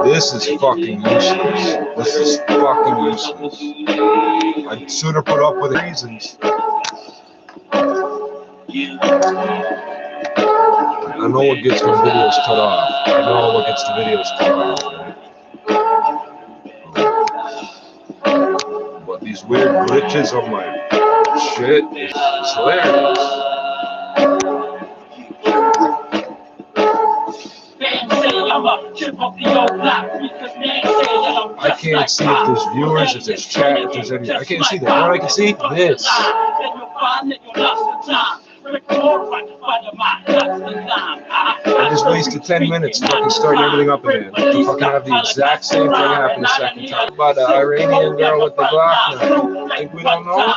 This is fucking useless. This is fucking useless. I'd sooner put up with reasons. I know what gets my videos cut off. I know what gets the videos cut off, right? But these weird glitches on my shit, it's hilarious. I can't see if there's viewers, if there's chat, if there's any. I can't see that. What I can see? This. I just wasted 10 minutes fucking starting everything up again. To fucking have the exact same thing happen a second time. About the Iranian girl with the Glock now. Think we don't know?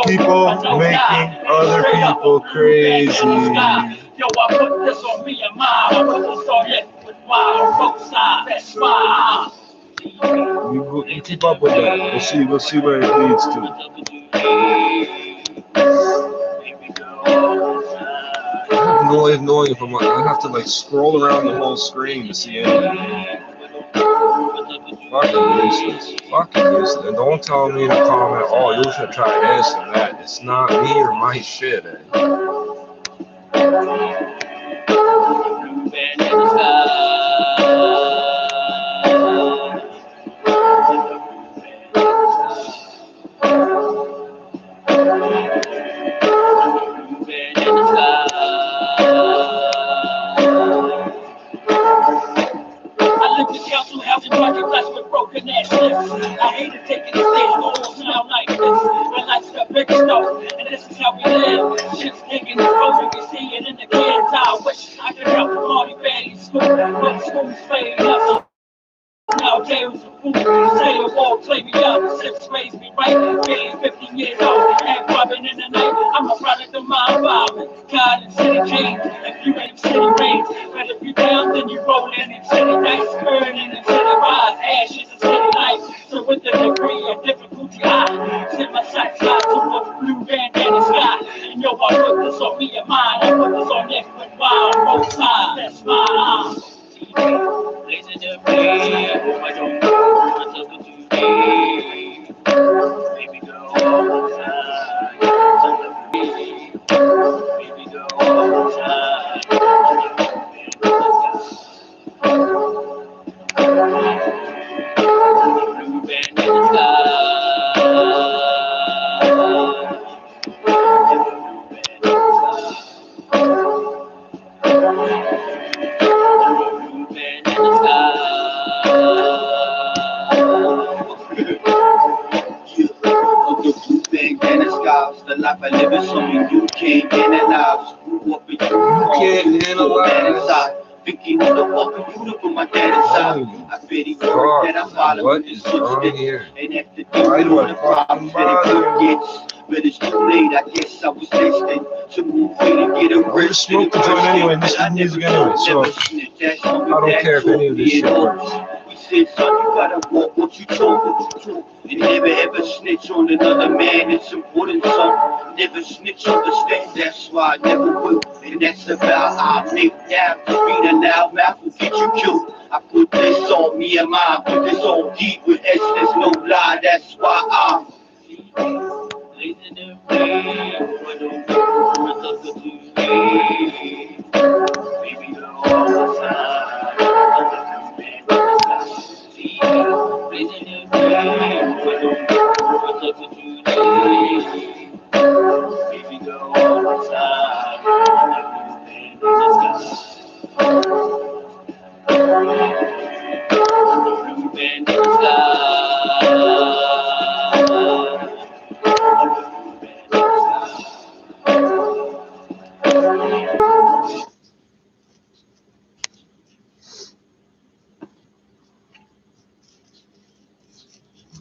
People making other people crazy. Yo, I put this on me and mine. I put this on it with wild both sides. That's why. You keep up with that. We'll see where it leads to. I have no way of knowing if I have to like scroll around the whole screen to see anything. Fucking useless. Fucking useless. And don't tell me to comment, oh, you should try this and that. It's not me or my shit, eh? I hate to take it to stage, but all sound like this. My life's the biggest though, and this is how we live. Shit's digging the road, you can see it in the kids. I wish I could help Marty Bailey school, but school's fading up. Nowadays, say the wall, play me up, 6 raised me right, getting 15 years old, and clubbing in the night. I'm a product of my environment, God and city change. If you ain't city range, but if you down, then you roll in city nights, burning in city rise, ashes in city lights. So with the degree of difficulty, I set my sights high to a blue bandana sky. And yo, I put this on me and mine, I put this on this, but why on both sides? That's mine. Listen to me, I don't know what's up to me. Baby girl, all the time. Baby girl, all the time. Blue band in the the life I live is something you can't analyze. Grew up and you can't analyze. Thinking of the fucking beautiful my dad inside. I bet he worried that I follow with his footsteps. And after dealing with the problems that it gets, but it's too late, I guess I was destined to move in and get arrested. Smoke the joint anyway, this is music anyway, so I don't care if any of this shit works. We said, son, you gotta walk what you told, and never ever snitch on another man. It's important, son. Never snitch, understand. That's why I never will. And that's about how I make down. Being a loud mouth will get you killed. I put this on me and mine. Put this on deep with S. There's no lie. That's why I'm blazing the way. I don't know what's up to me. Baby, girl, all the time. Blazing the way. I don't know what's up to me. Baby, girl, all the time. Blue band in the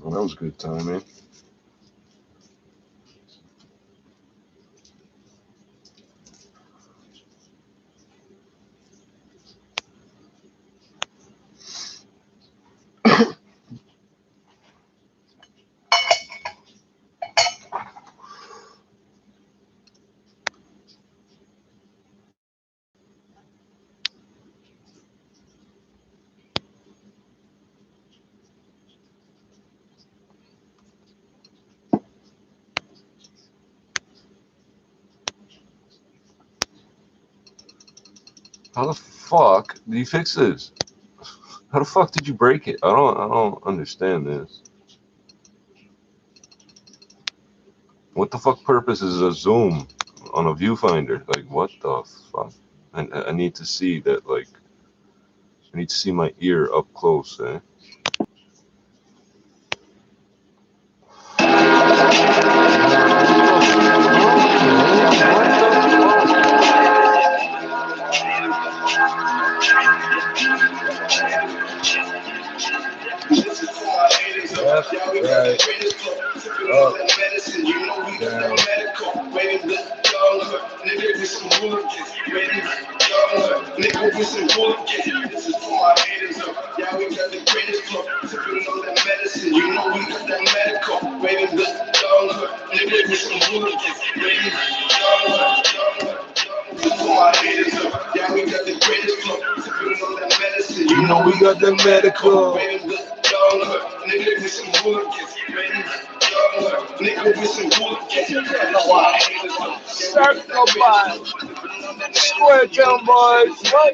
Well, that was good timing. How the fuck did you fix this? How the fuck did you break it? I don't understand this. What the fuck purpose is a zoom on a viewfinder? Like, what the fuck? I need to see that, like, I need to see my ear up close, eh? Nigga with some hooligans, this is for my haters up. Yeah, we got the greatest flow, sipping on that medicine. You know we got that medical, waiting the young hood. Nigga with some hooligans, waiting young hood. This is for my haters up. Yeah, we got the greatest flow, sipping on that medicine. You know we got that medical, waiting the young hood. Nigga with some hooligans, waiting young hood. Nigga with some hooligans, circle by. Square down, boys. What?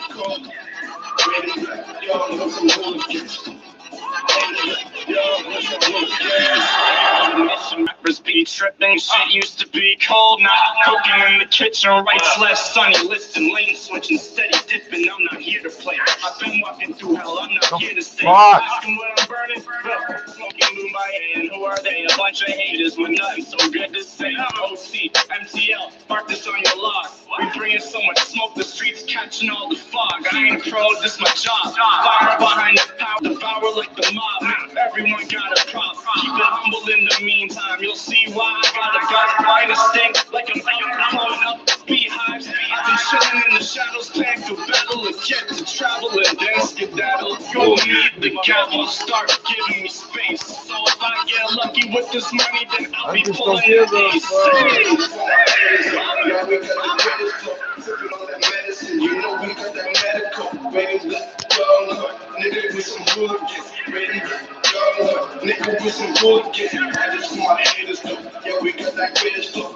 Rappers be tripping, shit used to be cold. Now cooking in the kitchen, right slash sunny, listen, lane switching, steady dipping. I'm not here to play. I've been walking through hell, I'm not here to stay. Asking what I'm burning, smoking through my hand. Who are they? A bunch of haters with nothing so good to say. I'm OC, MTL, mark this on your log. We bringing so much smoke, the streets catching all the fog. I ain't a pro, this my job. Fire behind the power, devour like the mob. Everyone got a prop. Keep it humble in the meantime. You'll see why I got a gun and a stink like I'm blowing up beehives. I've been chilling in the shadows, planning to battle and get to travel and then skedaddle. You'll need the gavel, start giving me space. So if I get lucky with this money, then I'll be pulling it ace. Sipping on that medicine, you know we got that medical. Ready to young hood, nigga with some hooligans. Ready to young hood, nigga with some hooligans. I just want my haters though, yeah we got that greatest flow.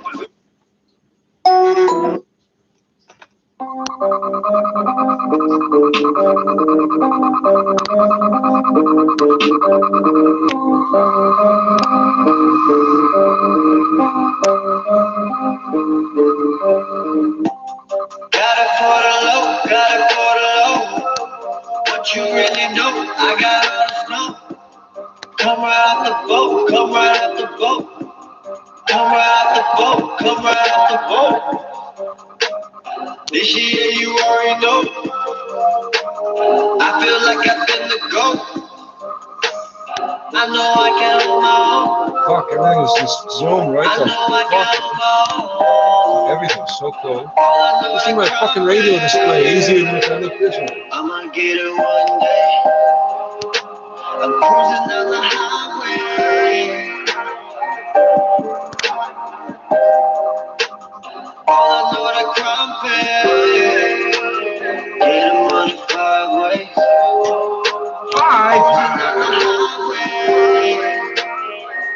Gotta for the low, gotta for the low. What you really know, I got all the snow. Come right out the boat, come right out the boat. Come right out the boat, come right out the boat. This year you already know. I feel like I've been the GOAT. I know I can hold my own. Fuck, everything is just zoom right I the know I can fuck. hold my own. Everything's so close. You see my fucking radio display easier than if I look this way. I'ma get it one day. I'm cruising down the highway. All I know that crime pay. Get money 5 ways. Cruising down the highway.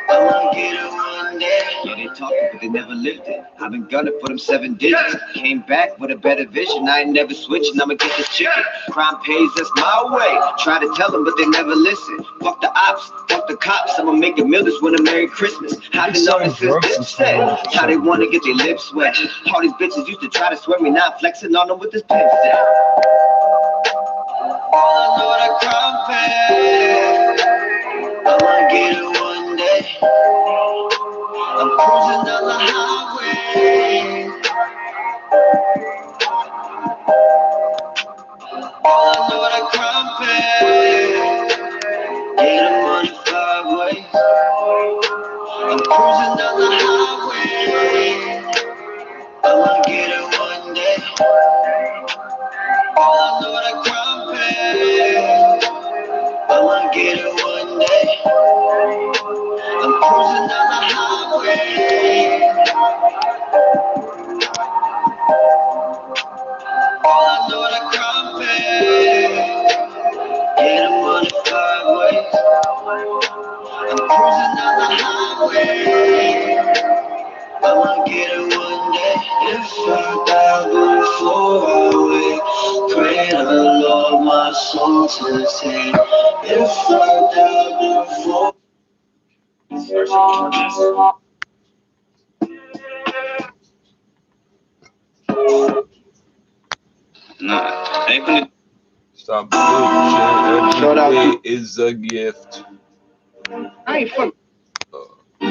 I'ma get it one day. Yeah, they talking, but they never lived it. I've been gunning for them 7 digits. Came back with a better vision. I ain't never switching. I'ma get this chicken. Crime pays, that's my way. Try to tell them, but they never listen. Fuck the ops, fuck the cops. I'ma make $1 million when a Merry Christmas. I've been knowing since Dipset. How they wanna get their lips wet. All these bitches used to try to swear me, now I'm flexing on them with this pimp set. All I know that crime pays. I'ma get it one day. I'm cruising down the highway. All I know that crime pays. Get money 5 ways. I'm cruising down the highway. I'ma get it one day. All I know that crime pays. I'ma get it one day. I'm cruising down the highway. All I know that crime pays. Get money 5 ways. I'm cruising down the highway. I'ma get it one day. If I die before I wake, pray the Lord my soul to take. If I die before. Nah, ain't gonna stop bitching. Every day is a gift. I ain't fuck. I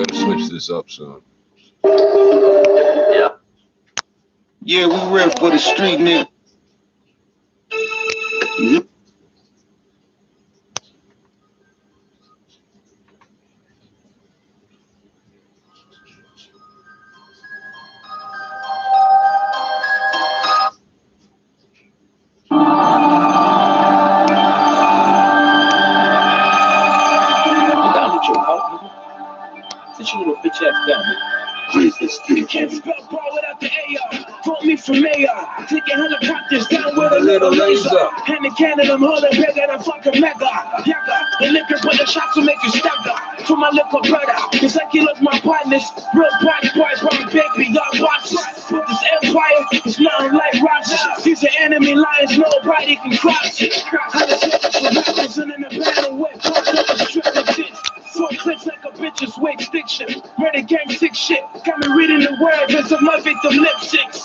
gotta switch this up soon. Yeah, we rep for the street, nigga. Sit your little bitch ass down, man. You can't spell ball without the AR. Vote me for mayor. Taking helicopters down with a little laser. Hand in Canada, I'm holding bigger than fucking mega. Yaga, the liquor but the shots will make you stagger. For my little brother, it's like he loves my partners. Real party boys, my baby, y'all watch this. With this empire, it's nothing like rocks. These are enemy lines, nobody can cross it. How the shit for rappers and in the battle with pop up a strip of shit. 4 clips like a bitch's wig stick shit. Murder gang sick shit. Got me reading the words as of my victim lip syncs.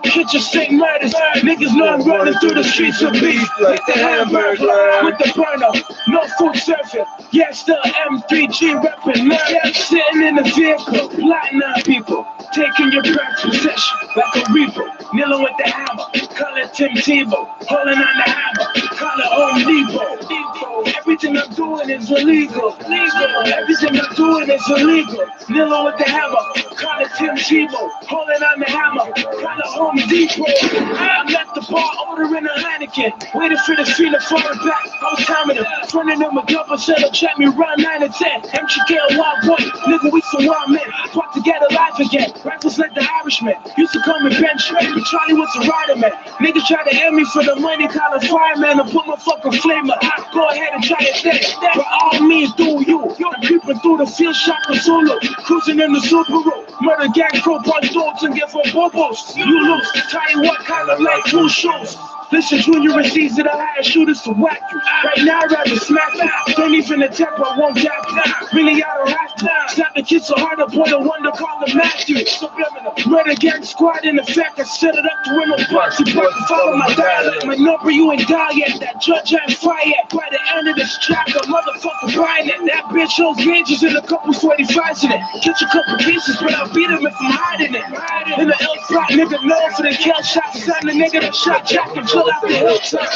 Pictures say murders. Niggas know I'm running through the streets of beef. Like the hamburger with the burner. No food serving. Yeah, still M3G reppin'. Yeah, sitting in the vehicle. Plotting on people. Taking your breath possession like a reaper. Kneeling with the hammer. Call it Tim Tebow. Holding on the hammer. Call it Home Depot. Everything I'm doing is illegal. Everything I'm doing is illegal. Kneeling with the hammer. Call it Tim Tebow. Holding on the hammer. Call it Home Depot. I'm at the bar ordering a Heineken. Waiting for the feeling falling back. I was timing him. Fronting him a double said he'll check me round 9 and 10. MGK wild boy. Nigga, we some wild men. Brought together life again. Rappers like the Irishman. Used to call me Benjamin. But Charlie was a rider man. Niggas try to hit me for the money. Call a fireman to put my fucking flamer. Go ahead and try it then. By all means, do you. I'm creeping through the field shop with Zulu. Cruising in the Subaru. Murder gang, crow punch dogs and give them bubbles. You lose. Tell you what, kind of like cool shoes. Listen, Junior and Caesar, the highest shooters to whack you. Right now, I'd rather smack you. Don't even attempt, I won't gap you. Really, I don't have to. Slap the kids so hard, I point a wonder, call them Matthew. Subliminal. Murder gang squad, in effect, I set it up to win no bucks. You better follow my dialect. My number, you ain't dial yet. That judge ain't fire yet. By the end of this track, a motherfucker buying it. That bitch holds gauges and a couple 45s in it. Catch a couple pieces, but I'll beat him if I'm hiding it. In the L spot, nigga, known for the kill shots. Son, the nigga that shot Jack and chill out the hilltop.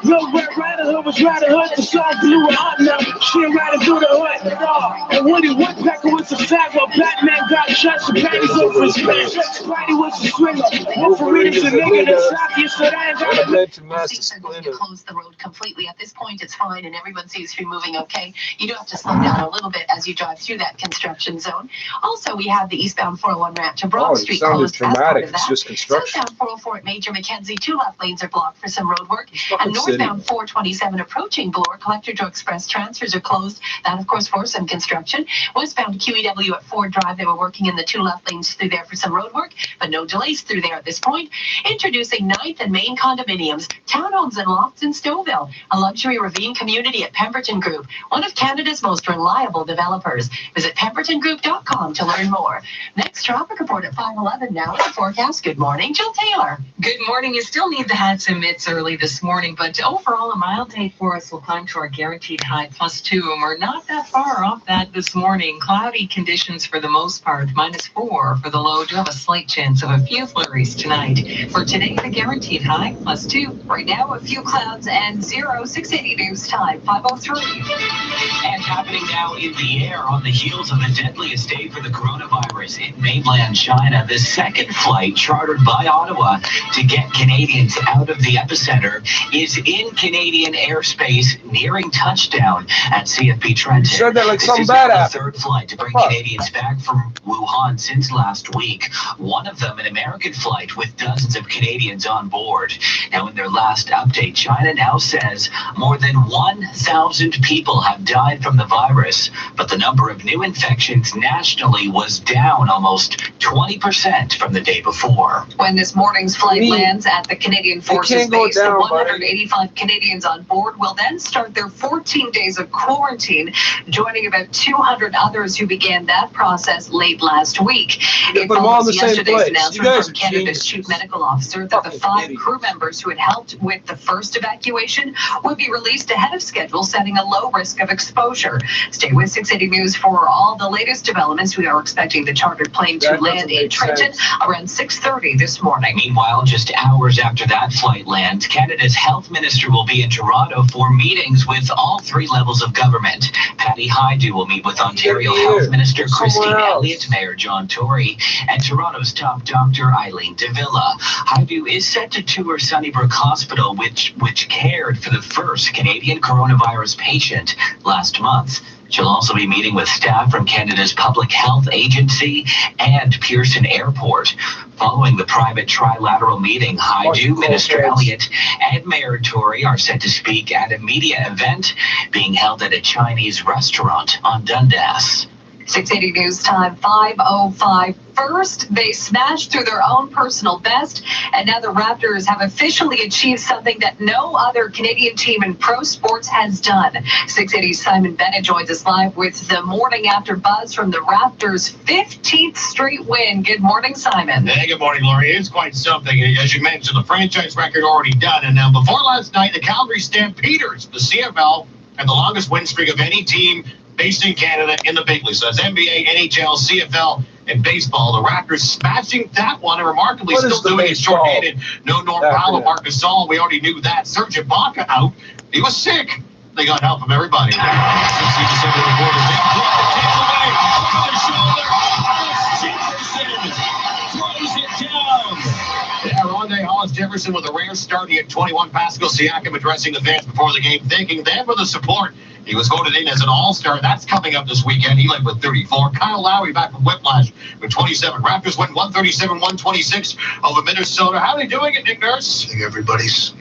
Real Red Rider Hood was Rider Hood. The song blew her up now. She ain't riding through the hood at all. And Woody Woodpecker was a fag while Batman got shot. So panties over his pants. Spidey was a swinger. Wolverine's a nigga that's obvious, so I ain't got to close the road completely. At this point, it's fine, and everyone seems to be moving okay. You do have to slow down a little bit as you drive through that construction zone. Also, we have the eastbound 401 ramp to Broad Street closed as part of that. It's just construction. Southbound 404 at Major Mackenzie, 2 left lanes are blocked for some road work. And northbound 427 approaching Bloor, Collector Joe Express transfers are closed. That, of course, for some construction. Westbound QEW at Ford Drive, they were working in the 2 left lanes through there for some road work, but no delays through there at this point. Introducing 9th and Main Condominiums, townhomes and lofts in Stouffville, a luxury ravine community at Pemberton Group, one of Canada's most reliable developers. Visit pembertongroup.com to learn more. Next traffic report at 5:11 now in the forecast. Good morning, Jill Taylor. Good morning. You still need the hats and mitts early this morning, but overall a mild day for us. We'll climb to our guaranteed high +2, and we're not that far off that this morning. Cloudy conditions for the most part, -4 for the low. Do have a slight chance of a few flurries tonight. For today, the guaranteed high +2. Right now, a few clouds and 0. 680 news time, 5:03. And happening now in the air on the heels of the deadliest day for the coronavirus in mainland China. The second flight chartered by Ottawa to get Canadians out of the epicenter is in Canadian airspace, nearing touchdown at CFP Trenton. You said that like this something is bad the happened. third flight to bring Canadians back from Wuhan since last week. One of them an American flight with dozens of Canadians on board. Now, in their last update, China now says more than 1,000 people have died from the virus, but the number of new infections nationally was down almost 20% from the day before. When this morning's flight lands at the Canadian Forces Base, the 185 Canadians on board will then start their 14 days of quarantine, joining about 200 others who began that process late last week. It follows yesterday's announcement from Canada's chief medical officer that the 5 crew members who had helped with the first evacuation would be released ahead of schedule, setting a low risk of exposure. Stay with 680 News for all the latest developments. We are expecting the chartered plane to land in Trenton around 6:30 this morning. Meanwhile, just hours after that flight lands, Canada's health minister will be in Toronto for meetings with all 3 levels of government. Patty Hajdu will meet with Ontario Health Minister Christine Elliott, Mayor John Tory, and Toronto's top doctor Eileen De Villa. Hajdu is set to tour Sunnybrook Hospital, which cared for the first Canadian coronavirus patient last month. She'll also be meeting with staff from Canada's Public Health Agency and Pearson Airport. Following the private trilateral meeting, Hajdu, Minister Elliott, and Mayor Tory are set to speak at a media event being held at a Chinese restaurant on Dundas. 680 News Time, 5:05. First, they smashed through their own personal best, and now the Raptors have officially achieved something that no other Canadian team in pro sports has done. 680's Simon Bennett joins us live with the morning after buzz from the Raptors' 15th straight win. Good morning, Simon. Hey, good morning, Lori. It's quite something. As you mentioned, the franchise record already done. And now, before last night, the Calgary Stampeders, the CFL, had the longest win streak of any team based in Canada in the big leagues. So that's NBA, NHL, CFL, and baseball. The Raptors smashing that one and remarkably still doing it short-handed. No Norm Powell, Marcus Gasol. We already knew that. Serge Ibaka out. He was sick. They got help from everybody. Since he just entered the border, they put the kick away from their shoulder. Jefferson throws it down. Yeah, Rondé Hollis-Jefferson with a rare start. He had 21. Pascal Siakam addressing the fans before the game, thanking them for the support. He was voted in as an all-star. That's coming up this weekend. He led with 34. Kyle Lowry back from Whiplash with 27. Raptors went 137-126 over Minnesota. How are they doing it, Nick Nurse? I think everybody's,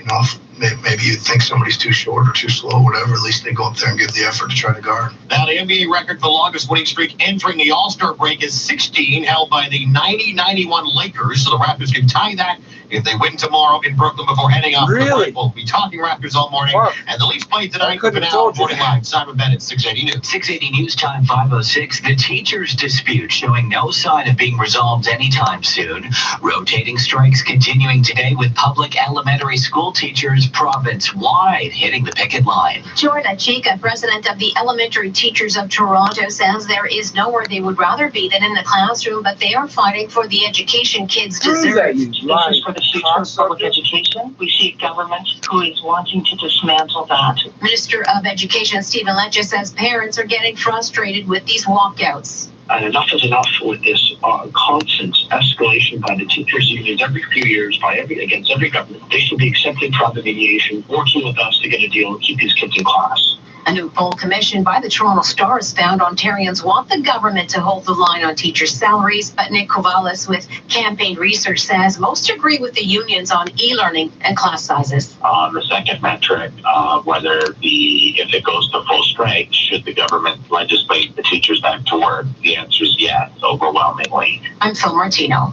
maybe you think somebody's too short or too slow, whatever. At least they go up there and give the effort to try to guard. Now, the NBA record for the longest winning streak entering the All-Star break is 16, held by the 90-91 Lakers. So the Raptors can tie that if they win tomorrow in Brooklyn before heading off. Really? We'll be talking Raptors all morning. Wow. And the Leafs play tonight. Finale morning line. Simon Bennett, 680 News. 680 News Time, 5:06. The teachers' dispute showing no sign of being resolved anytime soon. Rotating strikes continuing today with public elementary school teachers province-wide hitting the picket line. Jordan Chica, president of the Elementary Teachers of Toronto, says there is nowhere they would rather be than in the classroom, but they are fighting for the education kids deserve. This is for the future of public education. We see a government who is wanting to dismantle that. Minister of Education Stephen Lecce says parents are getting frustrated with these walkouts. And enough is enough with this constant escalation by the teachers' unions every few years against every government. They should be accepting private mediation, working with us to get a deal and keep these kids in class. A new poll commissioned by the Toronto Star has found Ontarians want the government to hold the line on teachers' salaries, but Nick Kovalis with Campaign Research says most agree with the unions on e-learning and class sizes. The second metric, if it goes to full strike, should the government legislate the teachers back to work? The answer is yes, overwhelmingly. I'm Phil Martino.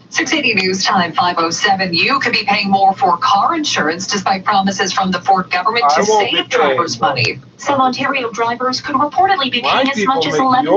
680 News Time, 5:07. You could be paying more for car insurance despite promises from the Ford government to save drivers money. Some Ontario drivers could reportedly be paying as much as 11%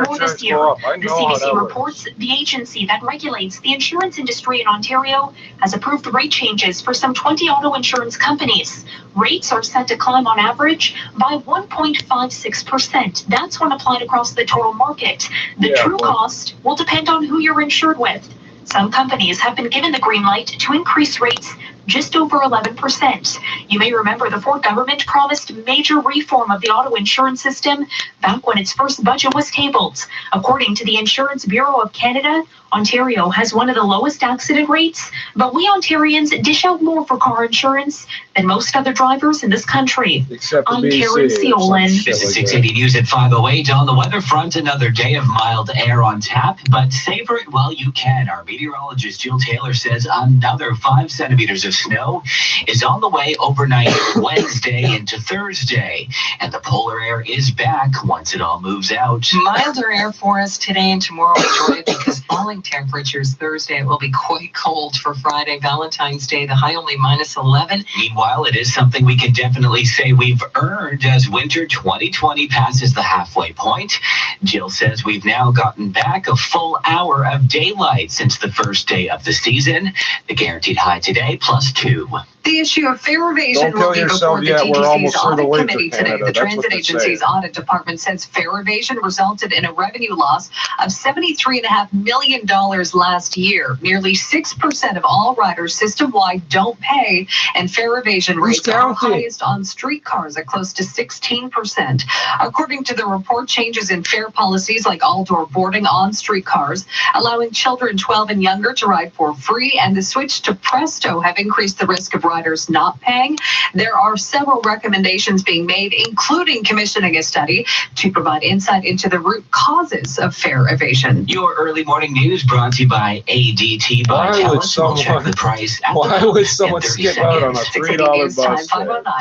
more this year. The CBC reports the agency that regulates the insurance industry in Ontario has approved rate changes for some 20 auto insurance companies. Rates are set to climb on average by 1.56%. That's when applied across the total market. The true cost will depend on who you're insured with. Some companies have been given the green light to increase rates just over 11%. You may remember the Ford government promised major reform of the auto insurance system back when its first budget was tabled. According to the Insurance Bureau of Canada, Ontario has one of the lowest accident rates, but we Ontarians dish out more for car insurance than most other drivers in this country. I'm Karen Seolin. This is 680 News at 5:08. On the weather front, another day of mild air on tap, but savor it while you can. Our meteorologist Jill Taylor says another 5 centimeters of snow is on the way overnight Wednesday into Thursday, and the polar air is back once it all moves out. Milder air for us today and tomorrow. Enjoy it because falling temperatures Thursday. It will be quite cold for Friday, Valentine's Day. The high only -11. Meanwhile, it is something we can definitely say we've earned as winter 2020 passes the halfway point. Jill says we've now gotten back a full hour of daylight since the first day of the season. The guaranteed high today, +2. The issue of fare evasion will be before the TTC's audit committee today. The transit agency's audit department says fare evasion resulted in a revenue loss of $73.5 million last year. Nearly 6% of all riders system-wide don't pay, and fare evasion rates are highest on streetcars at close to 16%. According to the report, changes in fare policies like all-door boarding on streetcars, allowing children 12 and younger to ride for free, and the switch to Presto have increased the risk of riders not paying. There are several recommendations being made, including commissioning a study to provide insight into the root causes of fare evasion. Your early morning news brought to you by ADT by Telus. We'll check the price at why would someone skip out on a $3 bus?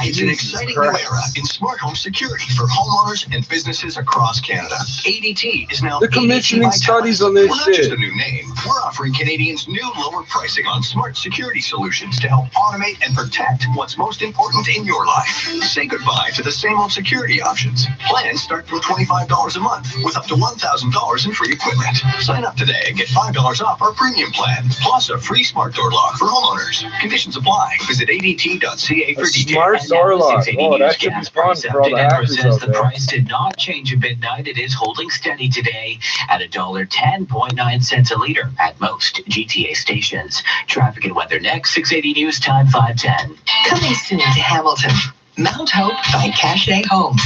It's an exciting new era in smart home security for homeowners and businesses across Canada. ADT is now the commissioning studies on this shit. Not just a new name. We're offering Canadians new lower pricing on smart security solutions to help automate and protect what's most important in your life. Say goodbye to the same old security options. Plans start from $25 a month with up to $1,000 in free equipment. Sign up today and get $5 off our premium plan, plus a free smart door lock for homeowners. Conditions apply. Visit adt.ca for details. Smart door lock. Oh, that should be fun for all the hackers out the there. price did not change at midnight. It is holding steady today at $1.10.9 a liter at most GTA stations. Traffic and weather next. 680 News Time 5:10. Coming soon to Hamilton, Mount Hope by Cachet Homes.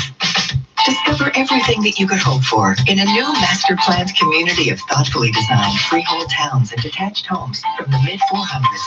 Discover everything that you could hope for in a new master planned community of thoughtfully designed freehold towns and detached homes from the mid-400s.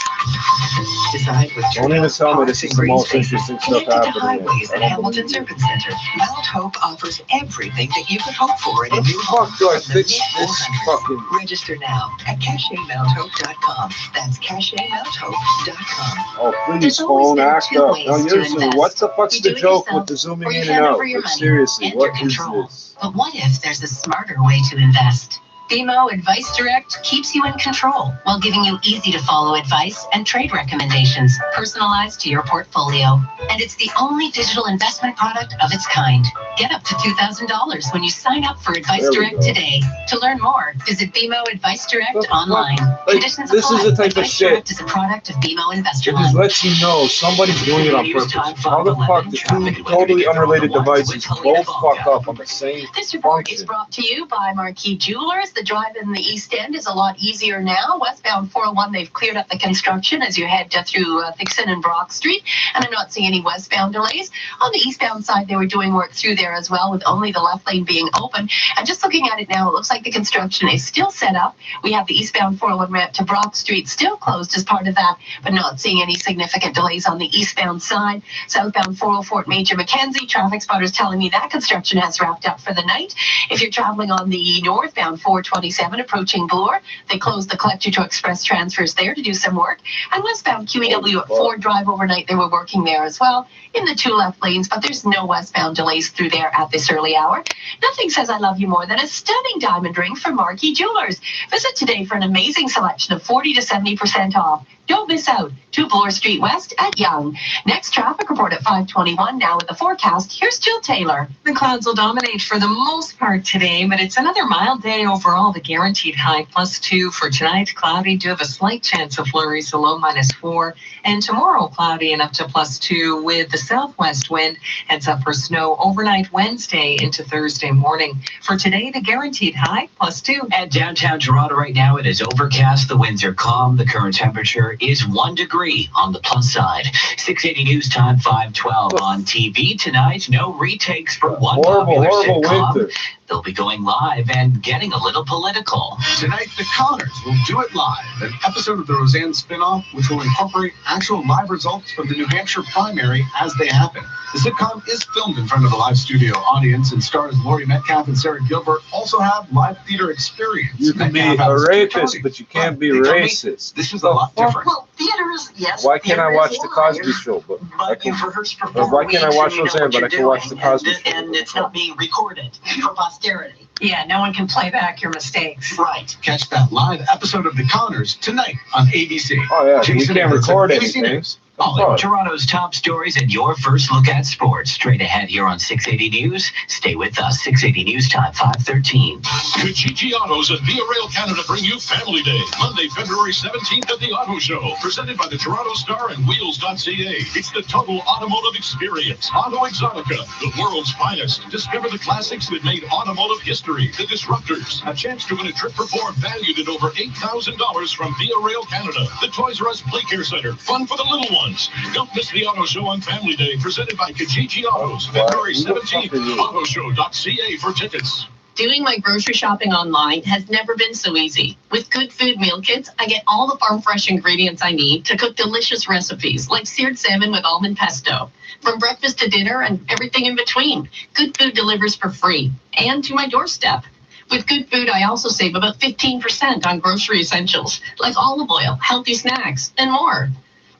Designed with Don't even tell me this is the most interesting stuff connected to happening. highways at Hamilton's Urban Center, Mount Hope offers everything that you could hope for in a new home Fuck, do I from the fix this mid-400s. fucking... Register now at CachetMountHope.com. That's CachetMountHope.com. Oh, please, There's always phone, been act two up. ways No, to seriously, invest. what the fuck's You the do it joke yourself, with the zooming or you in and hand out? over your Like, money seriously, and what your is control. this? But what if there's a smarter way to invest? BMO Advice Direct keeps you in control while giving you easy-to-follow advice and trade recommendations personalized to your portfolio. And it's the only digital investment product of its kind. Get up to $2,000 when you sign up for Advice There we Direct go. today. To learn more, visit BMO Advice Direct What the online. fuck? Like, Conditions this apply. is the type of Advice shit. Direct is a product of BMO Investor It just Line. lets you know somebody's doing it on purpose. How the fuck the two totally unrelated devices both fuck up on the same This report is function? brought to you by Marquee Jewelers. The drive in the East End is a lot easier now. Westbound 401, they've cleared up the construction as you head through Thixon and Brock Street, and I'm not seeing any westbound delays. On the eastbound side, they were doing work through there as well, with only the left lane being open. And just looking at it now, it looks like the construction is still set up. We have the eastbound 401 ramp to Brock Street still closed as part of that, but not seeing any significant delays on the eastbound side. Southbound 404 at Major Mackenzie, traffic spotters telling me that construction has wrapped up for the night. If you're traveling on the northbound 427 approaching Bloor, they closed the collector to express transfers there to do some work. And westbound QEW at Ford Drive overnight, they were working there as well in the two left lanes, but there's no westbound delays through there at this early hour. Nothing says I love you more than a stunning diamond ring from Marquee Jewelers. Visit today for an amazing selection of 40 to 70% off. Don't miss out. 2 Bloor Street West at Yonge. Next traffic report at 5:21. Now with the forecast, here's Jill Taylor. The clouds will dominate for the most part today, but it's another mild day overall. Overall, the guaranteed high +2 for tonight. Cloudy, do have a slight chance of flurries, a low -4. And tomorrow, cloudy and up to +2 with the southwest wind. Heads up for snow overnight Wednesday into Thursday morning. For today, the guaranteed high +2. At downtown Toronto right now, it is overcast. The winds are calm. The current temperature is 1 degree on the plus side. 680 News Time 5:12 on TV tonight. No retakes for one popular sitcom. They'll be going live and getting a little political. Tonight, the Connors will do it live, an episode of the Roseanne spinoff, which will incorporate actual live results from the New Hampshire primary as they happen. The sitcom is filmed in front of a live studio audience, and stars Laurie Metcalf and Sarah Gilbert also have live theater experience. You can be a rapist, but you can't be racist. This is a lot different. Well, theaters, yes. Why can't I watch the Cosby Show? But you've rehearsed for why can't I watch Roseanne, but I can watch the Cosby Show? And it's not being recorded for posterity. Yeah, no one can play back your mistakes. Right. Catch that live episode of The Connors tonight on ABC. Oh, yeah, we can't record anything. All of Toronto's top stories and your first look at sports. Straight ahead here on 680 News. Stay with us. 680 News Time 5:13. Kijiji Autos and Via Rail Canada bring you Family Day, Monday, February 17th at the Auto Show. Presented by the Toronto Star and Wheels.ca. It's the total automotive experience. Auto Exotica, the world's finest. Discover the classics that made automotive history. The Disruptors. A chance to win a trip for four valued at over $8,000 from Via Rail Canada. The Toys R Us Play Care Center. Fun for the little ones. Don't miss the Auto Show on Family Day, presented by Kijiji Autos, February 17th. Autoshow.ca for tickets. Doing my grocery shopping online has never been so easy. With Good Food Meal Kits, I get all the farm fresh ingredients I need to cook delicious recipes like seared salmon with almond pesto. From breakfast to dinner and everything in between, Good Food delivers for free and to my doorstep. With Good Food, I also save about 15% on grocery essentials like olive oil, healthy snacks, and more.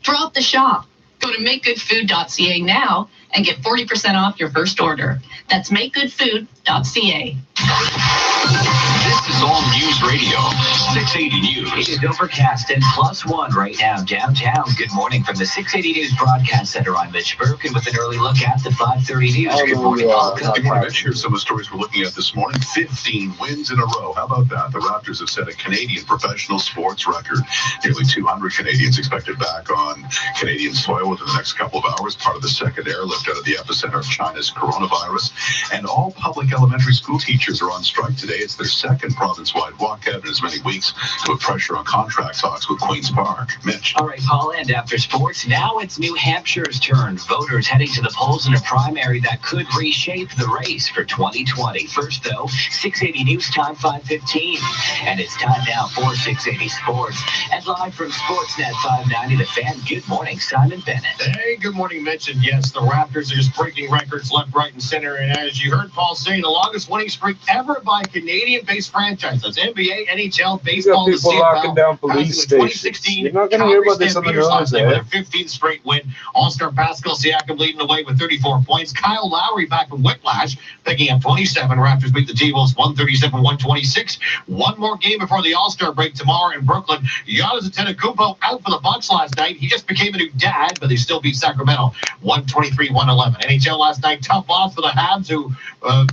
Drop the shop. Go to makegoodfood.ca now and get 40% off your first order. That's makegoodfood.ca. This is All News Radio, 680 News. It is overcast and +1 right now downtown. Good morning from the 680 News Broadcast Center. I'm Mitch Burke, and with an early look at the 5:30 News. Good morning, Paul. Good morning, Mitch. Here's some of the stories we're looking at this morning. 15 wins in a row. How about that? The Raptors have set a Canadian professional sports record. Nearly 200 Canadians expected back on Canadian soil within the next couple of hours, part of the second airlift out of the epicenter of China's coronavirus. And all public elementary school teachers are on strike today. It's their second province-wide walkout in as many weeks to put pressure on contract talks with Queen's Park. Mitch. All right, Paul, and after sports, now it's New Hampshire's turn. Voters heading to the polls in a primary that could reshape the race for 2020. First, though, 680 News Time 5:15. And it's time now for 680 Sports. And live from Sportsnet 590, The Fan, good morning, Simon Bennett. Hey, good morning, Mitch. And yes, the Raptors are just breaking records left, right, and center. And as you heard Paul say, the longest winning streak ever by a Canadian-based franchise. That's NBA, NHL, baseball, you got people locking down police stations. You're not going to hear about this on the news, with their 15th straight win. All-Star Pascal Siakam leading the way with 34 points. Kyle Lowry back from Whiplash, picking up 27. Raptors beat the T-Wolves 137-126. One more game before the All-Star break tomorrow in Brooklyn. Giannis Antetokounmpo out for the Bucks last night. He just became a new dad, but they still beat Sacramento 123-111. NHL last night, tough loss for the Habs, who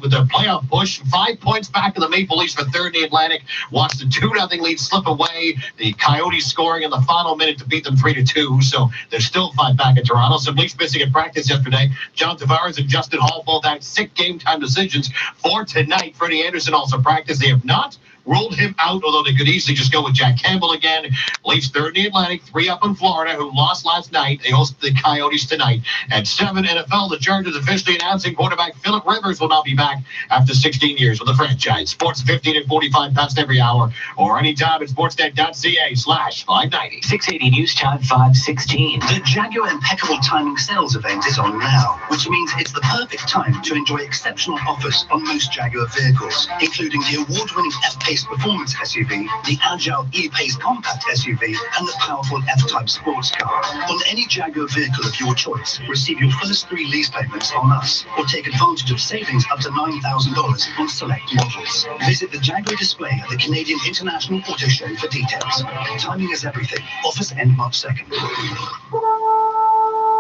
with their playoff push, 5 points back in the Maple Leafs for third in the Atlantic. Watched the 2-0 lead slip away. The Coyotes scoring in the final minute to beat them 3-2. So they're still 5 back in Toronto. Some Leafs missing at practice yesterday. John Tavares and Justin Hall pulled out 6 game time decisions for tonight. Freddie Anderson also practiced. They have not ruled him out, although they could easily just go with Jack Campbell again. Leafs third in the Atlantic, 3 up in Florida, who lost last night. They host the Coyotes tonight. At 7, NFL, the Chargers officially announcing quarterback Phillip Rivers will not be back after 16 years with the franchise. Sports 15 and 45 past every hour, or anytime at sportsnet.ca/590. 680 News Time 5:16. The Jaguar Impeccable Timing Sales event is on now, which means it's the perfect time to enjoy exceptional offers on most Jaguar vehicles, including the award-winning F-Pace Performance SUV, the agile E-Pace Compact SUV, and the powerful F-Type sports car. On any Jaguar vehicle of your choice, receive your first 3 lease payments on us, or take advantage of savings up to $9,000 on select models. Visit the Jaguar display at the Canadian International Auto Show for details. Timing is everything. Offers end March 2nd.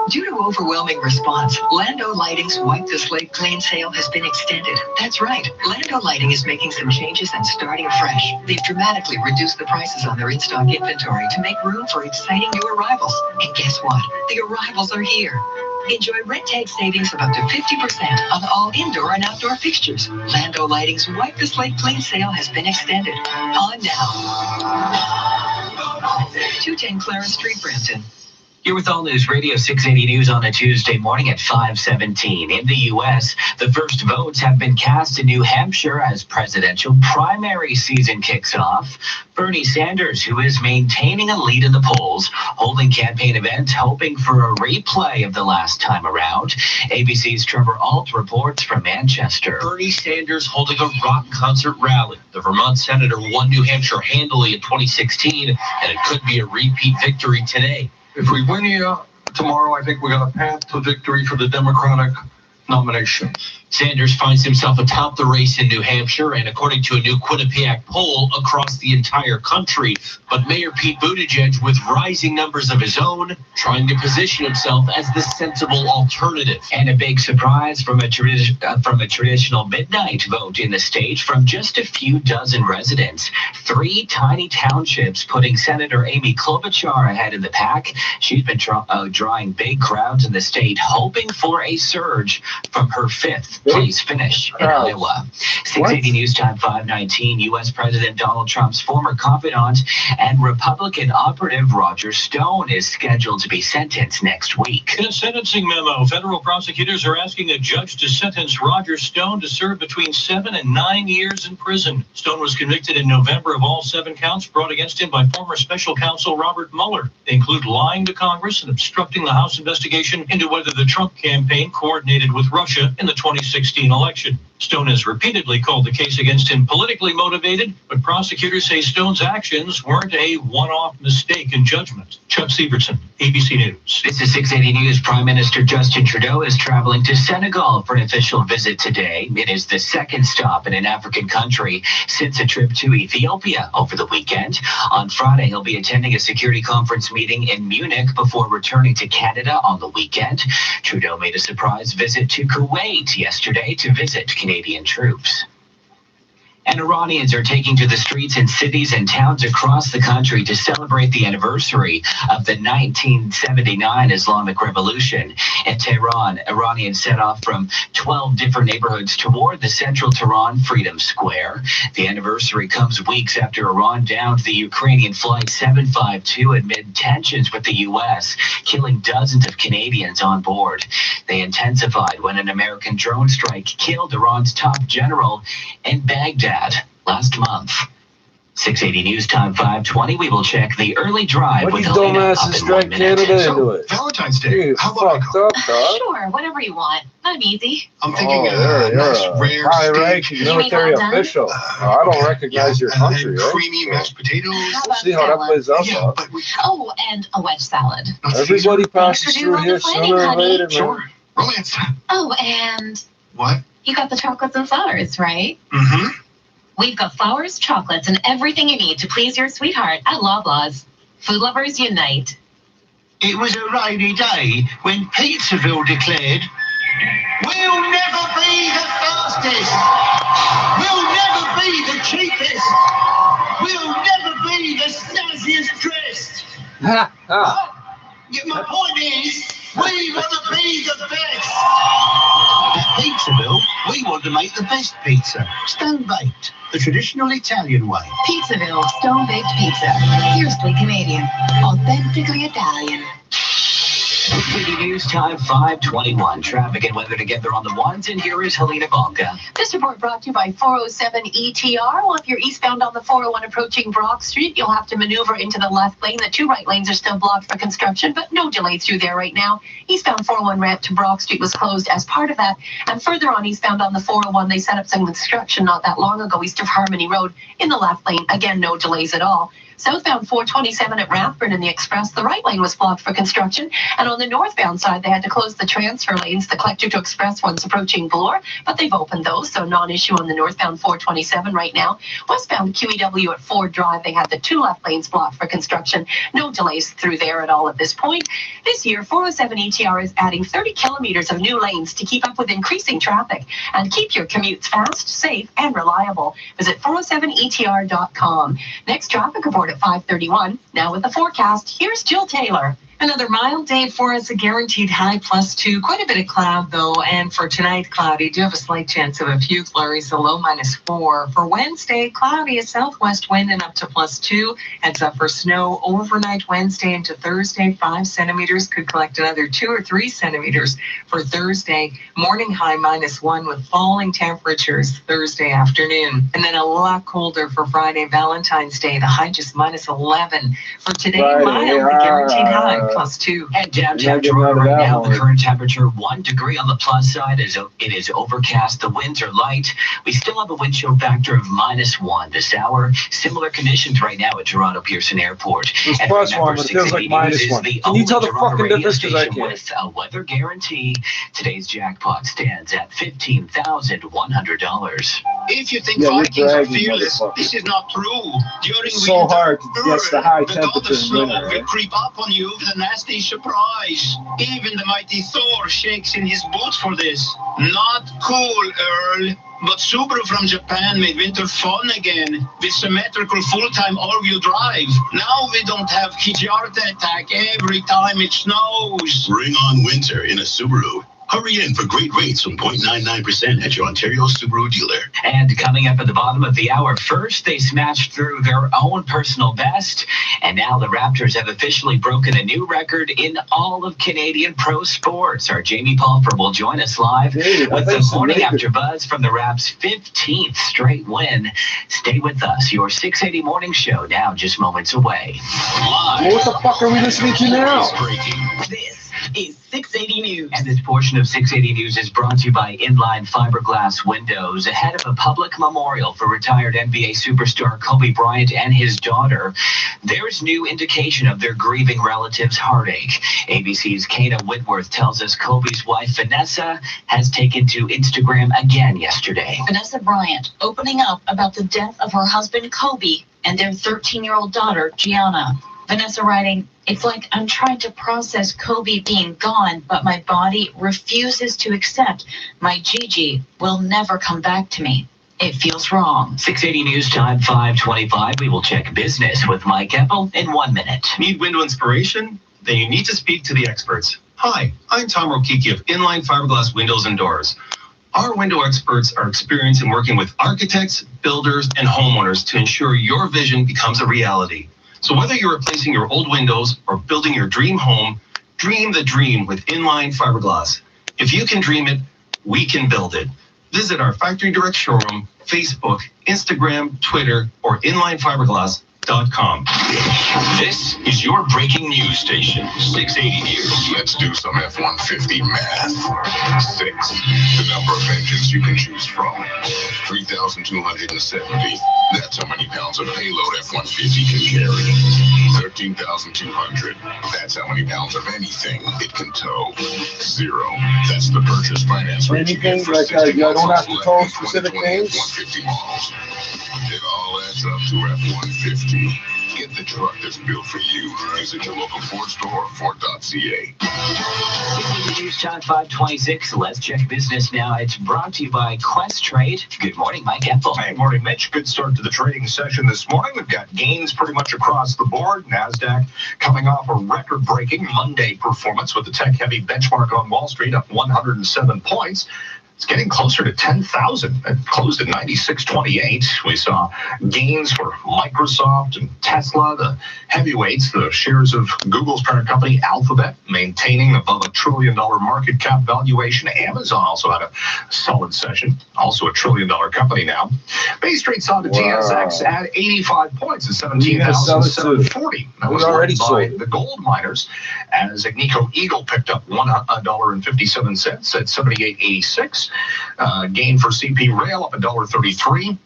Due to overwhelming response, Lando Lighting's Wipe the Slate Clean sale has been extended. That's right. Lando Lighting is making some changes and starting fresh. They've dramatically reduced the prices on their in-stock inventory to make room for exciting new arrivals. And guess what? The arrivals are here. Enjoy rent tag savings of up to 50% on all indoor and outdoor fixtures. Lando Lighting's Wipe the Slate Clean sale has been extended. On now. 210 Clarence Street, Brampton. Here with All News Radio 680 News on a Tuesday morning at 5:17. In the U.S., the first votes have been cast in New Hampshire as presidential primary season kicks off. Bernie Sanders, who is maintaining a lead in the polls, holding campaign events, hoping for a replay of the last time around. ABC's Trevor Ault reports from Manchester. Bernie Sanders holding a rock concert rally. The Vermont senator won New Hampshire handily in 2016, and it could be a repeat victory today. If we win here tomorrow, I think we got a path to victory for the Democratic nomination. Sanders finds himself atop the race in New Hampshire, and according to a new Quinnipiac poll, across the entire country. But Mayor Pete Buttigieg, with rising numbers of his own, trying to position himself as the sensible alternative. And a big surprise from a traditional midnight vote in the state from just a few dozen residents. 3 tiny townships putting Senator Amy Klobuchar ahead in the pack. She's been drawing big crowds in the state, hoping for a surge from her 5th place finish in Iowa. 680 News Time 519. U.S. President Donald Trump's former confidant and Republican operative Roger Stone is scheduled to be sentenced next week. In a sentencing memo, federal prosecutors are asking a judge to sentence Roger Stone to serve between 7 and 9 years in prison. Stone was convicted in November of all 7 counts brought against him by former special counsel Robert Mueller. They include lying to Congress and obstructing the House investigation into whether the Trump campaign coordinated with Russia in the 2016 election. Stone has repeatedly called the case against him politically motivated, but prosecutors say Stone's actions weren't a one-off mistake in judgment. Chuck Sievertson, ABC News. This is 680 News. Prime Minister Justin Trudeau is traveling to Senegal for an official visit today. It is the second stop in an African country since a trip to Ethiopia over the weekend. On Friday, he'll be attending a security conference meeting in Munich before returning to Canada on the weekend. Trudeau made a surprise visit to Kuwait yesterday to visit Canadian troops. And Iranians are taking to the streets in cities and towns across the country to celebrate the anniversary of the 1979 Islamic Revolution. In Tehran, Iranians set off from 12 different neighborhoods toward the central Tehran Freedom Square. The anniversary comes weeks after Iran downed the Ukrainian Flight 752 amid tensions with the U.S., killing dozens of Canadians on board. They intensified when an American drone strike killed Iran's top general in Baghdad last month. 680 News Time 520. We will check the early drive What with you Helena dumbasses up in drag 1 minute. Canada into it? Valentine's Day. How about Sure, whatever you want. I'm easy. I'm thinking you're nice a rare high-ranking steak. military well done? official. I don't recognize your country, and right? creamy mashed potatoes. We'll see how that plays out. Yeah, but we, Oh, and a wedge salad. Everybody passes Thanks for through doing here all the planning, sooner or honey. later, man. sure. Romance. Oh, and What? you got the chocolates and flowers, right? Mm-hmm. We've got flowers, chocolates, and everything you need to please your sweetheart at Loblaws. Food lovers unite. It was a rainy day when Pizzaville declared, "We'll never be the fastest. We'll never be the cheapest. We'll never be the snazziest dressed." My point is, we want to be the best. At Pizzaville, we want to make the best pizza, stone-baked, the traditional Italian way. Pizzaville stone-baked pizza. Fiercely Canadian. Authentically Italian. 680 News Time 521. Traffic and weather together on the ones, and here is Helena Bonka. This report brought to you by 407 ETR. Well, if you're eastbound on the 401 approaching Brock Street, you'll have to maneuver into the left lane. The 2 right lanes are still blocked for construction, but no delays through there right now. Eastbound 401 ramp to Brock Street was closed as part of that. And further on eastbound on the 401, they set up some construction not that long ago east of Harmony Road in the left lane. Again, no delays at all. Southbound 427 at Rathburn in the Express, the right lane was blocked for construction. And on the northbound side, they had to close the transfer lanes, the Collector to Express ones approaching Bloor, but they've opened those, so non-issue on the northbound 427 right now. Westbound QEW at Ford Drive, they had the 2 left lanes blocked for construction. No delays through there at all at this point. This year, 407 ETR is adding 30 kilometers of new lanes to keep up with increasing traffic and keep your commutes fast, safe, and reliable. Visit 407etr.com. Next traffic report at 5:31. Now with the forecast, here's Jill Taylor. Another mild day for us, a guaranteed high +2. Quite a bit of cloud, though. And for tonight, cloudy. Do have a slight chance of a few flurries, a low -4. For Wednesday, cloudy, a southwest wind and up to +2. Heads up for snow overnight Wednesday into Thursday. 5 centimeters. Could collect another 2 or 3 centimeters for Thursday. Morning high -1 with falling temperatures Thursday afternoon. And then a lot colder for Friday, Valentine's Day. The high just -11. For today, mild, the guaranteed high. +2. At downtown Toronto right now, the current temperature 1 degree on the plus side. It is overcast. The winds are light. We still have a wind chill factor of -1 this hour. Similar conditions right now at Toronto Pearson Airport. It's And +1, remember, but it feels like 680 News is -1. the Can you only tell the Toronto fucking radio difference? 'Cause I station can't. with a weather guarantee. Today's jackpot stands at $15,100. If you think Yeah, you're Vikings are bragging, fearless, motherfucker. this is not true. During So winter, hard to guess the high the god temperature of in snow winter, will right? creep up on you with a nasty surprise. Even the mighty Thor shakes in his boots for this. Not cool, Earl. But Subaru from Japan made winter fun again with symmetrical full-time all-wheel drive. Now we don't have heart attack every time it snows. Bring on winter in a Subaru. Hurry in for great rates from 0.99% at your Ontario Subaru dealer. And coming up at the bottom of the hour, first they smashed through their own personal best, and now the Raptors have officially broken a new record in all of Canadian pro sports. Our Jamie Palfer will join us live with the morning after buzz from the Raps' 15th straight win. Stay with us. Your 680 morning show now just moments away. Live. What the fuck are we listening to now? This is 680 News. And this portion of 680 News is brought to you by Inline Fiberglass Windows. Ahead of a public memorial for retired NBA superstar Kobe Bryant and his daughter, there's new indication of their grieving relatives' heartache. ABC's Kana Whitworth tells us Kobe's wife, Vanessa, has taken to Instagram again yesterday. Vanessa Bryant opening up about the death of her husband Kobe and their 13-year-old daughter Gianna. Vanessa writing, "It's like I'm trying to process Kobe being gone, but my body refuses to accept my Gigi will never come back to me. It feels wrong." 680 News Time, 5:25. We will check business with Mike Eppel in 1 minute. Need window inspiration? Then you need to speak to the experts. Hi, I'm Tom Rokicki of Inline Fiberglass Windows and Doors. Our window experts are experienced in working with architects, builders, and homeowners to ensure your vision becomes a reality. So whether you're replacing your old windows or building your dream home, dream the dream with Inline Fiberglass. If you can dream it, we can build it. Visit our Factory Direct showroom, Facebook, Instagram, Twitter, or inlinefiberglass.com. This is your breaking news station, 680 News. Let's do some F-150 math. 6, the number of engines you can choose from. 3,270. That's how many pounds of payload F-150 can carry. 13,200. That's how many pounds of anything it can tow. 0. That's the purchase finance rate you get for 60 I don't have to months tow left specific in 2020 names. F-150 models. It all adds up to F-150. Get the truck that's built for you. Visit your local Ford store or Ford.ca. 680 News Time, 5:26. Let's check business now. It's brought to you by Quest Trade. Good morning, Mike Eppel. Hey, morning, Mitch. Good start to the trading session this morning. We've got gains pretty much across the board. NASDAQ coming off a record-breaking Monday performance with the tech-heavy benchmark on Wall Street up 107 points. It's getting closer to 10,000. It closed at 96.28. We saw gains for Microsoft and Tesla, the heavyweights, the shares of Google's parent company, Alphabet, maintaining above $1 trillion market cap valuation. Amazon also had a solid session, also $1 trillion company now. Bay Street saw the TSX at 85 points at 17,740. That was already by the gold miners, as Agnico Eagle picked up $1.57 at 78.86. Gain for CP Rail up $1.33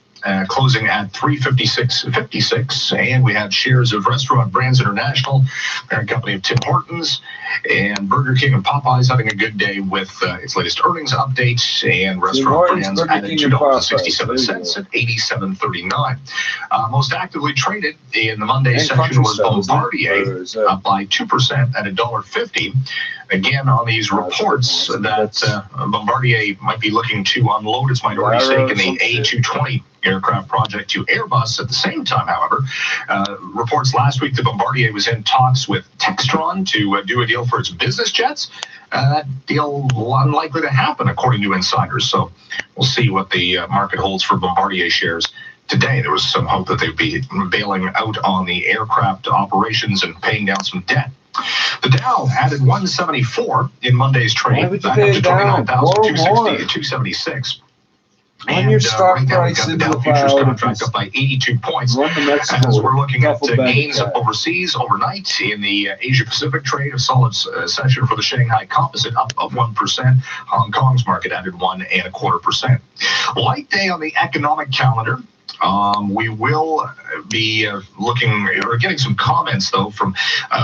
closing at 356.56. And we have shares of Restaurant Brands International, parent company of Tim Hortons, and Burger King and Popeyes having a good day with its latest earnings updates. And Restaurant Brands added $2.67 at 87.39. Most actively traded in the Monday session was Bombardier, up by 2% at $1.50. Again, on these reports that Bombardier might be looking to unload its minority stake in the A220 aircraft project to Airbus. At the same time, however, reports last week that Bombardier was in talks with Textron to do a deal for its business jets. That deal unlikely to happen, according to insiders. So we'll see what the market holds for Bombardier shares today. There was some hope that they'd be bailing out on the aircraft operations and paying down some debt. The Dow added 174 in Monday's trade, back up to 29,276. And your stock right now we price got the Dow futures contract up by 82 points. As we're looking at gains overseas overnight in the Asia-Pacific trade, a solid session for the Shanghai Composite, up 1%. Hong Kong's market added 1.25%. Light day on the economic calendar. We will be looking or getting some comments, though, from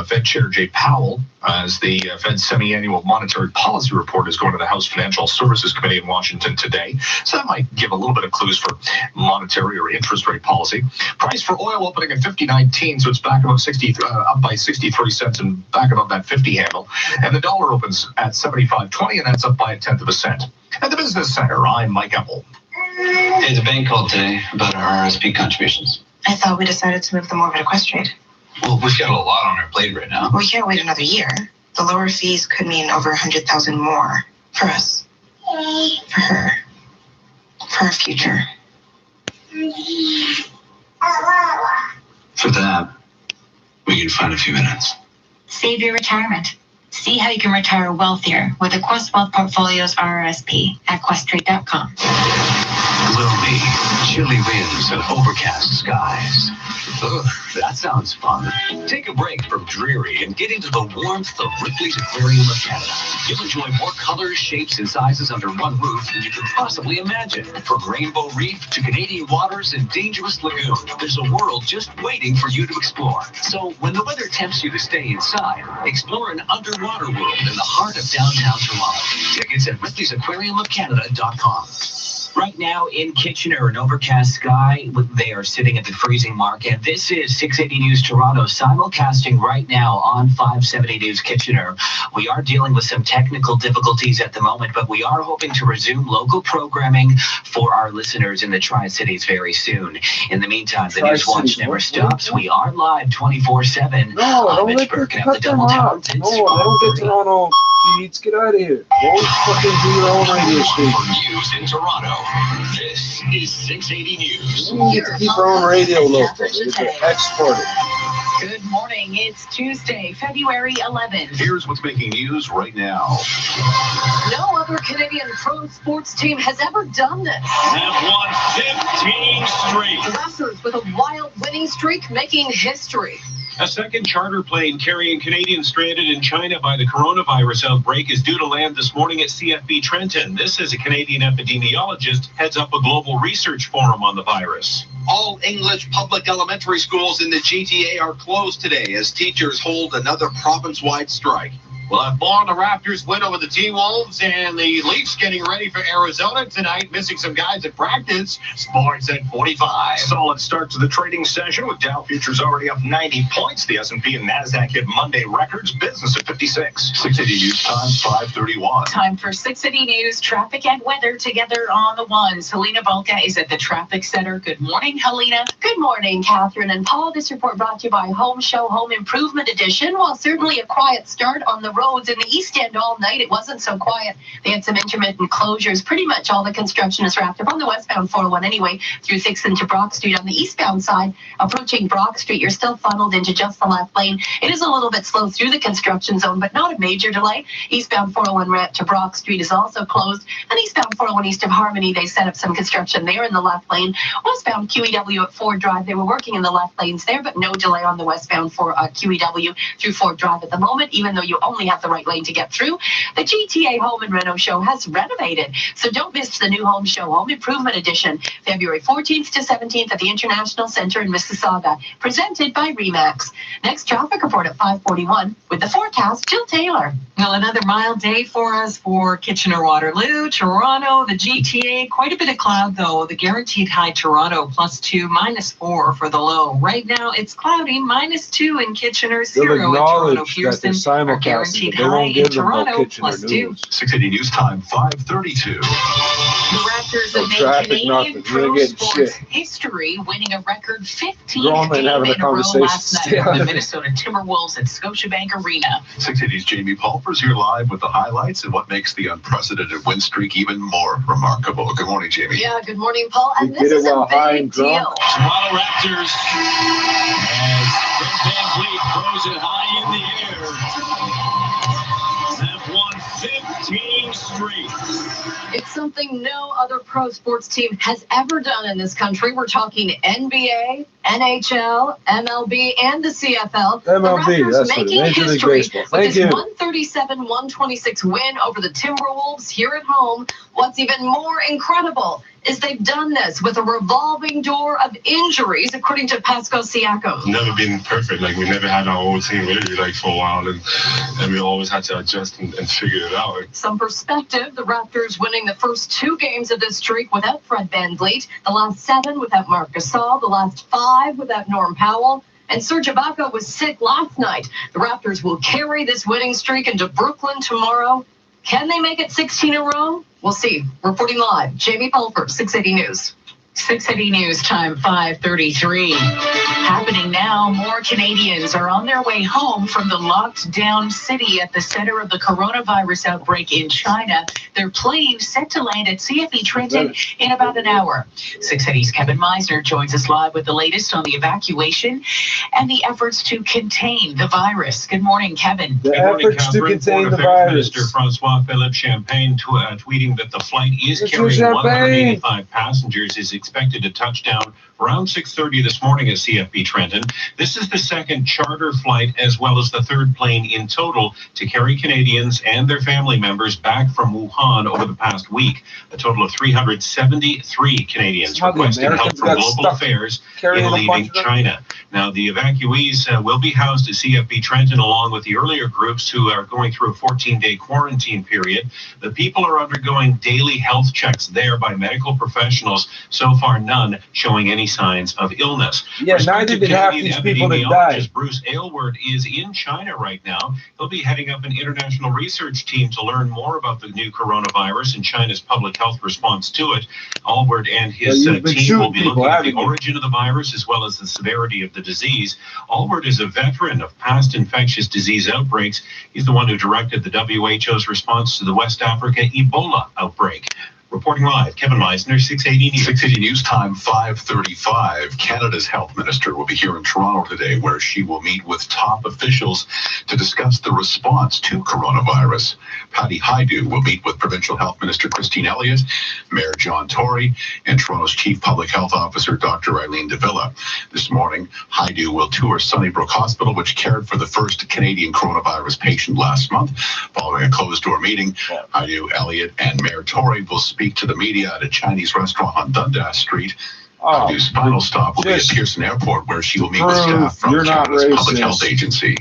Fed Chair Jay Powell as the Fed's semi-annual monetary policy report is going to the House Financial Services Committee in Washington today. So that might give a little bit of clues for monetary or interest rate policy. Price for oil opening at 50.19, so it's back above 60, up by 63 cents and back above that 50 handle. And the dollar opens at 75.20, and that's up by 1/10 of a cent. At the Business Center, I'm Mike Apple. Hey, the bank called today about our RSP contributions. I thought we decided to move them over to Questrade. Well, we've got a lot on our plate right now. We can't wait another year. The lower fees could mean over 100,000 more for us, for her, for our future. For that, we can find a few minutes. Save your retirement. See how you can retire wealthier with the Quest Wealth Portfolio's RRSP at Questrade.com. Gloomy, chilly winds and overcast skies. Ugh, that sounds fun. Take a break from dreary and get into the warmth of Ripley's Aquarium of Canada. You'll enjoy more colors, shapes, and sizes under one roof than you could possibly imagine. From Rainbow Reef to Canadian waters and Dangerous Lagoon, there's a world just waiting for you to explore. So when the weather tempts you to stay inside, explore an underwater world in the heart of downtown Toronto. Tickets at Ripley'sAquariumofCanada.com. Right now in Kitchener, an overcast sky. They are sitting at the freezing mark. And this is 680 News Toronto, simulcasting right now on 570 News Kitchener. We are dealing with some technical difficulties at the moment, but we are hoping to resume local programming for our listeners in the Tri-Cities very soon. In the meantime, the News Watch never stops. We are live 24/7. No, Mitch Birkin at the Double No, Tower. I don't get Toronto feeds. Get out of here. Go fucking do your own radio station. News in Toronto. This is 680 News. You get to keep our own radio local. You get to export it. Good morning. It's Tuesday, February 11th. Here's what's making news right now. No other Canadian pro sports team has ever done this. Have won 15 straight. Raptors with a wild winning streak making history. A second charter plane carrying Canadians stranded in China by the coronavirus outbreak is due to land this morning at CFB Trenton. This, as a Canadian epidemiologist, heads up a global research forum on the virus. All English public elementary schools in the GTA are closed today as teachers hold another province-wide strike. We'll have more on the Raptors win over the T-Wolves and the Leafs getting ready for Arizona tonight, missing some guys at practice. Sports at 45. Solid start to the trading session with Dow futures already up 90 points. The S&P and NASDAQ hit Monday records. Business at 56. 680 News time, 5:31. Time for 680 News traffic and weather together on the ones. Helena Volka is at the traffic center. Good morning, Helena. Good morning, Catherine and Paul. This report brought to you by Home Show Home Improvement Edition. Well, certainly a quiet start on the roads in the East End all night. It wasn't so quiet. They had some intermittent closures. Pretty much all the construction is wrapped up on the westbound 401 anyway, through 6th into Brock Street. On the eastbound side, approaching Brock Street, you're still funneled into just the left lane. It is a little bit slow through the construction zone, but not a major delay. Eastbound 401 ramp to Brock Street is also closed. And eastbound 401 east of Harmony, they set up some construction there in the left lane. Westbound QEW at Ford Drive, they were working in the left lanes there, but no delay on the westbound for QEW through Ford Drive at the moment, even though you only only have the right lane to get through. The GTA Home and Reno Show has renovated, so don't miss the new Home Show Home Improvement Edition, February 14th to 17th at the International Center in Mississauga, presented by RE/MAX. Next traffic report at 5:41 with the forecast, Jill Taylor. Well, another mild day for us for Kitchener-Waterloo, Toronto, the GTA. Quite a bit of cloud, though. The guaranteed high Toronto +2, -4 for the low. Right now, it's cloudy, -2 in Kitchener, 0 in Toronto, Pearson. Our guaranteed high in Toronto, +2. 680 News Time, 5:32. The Raptors have made Canadian pro sports history, winning a record 15th game in a row last night over the Minnesota Timberwolves at Scotiabank Arena. 680's Jamie Pulver's here live with the highlights and what makes the unprecedented win streak even more remarkable. Good morning, Jamie. Yeah, good morning, Paul. And this is a big deal. Toronto Raptors, as Fred VanVleet throws it high in the air, have won 15 straight. It's something no other pro sports team has ever done in this country. We're talking NBA, NHL, MLB, and the CFL. MLB, the Raptors that's making what it is. Major League history Baseball. with Thank this you. 137-126 win over the Timberwolves here at home. What's even more incredible is they've done this with a revolving door of injuries, according to Pascal Siakam. Never been perfect. Like, we never had our whole team really, like, for a while, and we always had to adjust and figure it out. Some perspective, the Raptors winning the first 2 games of this streak without Fred VanVleet, the last 7 without Marc Gasol, the last 5 without Norm Powell, and Serge Ibaka was sick last night. The Raptors will carry this winning streak into Brooklyn tomorrow. Can they make it 16 in a row? We'll see. Reporting live, Jamie Pulver, 680 News. 680 News Time, 5:33. Happening now, more Canadians are on their way home from the locked down city at the center of the coronavirus outbreak in China. Their plane set to land at CFE Trenton in about an hour. 680's Kevin Meisner joins us live with the latest on the evacuation and the efforts to contain the virus. Good morning, Kevin. The efforts to contain the virus. Minister Francois-Philippe Champagne tweeting that the flight is carrying 185 passengers is expected to touch down around 6:30 this morning at CFB Trenton. This is the second charter flight as well as the third plane in total to carry Canadians and their family members back from Wuhan over the past week. A total of 373 Canadians requested help from Global Affairs in leaving China. Now, the evacuees will be housed at CFB Trenton along with the earlier groups who are going through a 14-day quarantine period. The people are undergoing daily health checks there by medical professionals. So far, none showing any signs of illness. Yeah, neither did half these people that died. Bruce Aylward is in China right now. He'll be heading up an international research team to learn more about the new coronavirus and China's public health response to it. Aylward and his team will be looking at the origin of the virus as well as the severity of the disease. Aylward is a veteran of past infectious disease outbreaks. He's the one who directed the WHO's response to the West Africa Ebola outbreak. Reporting live, Kevin Meisner, 680 News. 680 News Time, 5:35. Canada's health minister will be here in Toronto today, where she will meet with top officials to discuss the response to coronavirus. Patty Hajdu will meet with Provincial Health Minister Christine Elliott, Mayor John Tory, and Toronto's Chief Public Health Officer Dr. Eileen de Villa. This morning, Hajdu will tour Sunnybrook Hospital, which cared for the first Canadian coronavirus patient last month. Following a closed-door meeting, Hajdu, Elliott, and Mayor Tory will speak to the media at a Chinese restaurant on Dundas Street. Hajdu's final stop will be at Pearson Airport, where she will meet with staff from Canada's Public Health Agency.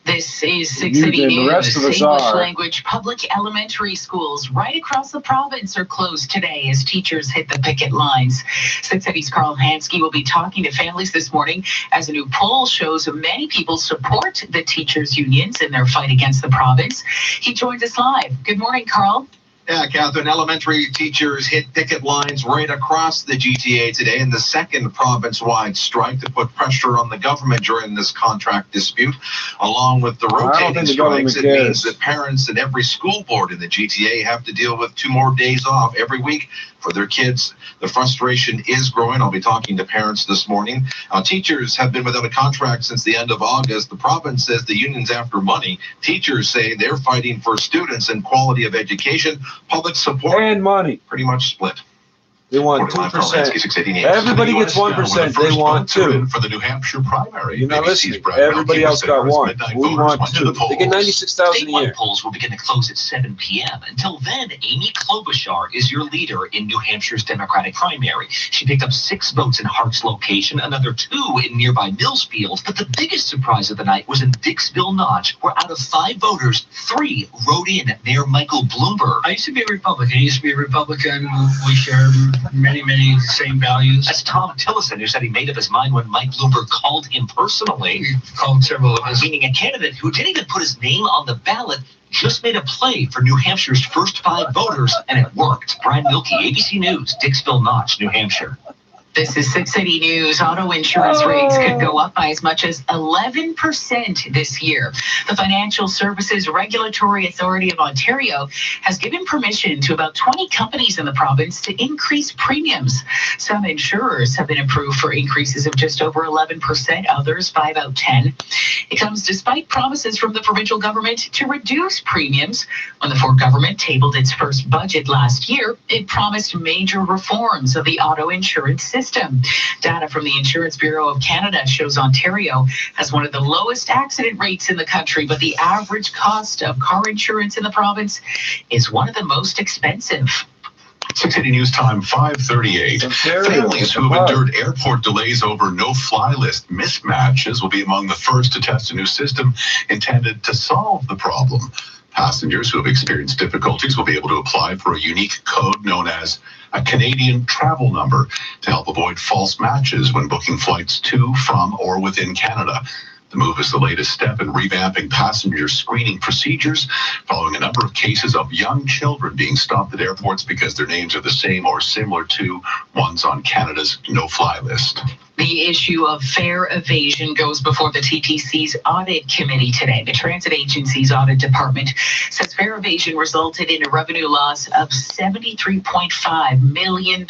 This is 680 News. English language public elementary schools right across the province are closed today as teachers hit the picket lines. 680's Carl Hansky will be talking to families this morning as a new poll shows many people support the teachers' unions in their fight against the province. He joins us live. Good morning, Carl. Yeah, Catherine, elementary teachers hit picket lines right across the GTA today in the second province-wide strike to put pressure on the government during this contract dispute. Along with the rotating strikes, it means that parents and every school board in the GTA have to deal with 2 more days off every week for their kids. The frustration is growing. I'll be talking to parents this morning. Teachers have been without a contract since the end of August. The province says the union's after money. Teachers say they're fighting for students and quality of education. Public support and money pretty much split. They want 2%. Everybody gets 1%. They want 2. For the New Hampshire primary. You're not listening. Everybody else got 1. We want 2. They get 96,000 a year. Statewide polls will begin to close at 7 p.m. Until then, Amy Klobuchar is your leader in New Hampshire's Democratic primary. She picked up 6 votes in Hart's location, another 2 in nearby Millsfield. But the biggest surprise of the night was in Dixville Notch, where out of 5 voters, 3 wrote in Mayor Michael Bloomberg. I used to be a Republican. We share many same values. That's Tom Tillison, who said he made up his mind when Mike Bloomberg called him personally. We called several of us. Meaning a candidate who didn't even put his name on the ballot just made a play for New Hampshire's first 5 voters, and it worked. Brian Milkey, ABC News, Dixville Notch, New Hampshire. This is 680 News. Auto insurance rates could go up by as much as 11% this year. The Financial Services Regulatory Authority of Ontario has given permission to about 20 companies in the province to increase premiums. Some insurers have been approved for increases of just over 11%, others by about 10%. It comes despite promises from the provincial government to reduce premiums. When the Ford government tabled its first budget last year, it promised major reforms of the auto insurance system. Data from the Insurance Bureau of Canada shows Ontario has one of the lowest accident rates in the country, but the average cost of car insurance in the province is one of the most expensive. 680 News Time, 5:38. Families who have endured airport delays over no-fly list mismatches will be among the first to test a new system intended to solve the problem. Passengers who have experienced difficulties will be able to apply for a unique code known as a Canadian travel number to help avoid false matches when booking flights to, from, or within Canada. The move is the latest step in revamping passenger screening procedures following a number of cases of young children being stopped at airports because their names are the same or similar to ones on Canada's no-fly list. The issue of fare evasion goes before the TTC's audit committee today. The transit agency's audit department says fare evasion resulted in a revenue loss of $73.5 million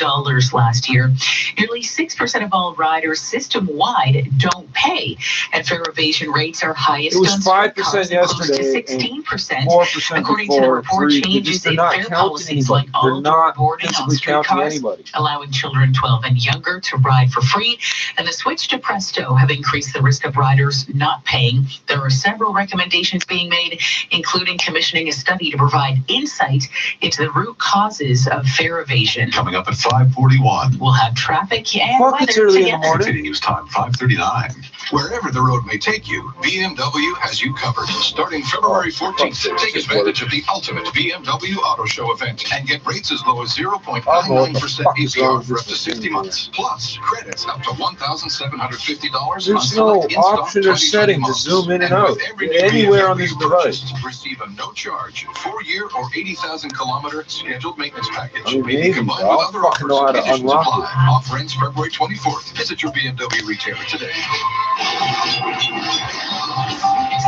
last year. Nearly 6% of all riders system-wide don't pay, and fare evasion rates are highest. It was on 5% yesterday, 16%. 4% According before, to the report, 3%. changes in fare policies like They're all not boarding on streetcars, anybody. allowing children 12 and younger to ride for free, and the switch to Presto have increased the risk of riders not paying. There are several recommendations being made, including commissioning a study to provide insight into the root causes of fare evasion. Coming up at 5:41. We'll have traffic and weather early in the together. morning. 680 News Time, 5:39. Wherever the road may take you, BMW has you covered. Starting February 14th, take advantage of the ultimate BMW Auto Show event and get rates as low as 0.99% APR for up to 60 months. Plus, credits up to $1,750. There's no option or setting to zoom in and out anywhere on this device. Receive a no-charge 4-year or 80,000 kilometer scheduled maintenance package. I mean, maybe, combined but I with other don't fucking know how to conditions unlock apply. it. Offer ends February 24th. Visit your BMW retailer today.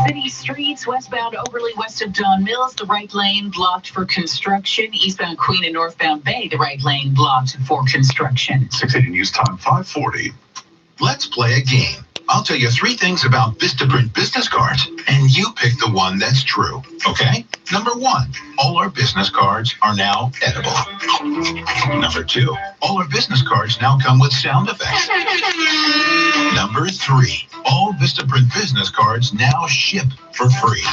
City streets westbound Overley west of Don Mills, the right lane blocked for construction. Eastbound Queen and northbound Bay, the right lane blocked for construction. 680 News Time, 5:40. Let's play a game. I'll tell you 3 things about Vistaprint business cards, and you pick the one that's true, okay? Number 1, all our business cards are now edible. Number 2, all our business cards now come with sound effects. Number 3, all Vistaprint business cards now ship for free.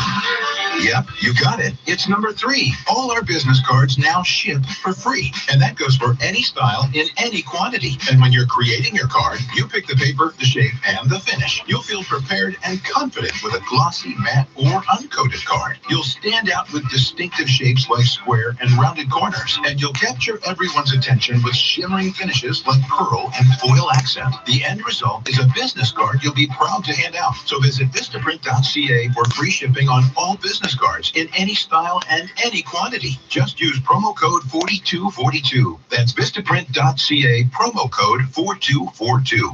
Yep, you got it. It's number 3. All our business cards now ship for free. And that goes for any style in any quantity. And when you're creating your card, you pick the paper, the shape, and the finish. You'll feel prepared and confident with a glossy, matte, or uncoated card. You'll stand out with distinctive shapes like square and rounded corners. And you'll capture everyone's attention with shimmering finishes like pearl and foil accent. The end result is a business card you'll be proud to hand out. So visit Vistaprint.ca for free shipping on all business cards in any style and any quantity. Just use promo code 4242. That's Vistaprint.ca, promo code 4242.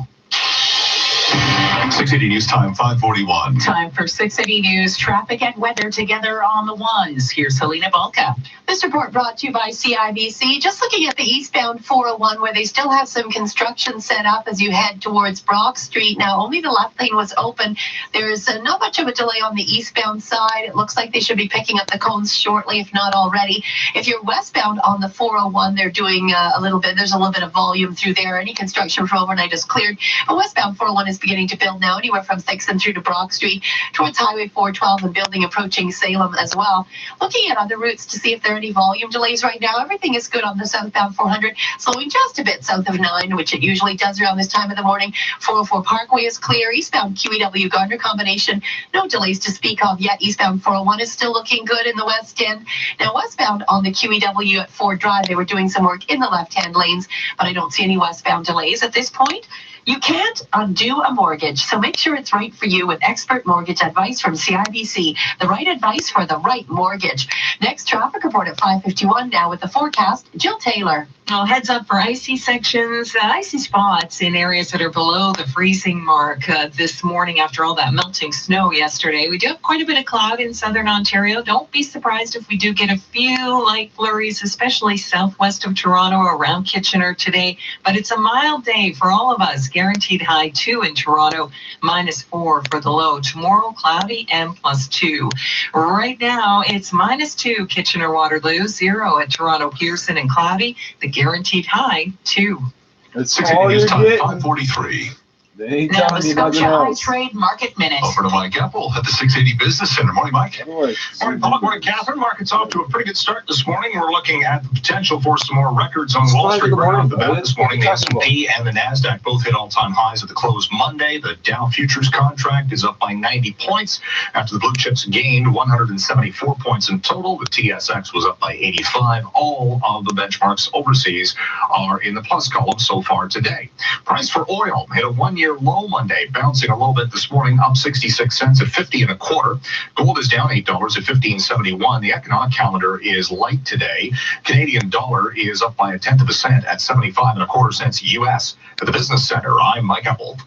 680 News Time, 541. Time for 680 News, traffic and weather together on the ones. Here's Helena Balka. This report brought to you by CIBC. Just looking at the eastbound 401 where they still have some construction set up as you head towards Brock Street. Now, only the left lane was open. There's not much of a delay on the eastbound side. It looks like they should be picking up the cones shortly, if not already. If you're westbound on the 401, they're doing there's a little bit of volume through there. Any construction for overnight is cleared. But westbound 401 is beginning to build now, anywhere from 6th and through to Brock Street, towards Highway 412 and building approaching Salem as well. Looking at other routes to see if there are any volume delays right now. Everything is good on the southbound 400, slowing just a bit south of 9, which it usually does around this time of the morning. 404 Parkway is clear. Eastbound QEW Gardner combination, no delays to speak of yet. Eastbound 401 is still looking good in the west end. Now westbound on the QEW at Ford Drive, they were doing some work in the left-hand lanes, but I don't see any westbound delays at this point. You can't undo a mortgage, so make sure it's right for you with expert mortgage advice from CIBC. The right advice for the right mortgage. Next traffic report at 5:51 now with the forecast. Jill Taylor. Well, heads up for icy sections, icy spots in areas that are below the freezing mark this morning after all that melting snow yesterday. We do have quite a bit of cloud in southern Ontario. Don't be surprised if we do get a few light flurries, especially southwest of Toronto, around Kitchener today. But it's a mild day for all of us. Guaranteed high 2 in Toronto, -4 for the low. Tomorrow, cloudy and +2. Right now, it's -2 Kitchener-Waterloo, 0 at Toronto Pearson and cloudy. The guaranteed high 2. That's all you're getting. 543. They ain't Now telling the you nothing Scotia High else. Trade Market Minute. Over to Mike Apple at the 680 Business Center. Morning, Mike. Morning, Paul. Morning, Catherine. Market's off to a pretty good start this morning. We're looking at the potential for some more records on Wall Street right off the bat this morning. The S&P and the NASDAQ both hit all-time highs at the close Monday. The Dow futures contract is up by 90 points after the blue chips gained 174 points in total. The TSX was up by 85. All of the benchmarks overseas are in the plus column so far today. Price for oil hit a one-year low Monday, bouncing a little bit this morning, up 66 cents at 50 1/4. Gold is down $8 at 15.71. The economic calendar is light today. Canadian dollar is up by 1/10 cent at 75 1/4 cents US. At the Business Center, I'm Mike Apple.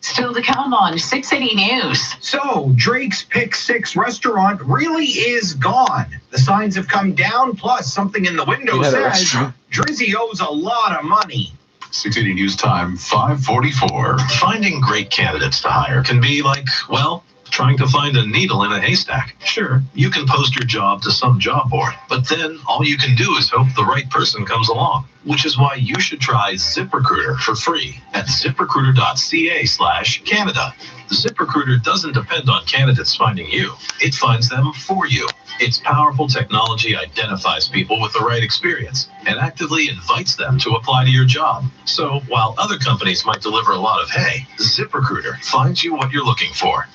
Still to come on 680 News. So, Drake's Pick 6 restaurant really is gone. The signs have come down, plus something in the window says Drizzy owes a lot of money. 680 News Time, 544. Finding great candidates to hire can be like, well, trying to find a needle in a haystack. Sure, you can post your job to some job board, but then all you can do is hope the right person comes along, which is why you should try ZipRecruiter for free at ziprecruiter.ca/Canada. ZipRecruiter doesn't depend on candidates finding you. It finds them for you. Its powerful technology identifies people with the right experience and actively invites them to apply to your job. So while other companies might deliver a lot of hay, ZipRecruiter finds you what you're looking for.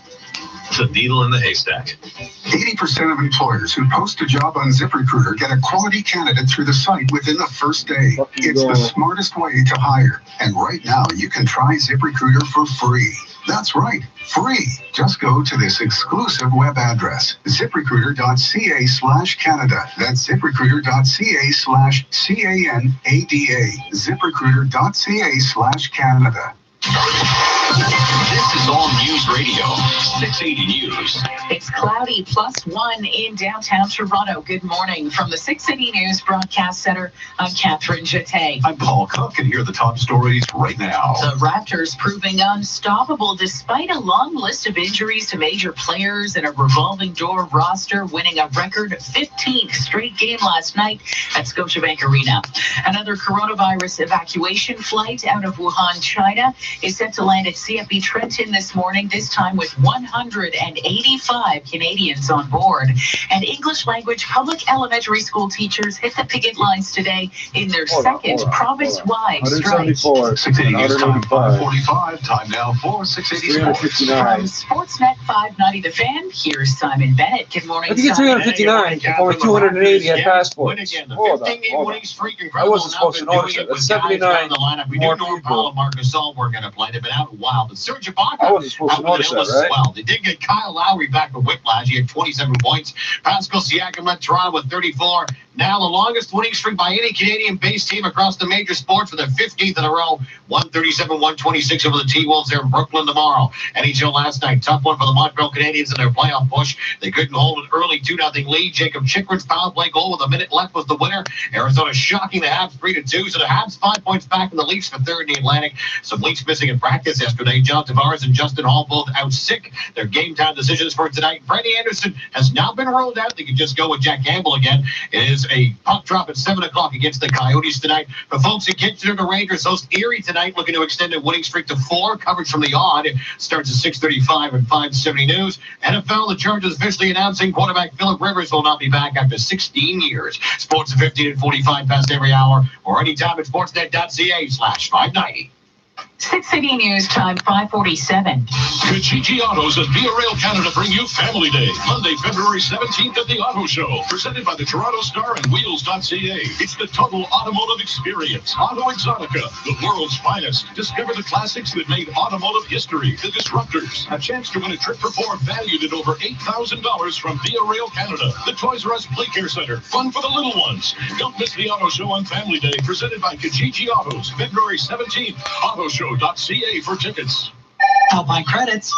The needle in the haystack. 80% of employers who post a job on ZipRecruiter get a quality candidate through the site within the first day. It's the smartest way to hire. And right now, you can try ZipRecruiter for free. That's right, free. Just go to this exclusive web address, ziprecruiter.ca/Canada. That's ziprecruiter.ca/CANADA. ziprecruiter.ca/Canada. This is All News Radio, 680 News. It's cloudy +1 in downtown Toronto. Good morning from the 680 News Broadcast Center. I'm Catherine Jeté. I'm Paul Cook, and here are the top stories right now. The Raptors proving unstoppable despite a long list of injuries to major players and a revolving door roster, winning a record 15th straight game last night at Scotiabank Arena. Another coronavirus evacuation flight out of Wuhan, China, is set to land at CFB Trenton this morning, this time with 185 Canadians on board. And English language public elementary school teachers hit the picket lines today in their second province-wide strike. 680 News Time, 545. Time now for 680 Sports. From Sportsnet 590 The Fan, here's Simon Bennett. Good morning, I think it's 359. If only 280 had passports. Hold on. I wasn't supposed to notice it. That's 79 more people. We're going to play. They've been out a while, but Serge Ibaka I wasn't supposed to notice that, right? well. They did get Kyle Lowry back from whiplash. He had 27 points. Pascal Siakam led Toronto with 34. now the longest winning streak by any Canadian-based team across the major sports for their 15th in a row. 137-126 over the T-Wolves there in Brooklyn tomorrow. NHL last night, tough one for the Montreal Canadiens in their playoff push. They couldn't hold an early 2-0 lead. Jacob Chikrin's power play goal with a minute left was the winner. Arizona shocking the Habs 3-2, so the Habs 5 points back from the Leafs for third in the Atlantic. Some Leafs missing in practice yesterday. John Tavares and Justin Hall both out sick. Their game time decisions for tonight. Freddie Anderson has now been ruled out. They can just go with Jack Campbell again. It is a puck drop at 7 o'clock against the Coyotes tonight. For folks in Kitchener, the Rangers host Erie tonight, looking to extend a winning streak to 4. Coverage from the Odd starts at 6:35 and 5:70 News. NFL, the Chargers officially announcing quarterback Phillip Rivers will not be back after 16 years. Sports at 15 and 45 past every hour, or anytime at sportsnet.ca/590. 6 City News time, 5:47. Kijiji Autos and Via Rail Canada bring you Family Day, Monday, February 17th at the Auto Show, presented by the Toronto Star and Wheels.ca. It's the total automotive experience. Auto Exotica, the world's finest. Discover the classics that made automotive history, the disruptors. A chance to win a trip for 4 valued at over $8,000 from Via Rail Canada. The Toys R Us Play Care Center, fun for the little ones. Don't miss the Auto Show on Family Day, presented by Kijiji Autos, February 17th. Autoshow.ca for tickets. Alpine credits.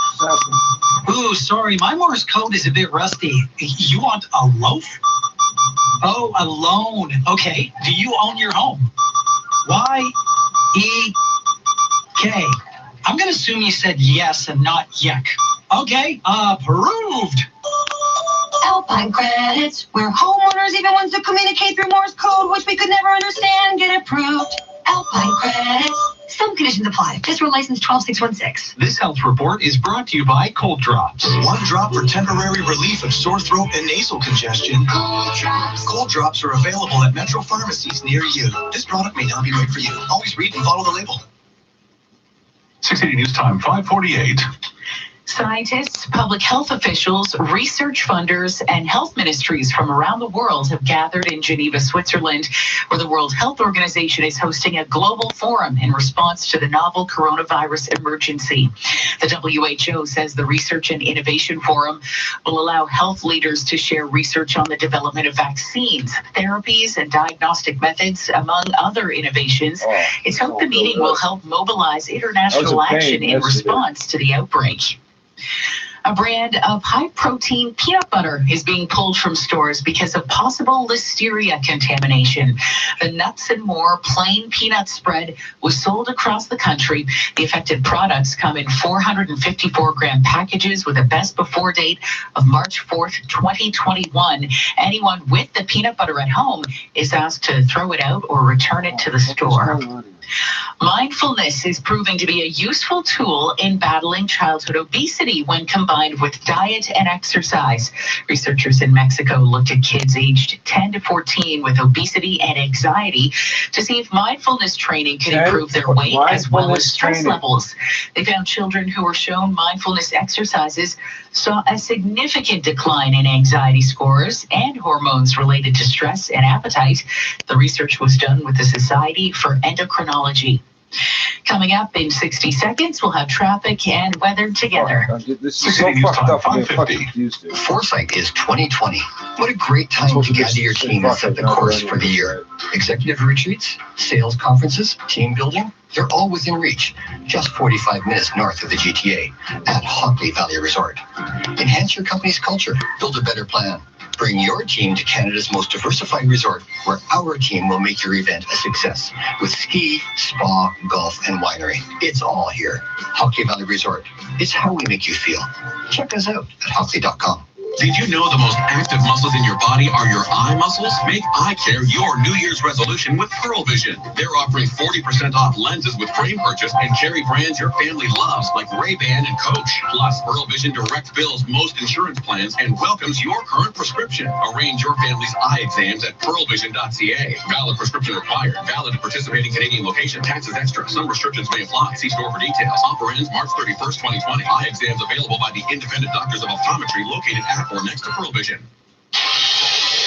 Ooh, sorry, my Morse code is a bit rusty. You want a loaf? Oh, a loan. Okay, do you own your home? Y-E-K. I'm gonna assume you said yes and not yuck. Okay, approved. Alpine credits, where homeowners, even ones who communicate through Morse code, which we could never understand, get approved. Alpine credits. Some conditions apply. Fiscal license 12616. This health report is brought to you by Cold Drops. One drop for temporary relief of sore throat and nasal congestion. Cold Drops. Cold Drops are available at Metro pharmacies near you. This product may not be right for you. Always read and follow the label. 680 News Time, 5:48. Scientists, public health officials, research funders, and health ministries from around the world have gathered in Geneva, Switzerland, where the World Health Organization is hosting a global forum in response to the novel coronavirus emergency. The WHO says the Research and Innovation Forum will allow health leaders to share research on the development of vaccines, therapies, and diagnostic methods, among other innovations. It's hoped the meeting will help mobilize international action in response to the outbreak. A brand of high-protein peanut butter is being pulled from stores because of possible listeria contamination. The Nuts and More plain peanut spread was sold across the country. The affected products come in 454-gram packages with a best before date of March 4th, 2021. Anyone with the peanut butter at home is asked to throw it out or return it to the store. Mindfulness is proving to be a useful tool in battling childhood obesity when combined with diet and exercise. Researchers in Mexico looked at kids aged 10 to 14 with obesity and anxiety to see if mindfulness training could improve their weight as well as stress levels. They found children who were shown mindfulness exercises saw a significant decline in anxiety scores and hormones related to stress and appetite. The research was done with the Society for Endocrinology. Coming up in 60 seconds, we'll have traffic and weather together. This is so fucked up. Foresight is 2020. What a great time to gather your team and set the course for the year. Executive retreats, sales conferences, team building, they're all within reach. Just 45 minutes north of the GTA at Hockley Valley Resort. Enhance your company's culture. Build a better plan. Bring your team to Canada's most diversified resort, where our team will make your event a success with ski, spa, golf, and winery. It's all here. Hockley Valley Resort. It's how we make you feel. Check us out at hockley.com. Did you know the most active muscles in your body are your eye muscles? Make eye care your New Year's resolution with Pearl Vision. They're offering 40% off lenses with frame purchase and carry brands your family loves like Ray-Ban and Coach. Plus, Pearl Vision direct bills most insurance plans and welcomes your current prescription. Arrange your family's eye exams at pearlvision.ca. Valid prescription required. Valid at participating Canadian location. Taxes extra. Some restrictions may apply. See store for details. Offer ends March 31st, 2020. Eye exams available by the independent doctors of optometry located at or next to Pearl Vision.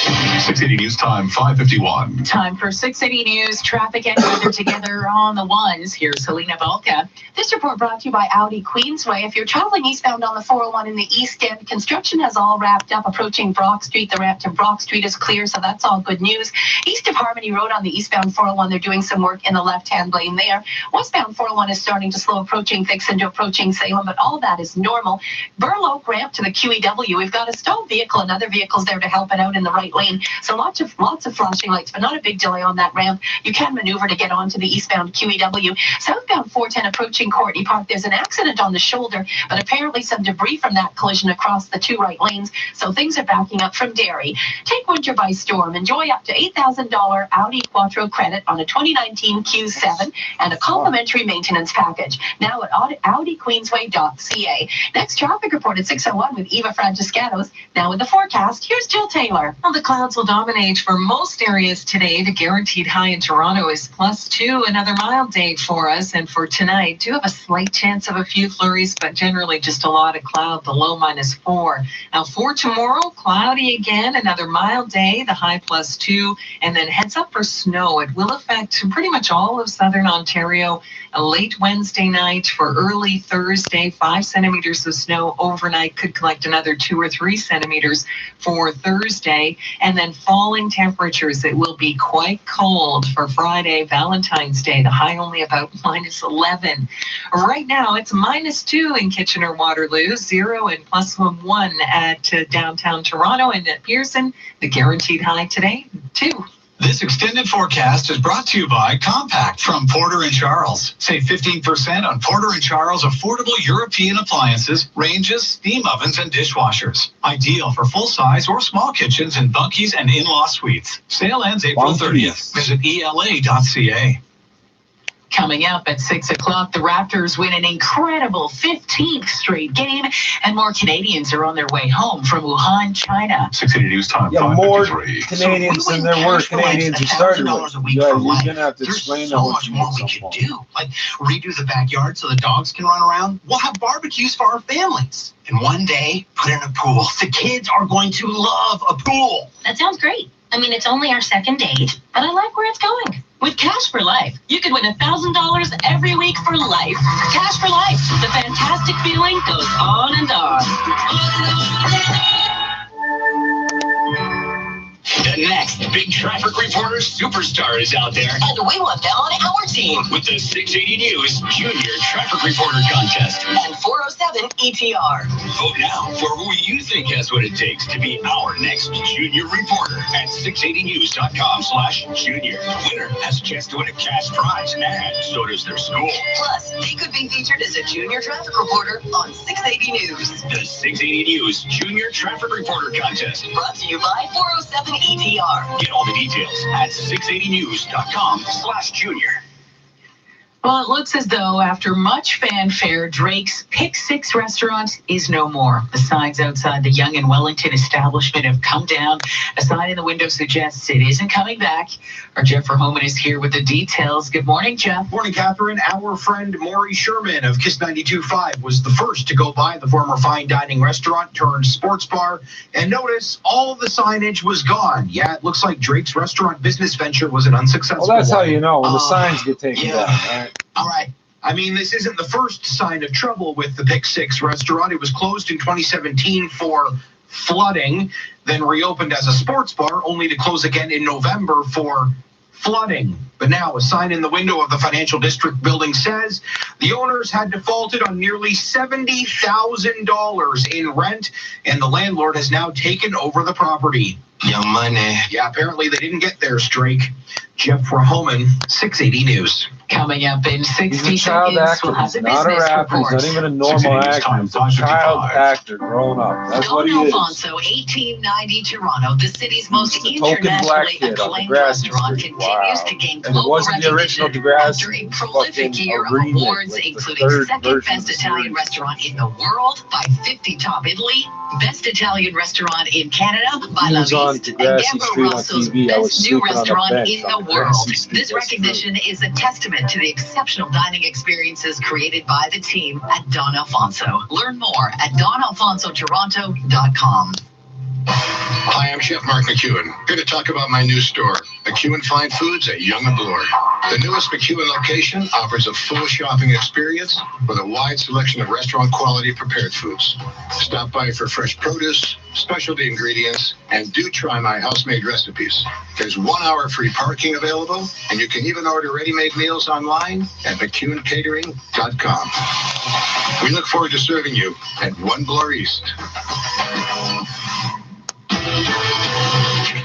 680 News Time, 5:51. Time for 680 News. Traffic and weather together on the ones. Here's Helena Balka. This report brought to you by Audi Queensway. If you're traveling eastbound on the 401 in the East End, construction has all wrapped up. Approaching Brock Street, the ramp to Brock Street is clear, so that's all good news. East of Harmony Road on the eastbound 401, they're doing some work in the left-hand lane there. Westbound 401 is starting to slow approaching Dixon to approaching Salem, but all that is normal. Burloak ramp to the QEW. We've got a stalled vehicle and other vehicles there to help it out in the right lane. So lots of flashing lights, but not a big delay on that ramp. You can maneuver to get onto the eastbound QEW. Southbound 410 approaching Courtney Park. There's an accident on the shoulder, but apparently some debris from that collision across the two right lanes. So things are backing up from Derry. Take winter by storm. Enjoy up to $8,000 Audi Quattro credit on a 2019 Q7 and a complimentary maintenance package. Now at AudiQueensway.ca. Next traffic report at 6:01 with Eva Franciscanos. Now with the forecast, here's Jill Taylor. Well, the clouds will dominate for most areas today. The guaranteed high in Toronto is +2, another mild day for us. And for tonight, do have a slight chance of a few flurries, but generally just a lot of cloud, the low -4. Now for tomorrow, cloudy again, another mild day, the high +2, and then heads up for snow. It will affect pretty much all of southern Ontario. A late Wednesday night for early Thursday, 5 centimeters of snow overnight, could collect another 2 or 3 centimeters for Thursday, and then falling temperatures. It will be quite cold for Friday, Valentine's Day, the high only about -11. Right now it's -2 in Kitchener-Waterloo, 0 and +1 at downtown Toronto, and at Pearson, the guaranteed high today, 2. This extended forecast is brought to you by Compact from Porter & Charles. Save 15% on Porter & Charles affordable European appliances, ranges, steam ovens, and dishwashers. Ideal for full-size or small kitchens in bunkies and in-law suites. Sale ends April 30th. Visit ELA.ca. Coming up at 6 o'clock, the Raptors win an incredible 15th straight game, and more Canadians are on their way home from Wuhan, China. 680 News Time, yeah, more 5:53. Canadians than there were Canadians who started with. Yeah, you're going to have to explain so much more we could do. Like redo the backyard so the dogs can run around. We'll have barbecues for our families. And one day, put in a pool. The kids are going to love a pool. That sounds great. I mean, it's only our second date, but I like where it's going. With Cash for Life, you could win $1,000 every week for life. Cash for Life, the fantastic feeling goes on and on. The next big traffic reporter superstar is out there. And we want them on our team. With the 680 News Junior Traffic Reporter Contest. And 407 ETR. Vote now for who you think has what it takes to be our next junior reporter at 680news.com/junior. The winner has a chance to win a cash prize, and so does their school. Plus, they could be featured as a junior traffic reporter on 680 News. The 680 News Junior Traffic Reporter Contest. Brought to you by 407 ETR. Get all the details at 680news.com/junior. Well, it looks as though after much fanfare, Drake's Pick 6 restaurant is no more. The signs outside the Yonge and Wellington establishment have come down. A sign in the window suggests it isn't coming back. Our Jeff Verhoeven is here with the details. Good morning, Jeff. Morning, Catherine. Our friend Maury Sherman of Kiss 92.5 was the first to go by the former fine dining restaurant turned sports bar. And notice all the signage was gone. Yeah, it looks like Drake's restaurant business venture was an unsuccessful Well, that's one. how you know when the signs get taken down, right? All right. I mean, this isn't the first sign of trouble with the Pick 6 restaurant. It was closed in 2017 for flooding, then reopened as a sports bar, only to close again in November for flooding. But now a sign in the window of the financial district building says the owners had defaulted on nearly $70,000 in rent, and the landlord has now taken over the property. Your money. Yeah, apparently they didn't get their streak. Jeff Verhoeven, 680 News. Coming up in 60 He's a child seconds, actor. we'll have He's the not a business rapper. He's report. not even a normal actor. He's a child actor grown up. That's what he Don is. Alfonso, 1890 Toronto, the city's most He's a token black internationally kid on acclaimed Degrassi restaurant, Street. continues Wow. to gain And it global wasn't the original recognition Degrassi. after a prolific year of remake, awards, like the including third second version best of the Italian series. restaurant in the world by 50 Top Italy, best Italian restaurant in Canada by He La was on Viste, and Degrassi Gamba Street on Rosso's TV. I was best new sleeping on a restaurant bench in the on world. Degrassi Street. This That's recognition is a testament to the exceptional dining experiences created by the team at Don Alfonso. Learn more at donalfonsotoronto.com. Hi, I'm Chef Mark McEwen, here to talk about my new store, McEwen Fine Foods at Yonge and Bloor. The newest McEwen location offers a full shopping experience with a wide selection of restaurant-quality prepared foods. Stop by for fresh produce, specialty ingredients, and do try my house-made recipes. There's 1 hour free parking available, and you can even order ready-made meals online at McEwenCatering.com. We look forward to serving you at 1 Bloor East.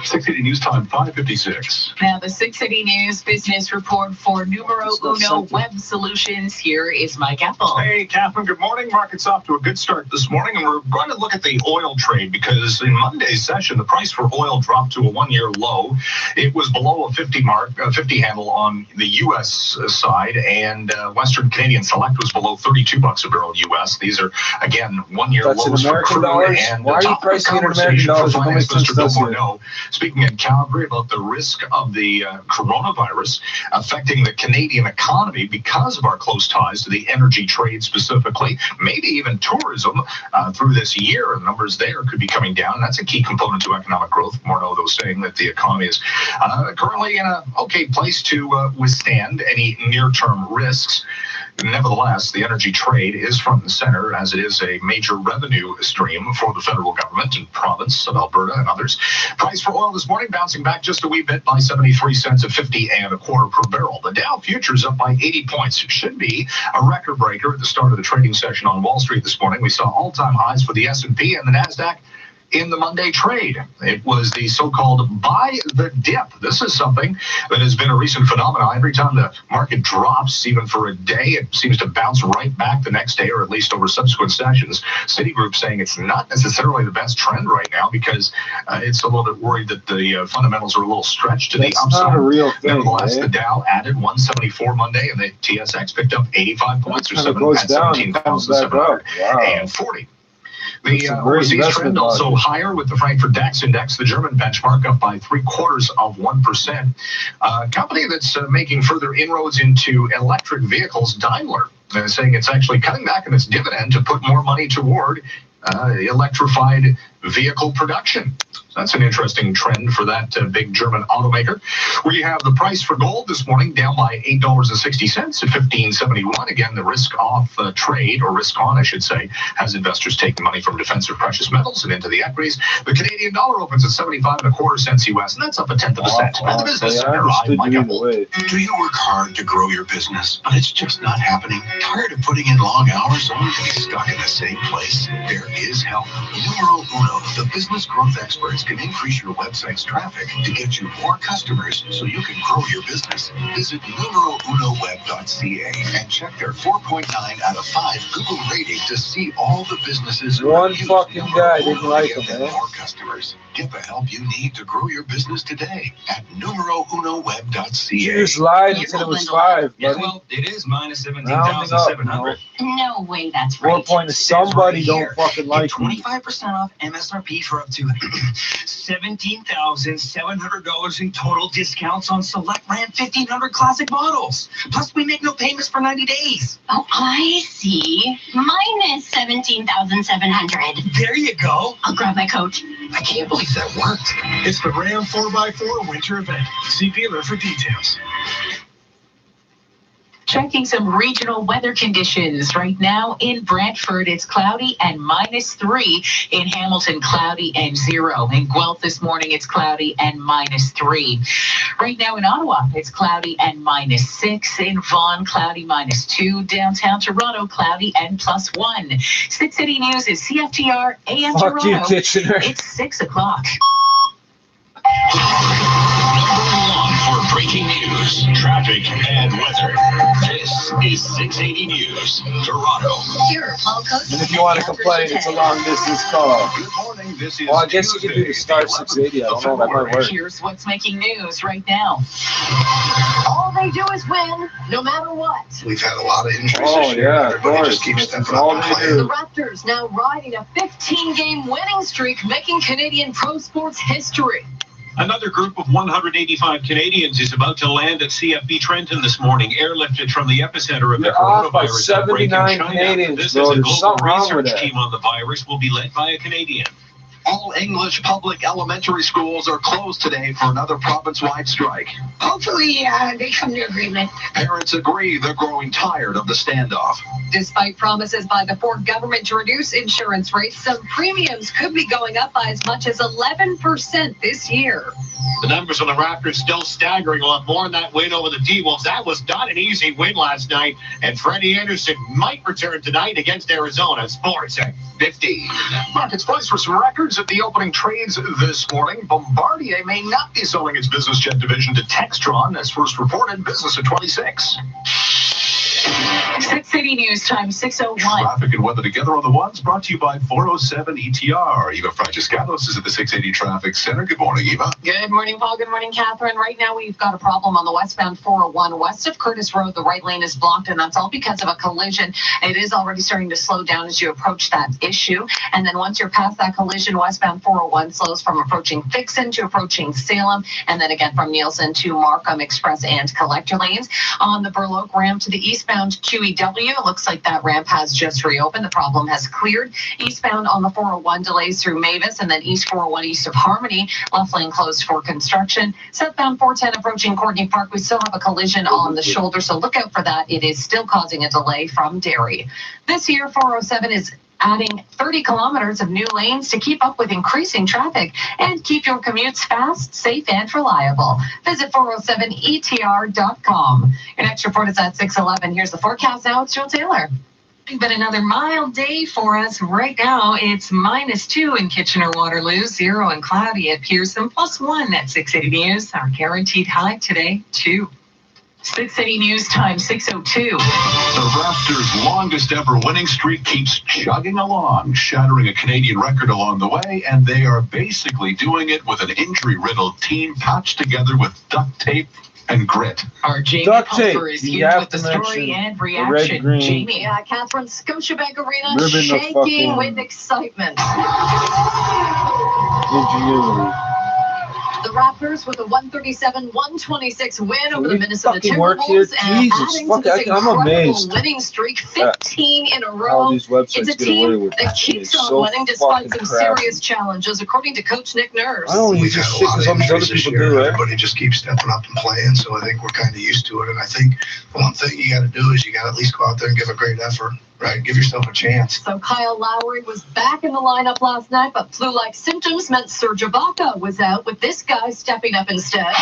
680 News Time, 5:56. Now, the 680 News Business Report for Numero Uno Web Solutions. Here is Mike Apple. Hey, Catherine, good morning. Market's off to a good start this morning, and we're going to look at the oil trade because in Monday's session, the price for oil dropped to a one-year low. It was below a 50 handle on the U.S. side, and Western Canadian Select was below $32 a barrel U.S. These are, again, one-year lows for crude. And why are you pricing it in American dollars? Speaking in Calgary about the risk of the coronavirus affecting the Canadian economy because of our close ties to the energy trade specifically, maybe even tourism through this year. The numbers there could be coming down. That's a key component to economic growth. Morneau, though, saying that the economy is currently in an okay place to withstand any near-term risks. Nevertheless, the energy trade is front and center as it is a major revenue stream for the federal government and province of Alberta and others. Price for oil this morning bouncing back just a wee bit by 73 cents at 50.25 per barrel. The Dow futures up by 80 points. It should be a record breaker at the start of the trading session on Wall Street this morning. We saw all-time highs for the S&P and the NASDAQ in the Monday trade. It was the so-called buy the dip. This is something that has been a recent phenomenon. Every time the market drops, even for a day, it seems to bounce right back the next day, or at least over subsequent sessions. Citigroup saying it's not necessarily the best trend right now because it's a little bit worried that the fundamentals are a little stretched to the upside. Not a real thing. Nevertheless, the Dow added 174 Monday, and the TSX picked up 85 points, or 17,740. The overseas trend also higher with the Frankfurt DAX index, the German benchmark up by 0.75%. A company that's making further inroads into electric vehicles, Daimler, saying it's actually cutting back on its dividend to put more money toward electrified vehicle production. So that's an interesting trend for that big German automaker. We have the price for gold this morning down by $8.60 at $15.71. Again, the risk-off trade, or risk-on, I should say, has investors taking money from defensive precious metals and into the equities. The Canadian dollar opens at 75.25 cents US, and that's up 0.1%. Now, the business center, I'm Mike Apple. Do you work hard to grow your business, but it's just not happening? Tired of putting in long hours only to be stuck in the same place? There is help. Numero Uno, the business growth experts, can increase your website's traffic to get you more customers so you can grow your business. Visit numerounoweb.ca and check their 4.9 out of 5 Google rating to see all the businesses who one fucking guy didn't like them, man. More customers. Get the help you need to grow your business today at numerounoweb.ca. You just lied and said it was 5, buddy. Well, it is minus 17,700. No way, that's 4 right. point somebody don't fucking like me. 25% off MSRP for up to $17,700 in total discounts on select brand 1500 classic models. Plus, we make no payments for 90 days. Oh, I see. Minus 17,700. There you go. I'll grab my coat. I can't believe that worked. It's the Ram 4x4 winter event. See dealer for details. Checking some regional weather conditions. Right now in Brantford, it's cloudy and -3. In Hamilton, cloudy and 0. In Guelph this morning, it's cloudy and -3. Right now in Ottawa, it's cloudy and -6. In Vaughan, cloudy -2. Downtown Toronto, cloudy and +1. 680 News is CFTR AM Fuck Toronto. you, Kitchener. It's 6 o'clock. For breaking news, traffic, and weather, this is 680 News, Toronto. Here, Paul Coach. And if you want to complain, it's a long distance call. Good morning, this is Well, I guess you could do the star 680. I don't know, that might work. Here's what's making news right now. All they do is win, no matter what. We've had a lot of injuries Oh, this year. yeah, of Everybody course. just keeps stepping All up and they playing. do. The Raptors now riding a 15-game winning streak, making Canadian pro sports history. Another group of 185 Canadians is about to land at CFB Trenton this morning, airlifted from the epicenter of the You're off by coronavirus outbreak in 79 China. Canadians, This bro. is a There's global something wrong with research that. team on the virus will be led by a Canadian. All English public elementary schools are closed today for another province-wide strike. Hopefully, they come to agreement. Parents agree they're growing tired of the standoff. Despite promises by the Ford government to reduce insurance rates, some premiums could be going up by as much as 11% this year. The numbers on the Raptors still staggering. A lot more in that win over the T-Wolves. That was not an easy win last night, and Freddie Anderson might return tonight against Arizona. Sports at 50. Markets poised for some records at the opening trades this morning. Bombardier may not be selling its business jet division to Textron, as first reported. Business at 26. 680 News Time, 6:01. Traffic and weather together on the ones, brought to you by 407 ETR. Eva Franciscanos is at the 680 Traffic Center. Good morning, Eva. Good morning, Paul. Good morning, Catherine. Right now, we've got a problem on the westbound 401 west of Curtis Road. The right lane is blocked, and that's all because of a collision. It is already starting to slow down as you approach that issue. And then once you're past that collision, westbound 401 slows from approaching Fixon to approaching Salem, and then again from Nielsen to Markham Express and Collector lanes. On the Burloak ramp to the eastbound QEW, it looks like that ramp has just reopened. The problem has cleared. Eastbound on the 401 delays through Mavis, and then East 401 east of Harmony, left lane closed for construction. Southbound 410 approaching Courtney Park, we still have a collision on the shoulder, so look out for that. It is still causing a delay from Derry. This year, 407 is adding 30 kilometers of new lanes to keep up with increasing traffic and keep your commutes fast, safe, and reliable. Visit 407etr.com. Your next report is at 6:11. Here's the forecast now. It's Jill Taylor. But another mild day for us. Right now, it's -2 in Kitchener-Waterloo, 0 and cloudy at Pearson, +1 at 680 News. Our guaranteed high today, 2. 680 News Time, 6:02. The Raptors' longest ever winning streak keeps chugging along, shattering a Canadian record along the way, and they are basically doing it with an injury-riddled team patched together with duct tape and grit. Our Jamie Pulver is here with the story and reaction. Jamie. Yeah, Catherine, Scotiabank Arena shaking with excitement. The Raptors with a 137-126 win over the Minnesota Timberwolves and adding to this incredible winning streak, 15 in a row. It's a team that keeps on winning despite some serious challenges, according to Coach Nick Nurse. We've had a lot of injuries this year. Everybody just keeps stepping up and playing, so I think we're kind of used to it. And I think the one thing you got to do is you got to at least go out there and give a great effort. Right, give yourself a chance. So Kyle Lowry was back in the lineup last night, but flu-like symptoms meant Serge Ibaka was out, with this guy stepping up instead.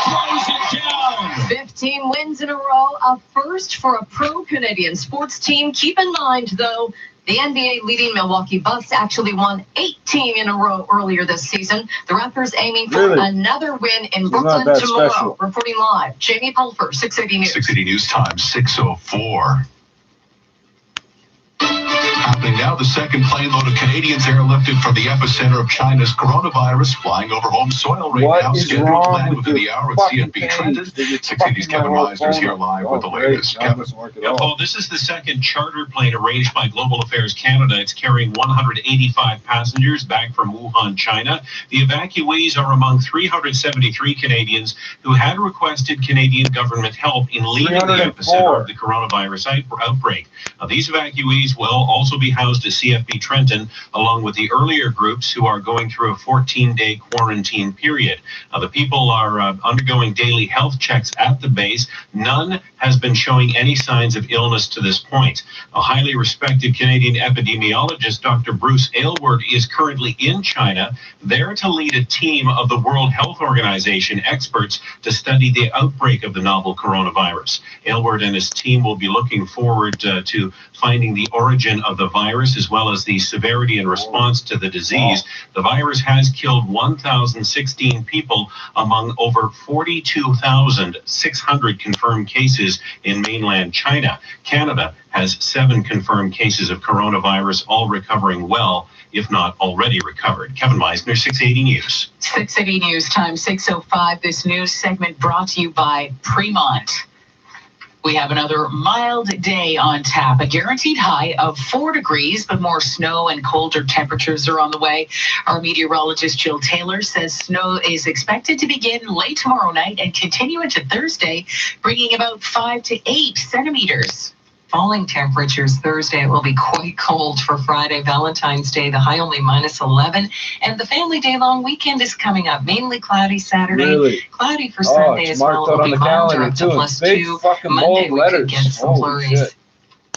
Throws it down. 15 wins in a row, a first for a pro-Canadian sports team. Keep in mind, though, the NBA leading Milwaukee Bucks actually won 18 in a row earlier this season. The Raptors aiming for another win in Brooklyn tomorrow. Special. Reporting live, Jamie Pulver, 680 News. 680 News Time, 6:04. Happening now, the second plane load of Canadians airlifted from the epicenter of China's coronavirus, flying over home soil right now. Scheduled to land within the hour at CFB Trenton. 680's Kevin Meisner is here live with the latest. Kevin. Yeah, Paul, this is the second charter plane arranged by Global Affairs Canada. It's carrying 185 passengers back from Wuhan, China. The evacuees are among 373 Canadians who had requested Canadian government help in leaving the epicenter of the coronavirus outbreak. These evacuees will also be housed at CFB Trenton, along with the earlier groups who are going through a 14-day quarantine period. The people are undergoing daily health checks at the base. None has been showing any signs of illness to this point. A highly respected Canadian epidemiologist, Dr. Bruce Aylward, is currently in China, there to lead a team of the World Health Organization experts to study the outbreak of the novel coronavirus. Aylward and his team will be looking forward to finding the origin of the virus as well as the severity and response to the disease. The virus has killed 1,016 people among over 42,600 confirmed cases in mainland China. Canada has 7 confirmed cases of coronavirus, all recovering well, if not already recovered. Kevin Meisner, 680 News. 680 News Time, 6:05. This news segment brought to you by Fremont. We have another mild day on tap, a guaranteed high of 4 degrees, but more snow and colder temperatures are on the way. Our meteorologist Jill Taylor says snow is expected to begin late tomorrow night and continue into Thursday, bringing about 5 to 8 centimeters. falling temperatures Thursday. It will be quite cold for Friday, Valentine's Day. The high only -11. And the family day long weekend is coming up. Mainly cloudy Saturday. Really? Cloudy for Sunday as well. It will be milder up to +2. Monday we could get some flurries.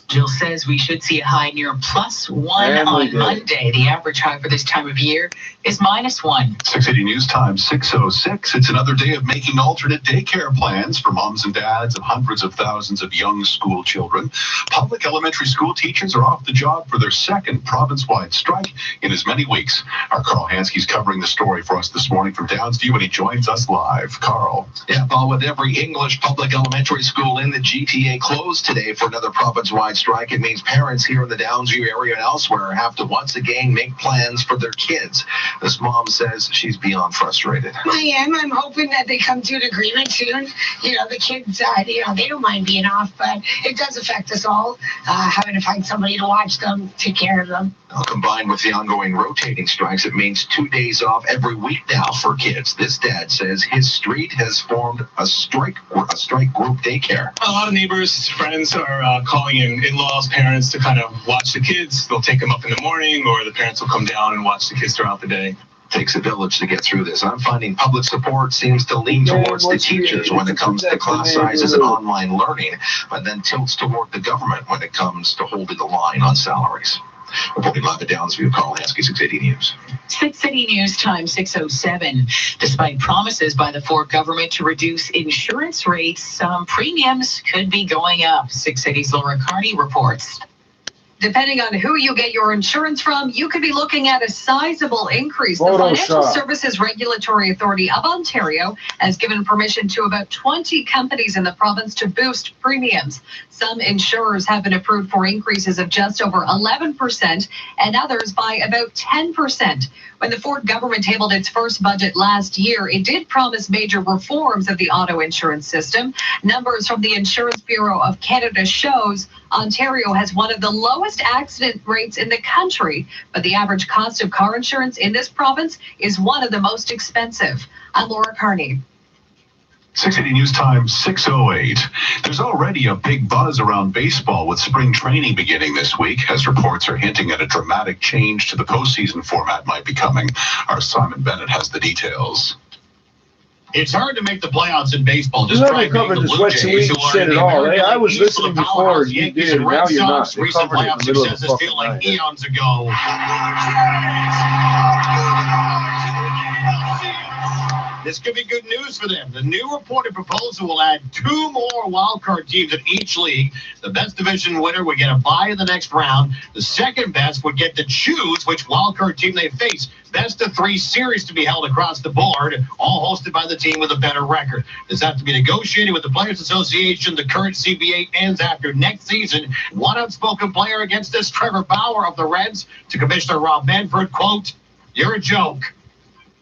Jill says we should see a high near +1 on Monday. The average high for this time of year is -1. 680 News Time, 6:06. It's another day of making alternate daycare plans for moms and dads of hundreds of thousands of young school children. Public elementary school teachers are off the job for their second province-wide strike in as many weeks. Our Carl Hansky's covering the story for us this morning from Downsview, and he joins us live. Carl. Yeah, Paul, with every English public elementary school in the GTA closed today for another province-wide strike, it means parents here in the Downsview area and elsewhere have to once again make plans for their kids. This mom says she's beyond frustrated. I am. I'm hoping that they come to an agreement soon. You know, the kids, they don't mind being off, but it does affect us all, having to find somebody to watch them, take care of them. Now, combined with the ongoing rotating strikes, it means 2 days off every week now for kids. This dad says his street has formed a strike group daycare. A lot of neighbors, friends are calling in-laws, parents to kind of watch the kids. They'll take them up in the morning, or the parents will come down and watch the kids throughout the day. Takes a village to get through this. I'm finding public support seems to lean towards the teachers when it comes to class sizes and online learning, but then tilts toward the government when it comes to holding the line on salaries. Reporting live at Downsview, Carl Hansky, 680 News. 680 News Time, 6:07. Despite promises by the Ford government to reduce insurance rates, some premiums could be going up. 680's Laura Carney reports. Depending on who you get your insurance from, you could be looking at a sizable increase. The Financial Services Regulatory Authority of Ontario has given permission to about 20 companies in the province to boost premiums. Some insurers have been approved for increases of just over 11% and others by about 10%. When the Ford government tabled its first budget last year, it did promise major reforms of the auto insurance system. Numbers from the Insurance Bureau of Canada shows Ontario has one of the lowest accident rates in the country, but the average cost of car insurance in this province is one of the most expensive. I'm Laura Carney. 680 News Time, 6:08. There's already a big buzz around baseball with spring training beginning this week, as reports are hinting at a dramatic change to the postseason format might be coming. Our Simon Bennett has the details. It's hard to make the playoffs in baseball. Just try to cover the Blue Jays, who are in the American I was listening before you did, and now you're not. Recent playoff successes feel like eons ago. This could be good news for them. The new reported proposal will add 2 more wildcard teams in each league. The best division winner would get a bye in the next round. The second best would get to choose which wildcard team they face. Best of 3 series to be held across the board, all hosted by the team with a better record. This has to be negotiated with the Players Association. The current CBA ends after next season. One outspoken player against this, Trevor Bauer of the Reds, to Commissioner Rob Manfred, quote, "You're a joke."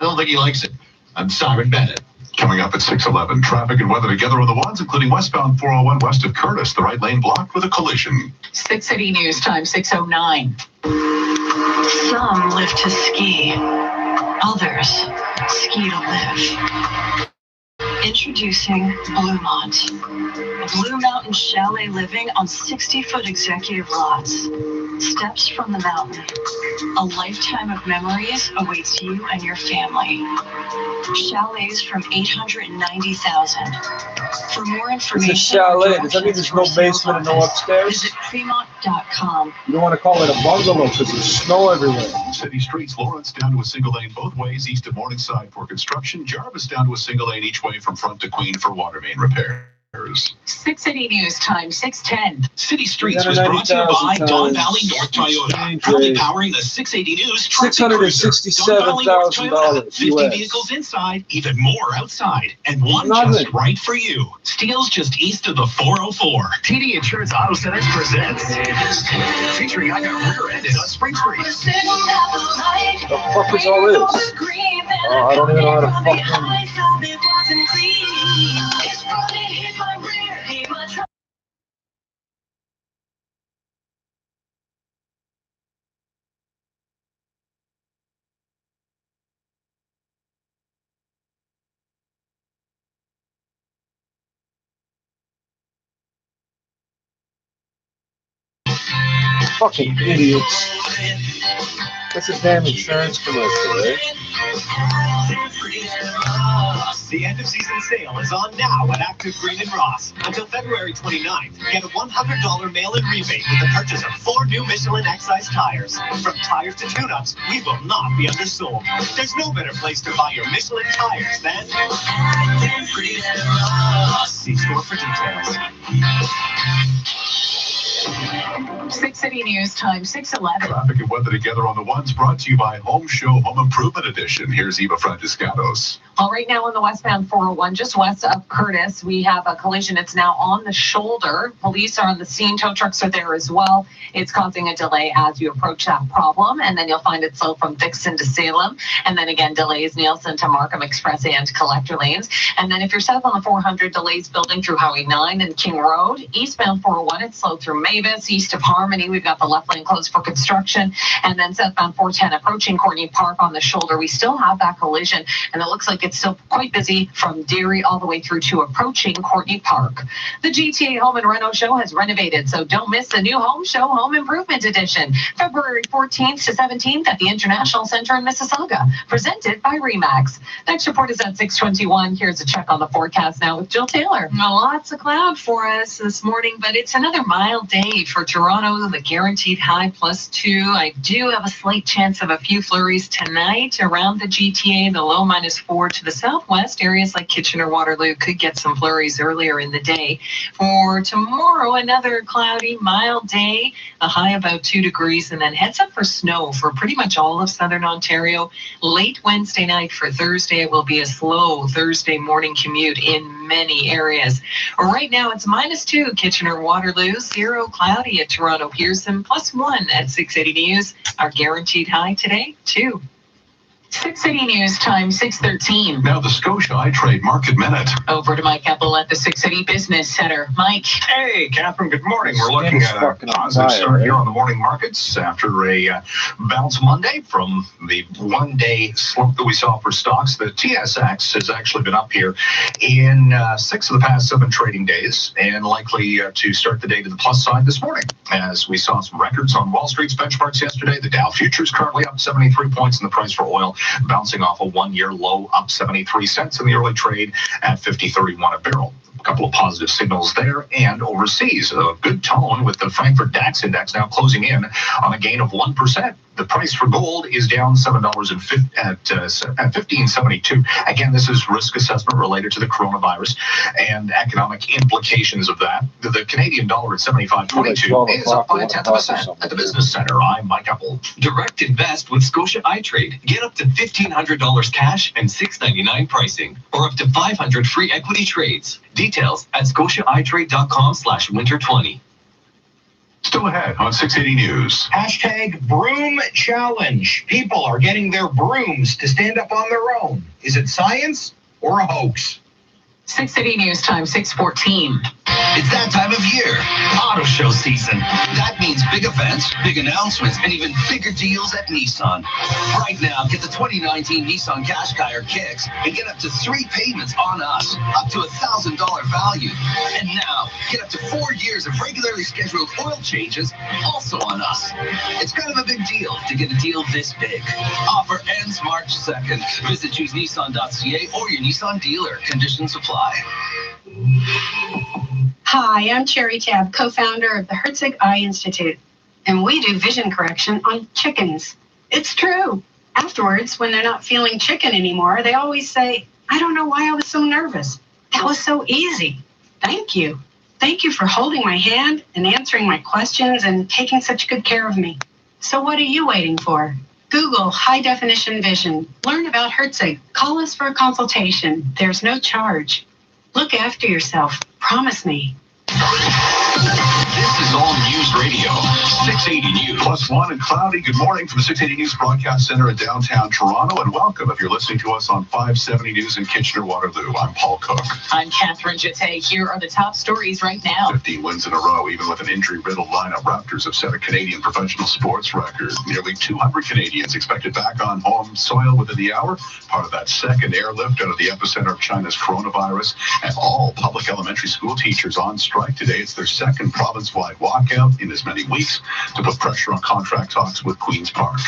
I don't think he likes it. I'm Simon Bennett. Coming up at 6:11, traffic and weather together on the ones, including westbound 401 west of Curtis, the right lane blocked with a collision. 680 News Time, 6:09. Some live to ski, others ski to live. Introducing Bluemont, Blue Mountain chalet living on 60-foot executive lots. Steps from the mountain. A lifetime of memories awaits you and your family. Chalets from $890,000. For more information, it's a chalet. Does that mean there's no basement and no upstairs? Visit Fremont.com. You don't want to call it a bungalow because there's snow everywhere. City streets, Lawrence down to a single lane both ways east of Morningside for construction. Jarvis down to a single lane each way from Front to Queen for water main repairs. 680 News Time, 610. City Streets was brought to you by Don Valley North Toyota, proudly powering the 680 News $667,000. 50 vehicles inside, even more outside, and one just right for you. Steals just east of the 404. TD Insurance Auto Centers presents featuring I Got Rear-Ended on Spring Street. The fuck is all this? Oh, I don't even know how to fucking... Fucking idiots. That's a damn insurance commercial, eh? The end of season sale is on now at Active Green and Ross. Until February 29th, get a $100 mail-in rebate with the purchase of 4 new Michelin Excise tires. From tires to tune-ups, we will not be undersold. There's no better place to buy your Michelin tires than Active Green and Ross. See store for details. 6 City News time, 6:11. Traffic and weather together on the ones, brought to you by Home Show Home Improvement Edition. Here's Eva Franciscanos. Well, right now on the westbound 401, just west of Curtis, we have a collision. It's now on the shoulder. Police are on the scene. Tow trucks are there as well. It's causing a delay as you approach that problem. And then you'll find it slow from Dixon to Salem. And then again, delays Nielsen to Markham Express and collector lanes. And then if you're south on the 400, delays building through Highway 9 and King Road. Eastbound 401, it's slow through Mavis. East of Harmony, we've got the left lane closed for construction. And then southbound 410 approaching Courtney Park on the shoulder. We still have that collision. And it looks like it's still quite busy from Derry all the way through to approaching Courtney Park. The GTA Home and Reno Show has renovated, so don't miss the new Home Show Home Improvement Edition, February 14th to 17th at the International Center in Mississauga, presented by RE/MAX. Next report is at 6:21. Here's a check on the forecast now with Jill Taylor. Lots of cloud for us this morning, but it's another mild day for Toronto, the guaranteed high +2. I do have a slight chance of a few flurries tonight around the GTA, the low -4 to the southwest. Areas like Kitchener-Waterloo could get some flurries earlier in the day. For tomorrow, another cloudy, mild day, a high about 2 degrees, and then heads up for snow for pretty much all of southern Ontario. Late Wednesday night for Thursday will be a slow Thursday morning commute in many areas. Right now, it's -2 Kitchener-Waterloo, 0 cloudy at Toronto Pearson, +1 at 680 News. Our guaranteed high today, 2. 6 City News time, 6:13. Now the Scotia iTrade Market Minute. Over to Mike Epple at the 6 City Business Center. Mike. Hey, Catherine, good morning. We're looking at a positive start here on the morning markets after a bounce Monday from the one-day slump that we saw for stocks. The TSX has actually been up here in 6 of the past 7 trading days and likely to start the day to the plus side this morning as we saw some records on Wall Street's benchmarks yesterday. The Dow futures currently up 73 points, and the price for oil bouncing off a one-year low, up 73 cents in the early trade at $50.31 a barrel. A couple of positive signals there, and overseas, a good tone with the Frankfurt DAX index now closing in on a gain of 1%. The price for gold is down $7 at $15.72. Again, this is risk assessment related to the coronavirus and economic implications of that. The Canadian dollar at 75.22 is up by 0.1% at the Business Center. I'm Mike Epple. Direct invest with Scotia iTrade. Get up to $1,500 cash and $6.99 pricing, or up to 500 free equity trades. Details at scotiaitrade.com/winter20. Still ahead on 680 News. Hashtag Broom Challenge. People are getting their brooms to stand up on their own. Is it science or a hoax? 6 City News time, 6:14. It's that time of year, auto show season. That means big events, big announcements, and even bigger deals at Nissan. Right now, get the 2019 Nissan Qashqai or Kicks and get up to 3 payments on us, up to $1,000 value. And now, get up to 4 years of regularly scheduled oil changes also on us. It's kind of a big deal to get a deal this big. Offer ends March 2nd. Visit choosenissan.ca or your Nissan dealer. Conditions apply. Hi, I'm Cherry Tab, co-founder of the Herzig Eye Institute, and we do vision correction on chickens. It's true. Afterwards, when they're not feeling chicken anymore, they always say, I don't know why I was so nervous. That was so easy. Thank you. Thank you for holding my hand and answering my questions and taking such good care of me. So what are you waiting for? Google high definition vision. Learn about Herzig. Call us for a consultation. There's no charge. Look after yourself. Promise me. This is All News Radio, 680 News. +1 and cloudy. Good morning from the 680 News Broadcast Center in downtown Toronto, and welcome if you're listening to us on 570 News in Kitchener-Waterloo. I'm Paul Cook. I'm Catherine Jeté. Here are the top stories right now. 15 wins in a row, even with an injury-riddled lineup. Raptors have set a Canadian professional sports record. Nearly 200 Canadians expected back on home soil within the hour, part of that second airlift out of the epicenter of China's coronavirus, and all public elementary school teachers on strike strike today. It's their second province-wide walkout in as many weeks to put pressure on contract talks with Queen's Park.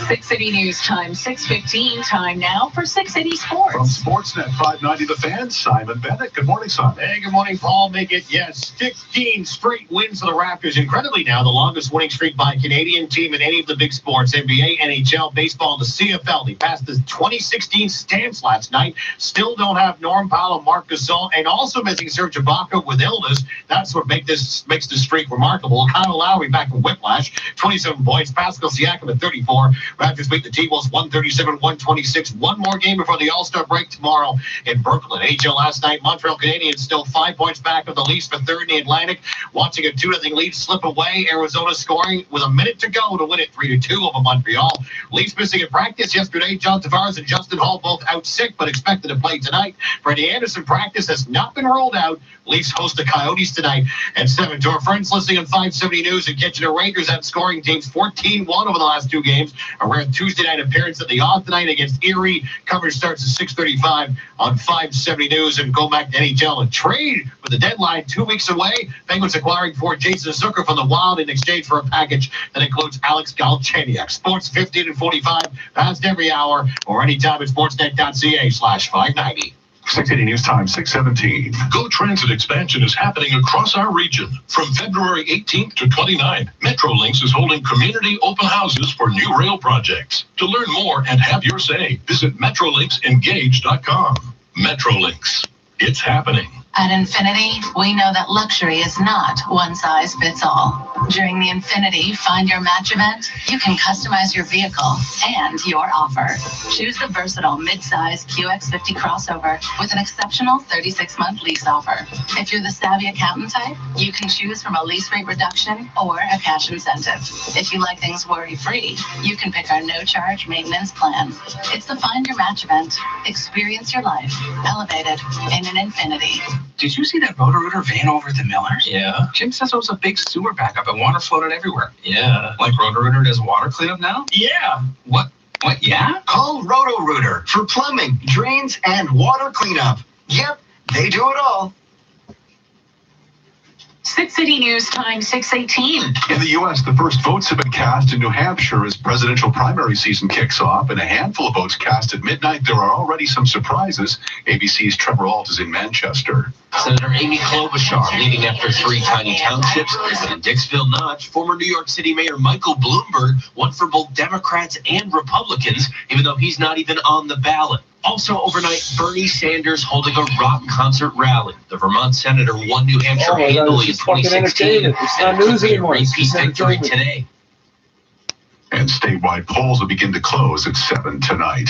6 City News time, 6:15 time now for 6 City Sports. From Sportsnet 590 The Fan, Simon Bennett. Good morning, Simon. Hey, good morning, Paul. Make it, 15 straight wins for the Raptors. Incredibly now, the longest winning streak by a Canadian team in any of the big sports, NBA, NHL, baseball, and the CFL. They passed the 2016 stamps last night. Still don't have Norm Powell, Marc Gasol, and also missing Serge Ibaka with illness. That's what makes this streak remarkable. Kyle Lowry back from whiplash, 27 points. Pascal Siakam at 34. Raptors beat the T-Wolves 137-126. One more game before the All-Star break tomorrow in Brooklyn. AHL last night, Montreal Canadiens still 5 points back of the Leafs for third in the Atlantic. Watching a 2-0 lead slip away. Arizona scoring with a minute to go to win it 3-2 over Montreal. Leafs missing in practice yesterday. John Tavares and Justin Hall both out sick but expected to play tonight. Freddie Anderson practice has not been ruled out. Leafs host the Coyotes tonight at 7. To our friends listening on 570 News and Kitchener Rangers out scoring teams 14-1 over the last 2 games. A rare Tuesday night appearance at the off tonight against Erie. Coverage starts at 6:35 on 570 News. And go back to NHL. A trade for the deadline 2 weeks away. Penguins acquiring forward Jason Zucker from the Wild in exchange for a package that includes Alex Galchenyuk. Sports 15 and 45 past every hour or anytime at sportsnet.ca/590. 680 News Time, 6:17. GO Transit expansion is happening across our region. From February 18th to 29th, Metrolinx is holding community open houses for new rail projects. To learn more and have your say, visit metrolinxengage.com. Metrolinx. It's happening. At Infinity, we know that luxury is not one size fits all. During the Infinity Find Your Match event, you can customize your vehicle and your offer. Choose the versatile mid-size QX50 crossover with an exceptional 36-month lease offer. If you're the savvy accountant type, you can choose from a lease rate reduction or a cash incentive. If you like things worry-free, you can pick our no-charge maintenance plan. It's the Find Your Match event. Experience your life elevated in an Infinity. Did you see that Roto-Rooter van over at the Millers? Yeah. Jim says it was a big sewer backup and water floated everywhere. Yeah. Like Roto-Rooter does water cleanup now? Yeah. What, yeah? Call Roto-Rooter for plumbing, drains, and water cleanup. Yep, they do it all. 6 City News time, 6:18. In the U.S., the first votes have been cast in New Hampshire as presidential primary season kicks off, and a handful of votes cast at midnight. There are already some surprises. ABC's Trevor Ault is in Manchester. Senator Amy Klobuchar leading after 3 tiny townships. And Dixville Notch, former New York City Mayor Michael Bloomberg won for both Democrats and Republicans, even though he's not even on the ballot. Also overnight, Bernie Sanders holding a rock concert rally. The Vermont senator won New Hampshire handily in 2016 and a repeat victory today. And statewide polls will begin to close at 7 tonight.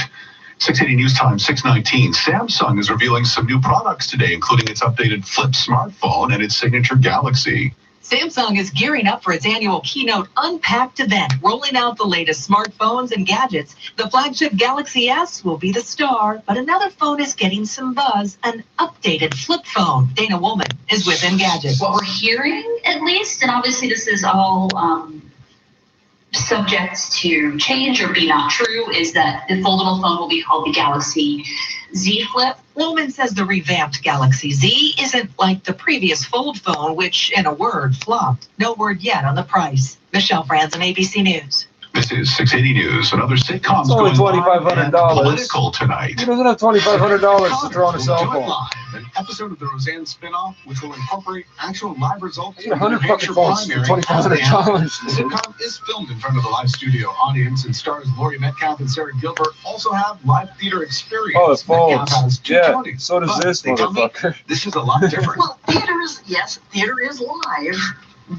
680 News Time, 6:19. Samsung is revealing some new products today, including its updated Flip smartphone and its signature Galaxy. Samsung is gearing up for its annual Keynote Unpacked event, rolling out the latest smartphones and gadgets. The flagship Galaxy S will be the star, but another phone is getting some buzz, an updated flip phone. Dana Woolman is with Engadget. What we're hearing, at least, and obviously this is all subject to change or be not true, is that the foldable phone will be called the Galaxy Z Flip. Woolman says the revamped Galaxy Z isn't like the previous fold phone, which, in a word, flopped. No word yet on the price. Michelle Franzen, ABC News. This is 680 News. Another sitcom's It's only going $2,500. political tonight. He doesn't have $2,500 to throw on a cell phone. An episode of the Roseanne spinoff, which will incorporate actual live results. I get 100 fucking phones for $2,500. The sitcom is filmed in front of a live studio audience and stars Laurie Metcalf and Sarah Gilbert. Also have live theater experience. Oh, it's Metcalf phones. has 2 Yeah, Tonys, so does but this they tell me motherfucker. This is a lot different. Well, theater is live,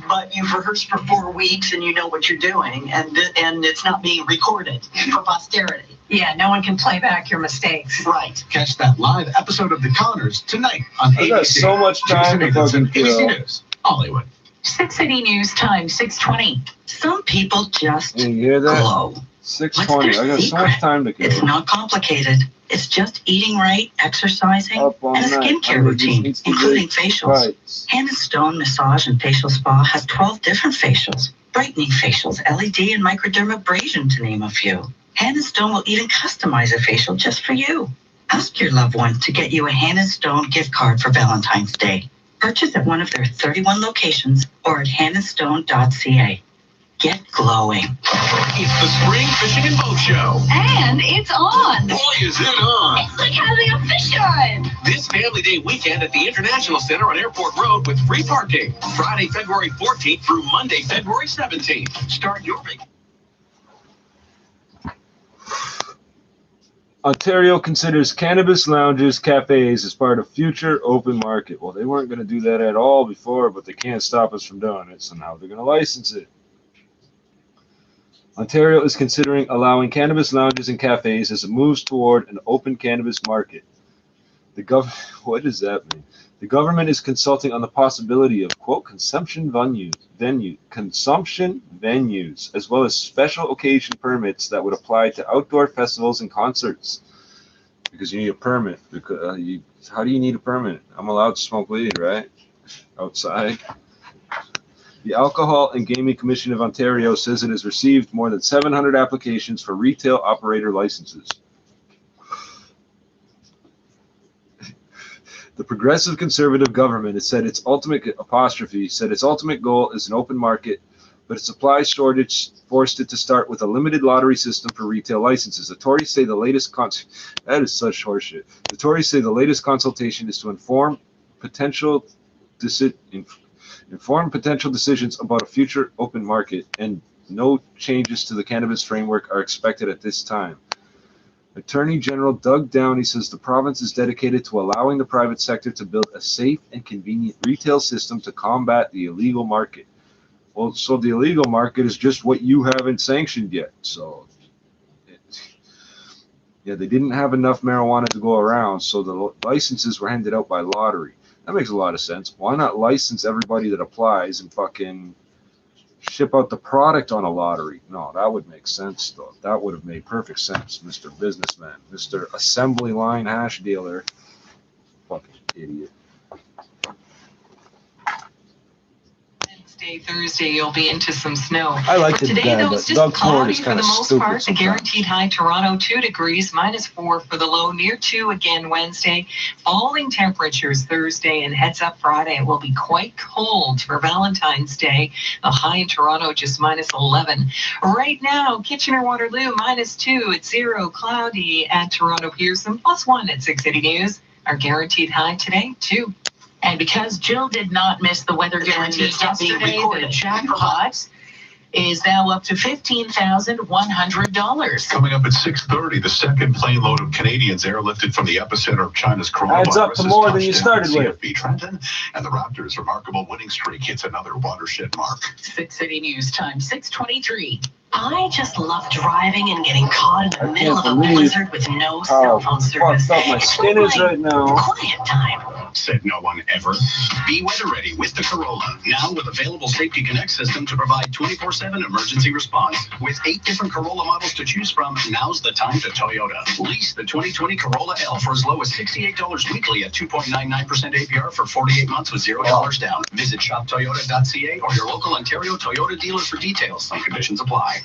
but you've rehearsed for 4 weeks and you know what you're doing, and it's not being recorded for posterity. Yeah, no one can play back your mistakes. Right. Catch that live episode of The Conners tonight on I ABC. got so much time to fucking ABC kill. News, Hollywood. 6 City News time, 6:20. Some people just You hear that? glow. 6:20. I got so much time to It's kill. not complicated. It's just eating right, exercising, Up all and a night. skincare I would routine, just eat including some facials. Right. Hand and Stone Massage and Facial Spa has 12 different facials, brightening facials, LED and microdermabrasion, to name a few. Hand and Stone will even customize a facial just for you. Ask your loved one to get you a Hand and Stone gift card for Valentine's Day. Purchase at one of their 31 locations or at handandstone.ca. Get glowing. It's the Spring Fishing and Boat Show. And it's on. Boy, is it on. It's like having a fish on. This Family Day weekend at the International Center on Airport Road with free parking. Friday, February 14th through Monday, February 17th. Start your vacation. Ontario considers cannabis lounges, cafes as part of future open market. Well, they weren't going to do that at all before, but they can't stop us from doing it, so now they're going to license it. Ontario is considering allowing cannabis lounges and cafes as it moves toward an open cannabis market. What does that mean? The government is consulting on the possibility of, quote, consumption venues, as well as special occasion permits that would apply to outdoor festivals and concerts. Because you need a permit. How do you need a permit? I'm allowed to smoke weed, right? Outside. The Alcohol and Gaming Commission of Ontario says it has received more than 700 applications for retail operator licenses. The Progressive Conservative government has said its ultimate goal is an open market, but its supply shortage forced it to start with a limited lottery system for retail licenses. The Tories say the latest that is such horseshit. The Tories say the latest consultation is to inform potential decisions about a future open market, and no changes to the cannabis framework are expected at this time. Attorney General Doug Downey says the province is dedicated to allowing the private sector to build a safe and convenient retail system to combat the illegal market. Well, so the illegal market is just what you haven't sanctioned yet. So, yeah, they didn't have enough marijuana to go around, so the licenses were handed out by lottery. That makes a lot of sense. Why not license everybody that applies and fucking ship out the product on a lottery? No, that would make sense, though. That would have made perfect sense, Mr. Businessman, Mr. Assembly Line Hash Dealer. Fucking idiot. Wednesday, Thursday, you'll be into some snow. I like today, though, it's just cloudy for the most part. The guaranteed high, Toronto, 2 degrees, -4 for the low, near 2 again Wednesday. Falling temperatures Thursday, and heads up Friday. It will be quite cold for Valentine's Day. The high in Toronto just -11. Right now, Kitchener-Waterloo, -2 at 0, cloudy at Toronto Pearson, +1 at 680 News. Our guaranteed high today, 2. And because Jill did not miss the weather guarantee yesterday, the jackpot is now up to $15,100. Coming up at 6:30, the second plane load of Canadians airlifted from the epicenter of China's coronavirus. Adds up to more than you started with. CFB Trenton, and the Raptors' remarkable winning streak hits another watershed mark. 680 News time, 6:23. I just love driving and getting caught in the middle of a blizzard with no cell phone service. Fucked up my skin is right now. Quiet time. Said no one ever. Be weather ready with the Corolla. Now with available Safety Connect system to provide 24/7 emergency response. With 8 different Corolla models to choose from, now's the time to Toyota. Lease the 2020 Corolla L for as low as $68 weekly at 2.99% APR for 48 months with $0 down. Visit shoptoyota.ca or your local Ontario Toyota dealer for details. Some conditions apply.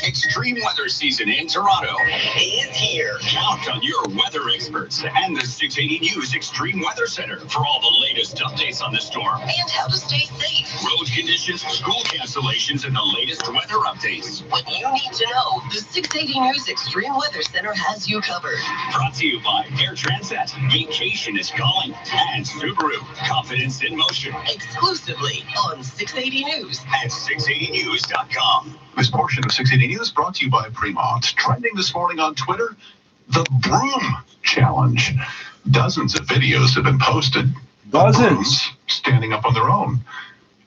Extreme weather season in Toronto is here. Count on your weather experts and the 680 News Extreme Weather Center for all the latest updates on the storm And how to stay safe. road conditions, school cancellations, and the latest weather updates. What you need to know, the 680 News Extreme Weather Center has you covered. Brought to you by Air Transat, Vacation is Calling, and Subaru, Confidence in Motion. Exclusively on 680 News. At 680news.com. This portion of 680 News brought to you by Fremont. Trending this morning on Twitter, the Broom Challenge. Dozens of videos have been posted. Dozens. Standing up on their own.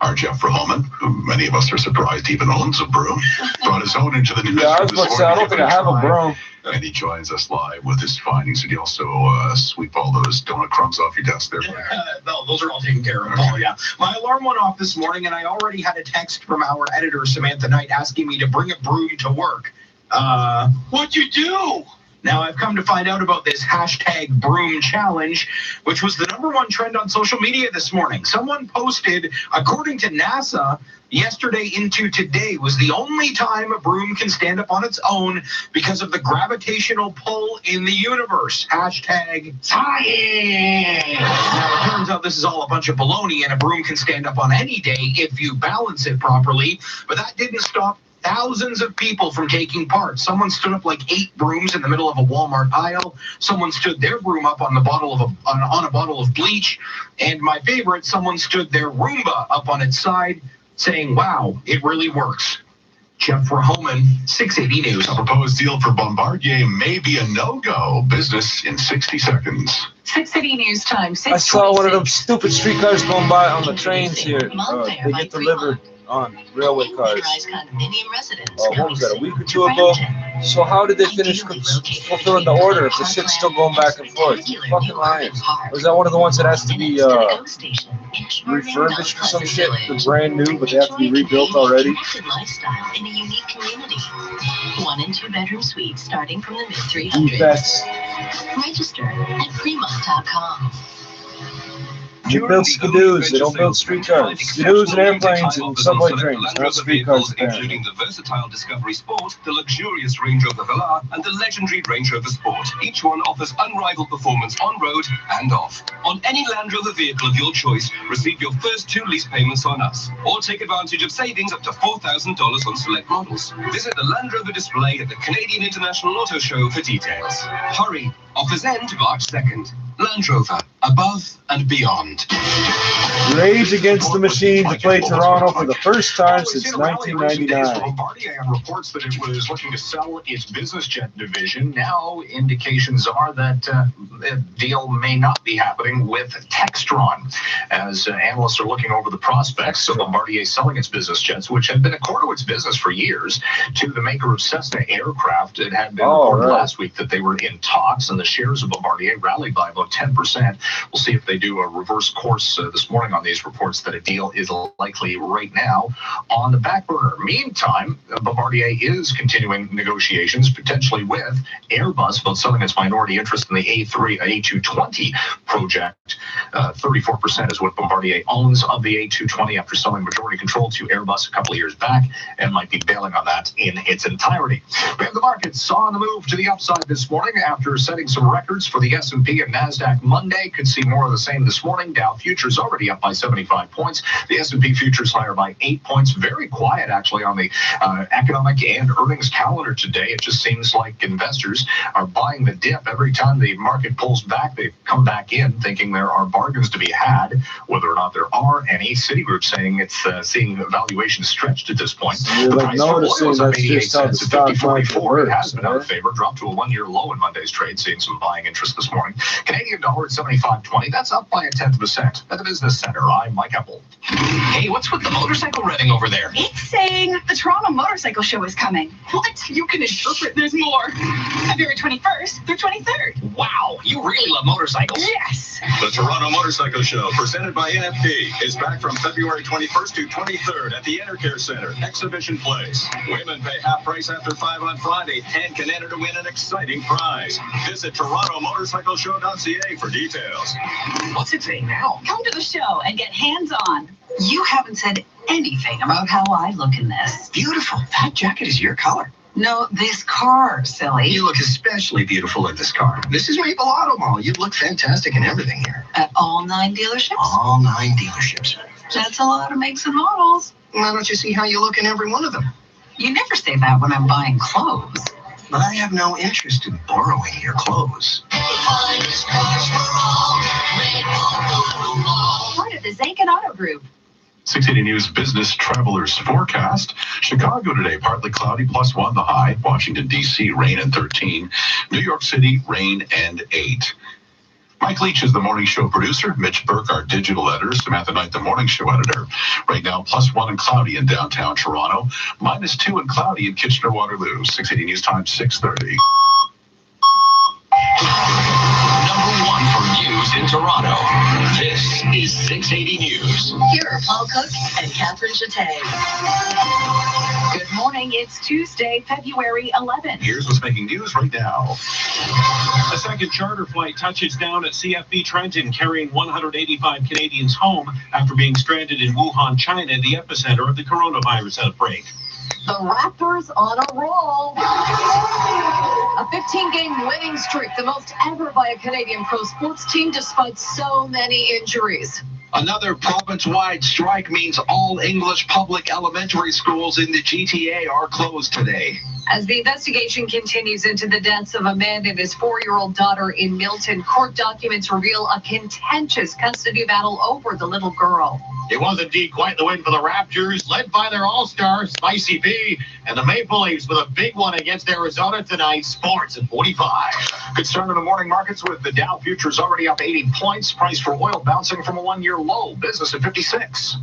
Our Jeff Verholman, who many of us are surprised even owns a broom, brought his own into the news. Yeah, I was about to say, I don't think I have a broom. And he joins us live with his findings. Did you also sweep all those donut crumbs off your desk there? No, those are all taken care of. Oh, yeah. My alarm went off this morning, and I already had a text from our editor, Samantha Knight, asking me to bring a broom to work. What'd you do? Now, I've come to find out about this hashtag broom challenge, which was the #1 trend on social media this morning. Someone posted, according to NASA, yesterday into today was the only time a broom can stand up on its own because of the gravitational pull in the universe. Hashtag science. Now, it turns out this is all a bunch of baloney, and a broom can stand up on any day if you balance it properly, but that didn't stop thousands of people from taking part. Someone stood up like 8 brooms in the middle of a Walmart aisle. Someone stood their broom up on a bottle of bleach. And my favorite, someone stood their Roomba up on its side saying, wow, it really works. Jeff Rahoman, 680 News. A proposed deal for Bombardier may be a no-go. Business in 60 seconds. 680 News time. I saw one of them stupid streetcars going by on the trains here. They get delivered on railway cars. What was that, a week or 2 ago? So how did they finish fulfilling the order if the shit's still going back and forth? Fucking lying. Was that one of the ones that has to be refurbished or some shit? They're brand new, but they have to be rebuilt already? Lifestyle in a unique community. 1 and 2 bedroom suites starting from the mid-300s. Register at Fremont.com. They build skidoos, they don't build streetcars. Skidoos and airplanes and subway trains, not streetcars apparently. Including the versatile Discovery Sport, the luxurious Range Rover Velar, and the legendary Range Rover Sport. Each one offers unrivaled performance on road and off. On any Land Rover vehicle of your choice, receive your first 2 lease payments on us, or take advantage of savings up to $4,000 on select models. Visit the Land Rover display at the Canadian International Auto Show for details. Hurry, offers end March 2nd. Land Rover, above and beyond. Rage Against the Machine to play Toronto for the first time since 1999. Bombardier reports that it was looking to sell its business jet division. Now indications are that the deal may not be happening with Textron, as analysts are looking over the prospects of Bombardier selling its business jets, which had been a core to its business for years, to the maker of Cessna Aircraft. It had been reported last week that they were in talks, and the shares of Bombardier rallied by about 10%. We'll see if they do a reverse course this morning on these reports that a deal is likely right now on the back burner. Meantime, Bombardier is continuing negotiations potentially with Airbus about selling its minority interest in the A220 project. 34% is what Bombardier owns of the A220 after selling majority control to Airbus a couple of years back, and might be bailing on that in its entirety. We have the markets on the move to the upside this morning after setting some records for the S&P and NASDAQ Monday. Could see more of the same this morning. Dow futures already up by 75 points. The S&P futures higher by 8 points. Very quiet, actually, on the economic and earnings calendar today. It just seems like investors are buying the dip. Every time the market pulls back, they come back in thinking there are bargains to be had. Whether or not there are any, Citigroup saying it's seeing valuation stretched at this point. You're The like price for noticing oil is up that's 88 just how the cents at stock 50.44. market It works, has been out of right? favor. Dropped to a 1-year low in Monday's trade, seeing some buying interest this morning. Canadian dollar at 75.20. That's up by 1/10%. At the Business Center, I'm Mike Apple. Hey, what's with the motorcycle revving over there? It's saying the Toronto Motorcycle Show is coming. What? You can interpret. There's more. February 21st through 23rd. Wow, you really love motorcycles. Yes. The Toronto Motorcycle Show, presented by NFP, is back from February 21st to 23rd at the Intercare Center, Exhibition Place. Women pay half price after 5 on Friday and can enter to win an exciting prize. Visit TorontoMotorcycleShow.ca for details. What's it saying now? Come to the show and get hands-on. You haven't said anything about how I look in this. Beautiful. That jacket is your color. No, this car, silly. You look especially beautiful in this car. This is Maple Auto Mall. You look fantastic in everything here. At all 9 dealerships? All 9 dealerships. That's a lot of makes and models. Why don't you see how you look in every one of them? You never say that when I'm buying clothes. But I have no interest in borrowing your clothes. Part of the Zankin Auto Group. 680 News Business Travelers Forecast. Chicago today, partly cloudy, +1 the high. Washington, D.C., rain and 13. New York City, rain and 8. Mike Leach is the morning show producer. Mitch Burke, our digital editor. Samantha Knight, the morning show editor. Right now, +1 and cloudy in downtown Toronto. -2 and cloudy in Kitchener-Waterloo. 680 News Time, 6:30. Number 1 for news in Toronto. This is 680 News. Here are Paul Cook and Catherine Chattay. Good morning. It It's Tuesday, February 11th. Here's what's making news right now. A second charter flight touches down at CFB Trenton, carrying 185 Canadians home after being stranded in Wuhan, China, the epicenter of the coronavirus outbreak. The Raptors on a roll. A 15-game winning streak, the most ever by a Canadian pro sports team despite so many injuries. Another province-wide strike means all English public elementary schools in the GTA are closed today. As the investigation continues into the deaths of a man and his 4-year-old daughter in Milton, court documents reveal a contentious custody battle over the little girl. It was indeed quite the win for the Raptors, led by their all-star, Spicy P, and the Maple Leafs with a big one against Arizona tonight. Sports at 45. Good start in the morning markets with the Dow futures already up 80 points. Price for oil bouncing from a one-year low. Business at 56.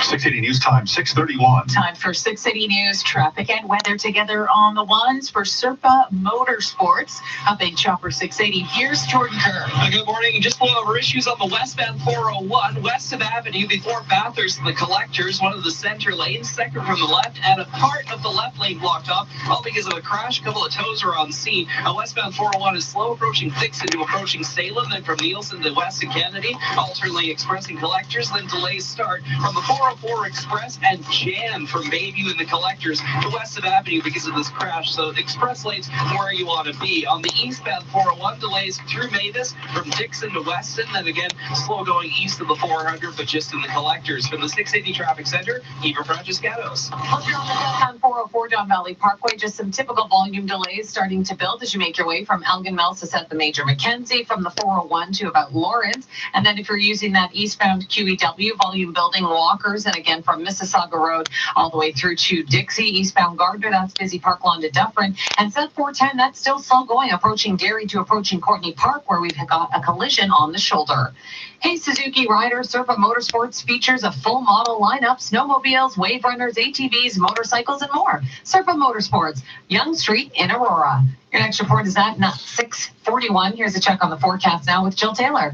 680 News Time, 6:31. Time for 680 News, traffic and weather together on the ones for Serpa Motorsports. Up in Chopper 680, here's Jordan Kerr. Good morning. Just pull over issues on the westbound 401, west of Avenue before Bathurst and the Collectors. One of the center lanes, second from the left, and a part of the left lane blocked off, all because of a crash. A couple of tows are on scene. Westbound 401 is slow approaching Dixon to approaching Salem, then from Nielsen to west of Kennedy, alternately expressing Collectors, then delays start from the 404 Express and jam from Bayview and the Collectors to west of Avenue because of this crash. So express lanes where you want to be. On the eastbound 401, delays through Mavis from Dixon to Weston, then again slow going east of the 400, but just in the Collectors. From the 680 Traffic Center, Eva Francescatos. Up here on the downtown 404 Don Valley Parkway, just some typical volume delays starting to build as you make your way from Elgin Mills to South the Major Mackenzie, from the 401 to about Lawrence. And then if you're using that eastbound QEW, volume building Walkers, and again from Mississauga Road all the way through to Dixie, eastbound Gardner, that's busy Park Lawn to Dufferin, and South 410, that's still slow going, approaching Derry to approaching Courtney Park, where we've got a collision on the shoulder. Hey, Suzuki riders, Serpa Motorsports features a full model lineup, snowmobiles, wave runners, ATVs, motorcycles, and more. Serpa Motorsports, Yonge Street in Aurora. Your next report is at 6:41. Here's a check on the forecast now with Jill Taylor.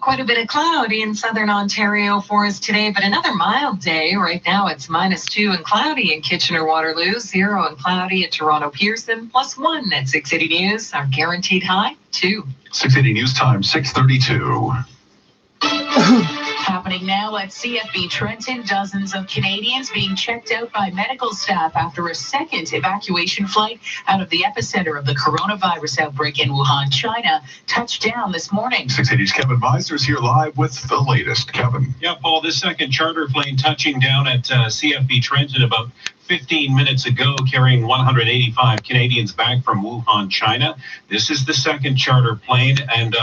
Quite a bit of cloudy in southern Ontario for us today, but another mild day. Right now it's -2 and cloudy in Kitchener-Waterloo, 0 and cloudy at Toronto-Pearson, +1 at 680 News. Our guaranteed high, 2. 680 News Time, 6:32. Happening now at CFB Trenton, dozens of Canadians being checked out by medical staff after a second evacuation flight out of the epicenter of the coronavirus outbreak in Wuhan, China, touched down this morning. 680's Kevin Meisner's here live with the latest. Kevin. Yeah, Paul, this second charter plane touching down at CFB Trenton about 15 minutes ago, carrying 185 Canadians back from Wuhan, China. This is the second charter plane and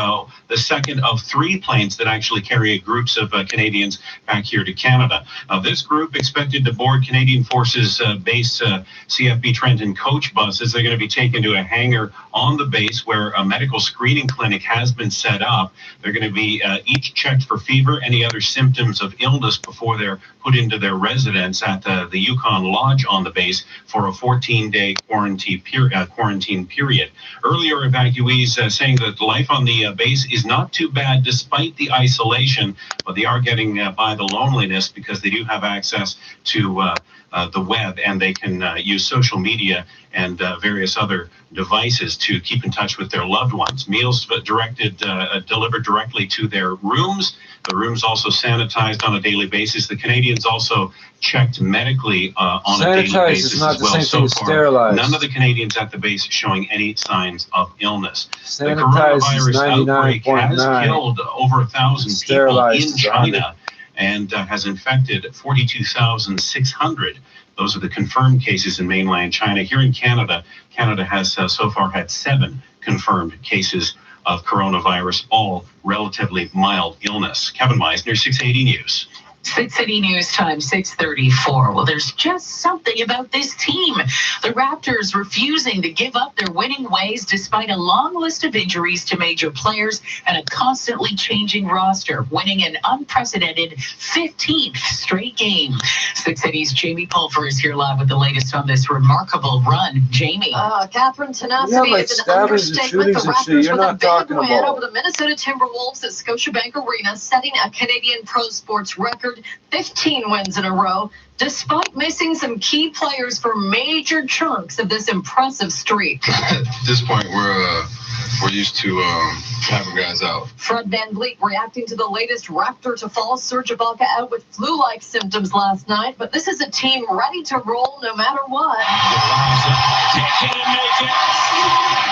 the second of 3 planes that actually carry groups of Canadians back here to Canada. This group expected to board Canadian Forces base CFB Trenton coach buses. They're going to be taken to a hangar on the base where a medical screening clinic has been set up. They're going to be each checked for fever, any other symptoms of illness before they're put into their residence at the Yukon Lodge on the base for a 14-day quarantine period. Earlier, evacuees saying that life on the base is not too bad despite the isolation, but they are getting by the loneliness because they do have access to the web, and they can use social media and various other devices to keep in touch with their loved ones. Meals delivered directly to their rooms. The rooms also sanitized on a daily basis. The Canadians also checked medically on a daily basis is not as well. the same So thing as far, sterilized. none of the Canadians at the base showing any signs of illness. The Sanitized is coronavirus outbreak has 99.9. killed over 1,000 people Sterilized in is 100. China and has infected 42,600. Those are the confirmed cases in mainland China. Here in Canada, Canada has so far had 7 confirmed cases of coronavirus, all relatively mild illness. Kevin Meisner, 680 News. 680 News Time, 6:34. Well, there's just something about this team. The Raptors refusing to give up their winning ways despite a long list of injuries to major players and a constantly changing roster, winning an unprecedented 15th straight game. 680's Jamie Pulver is here live with the latest on this remarkable run. Jamie. Catherine, tenacity You have, like, is an stabbings and understatement. The shootings and shit. Raptors You're with a not big talking win about. over the Minnesota Timberwolves at Scotiabank Arena, setting a Canadian pro sports record secured 15 wins in a row, despite missing some key players for major chunks of this impressive streak. At this point, we're used to having guys out. Fred VanVleet reacting to the latest Raptor to fall. Serge Ibaka out with flu-like symptoms last night, but this is a team ready to roll no matter what.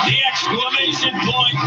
The exclamation point.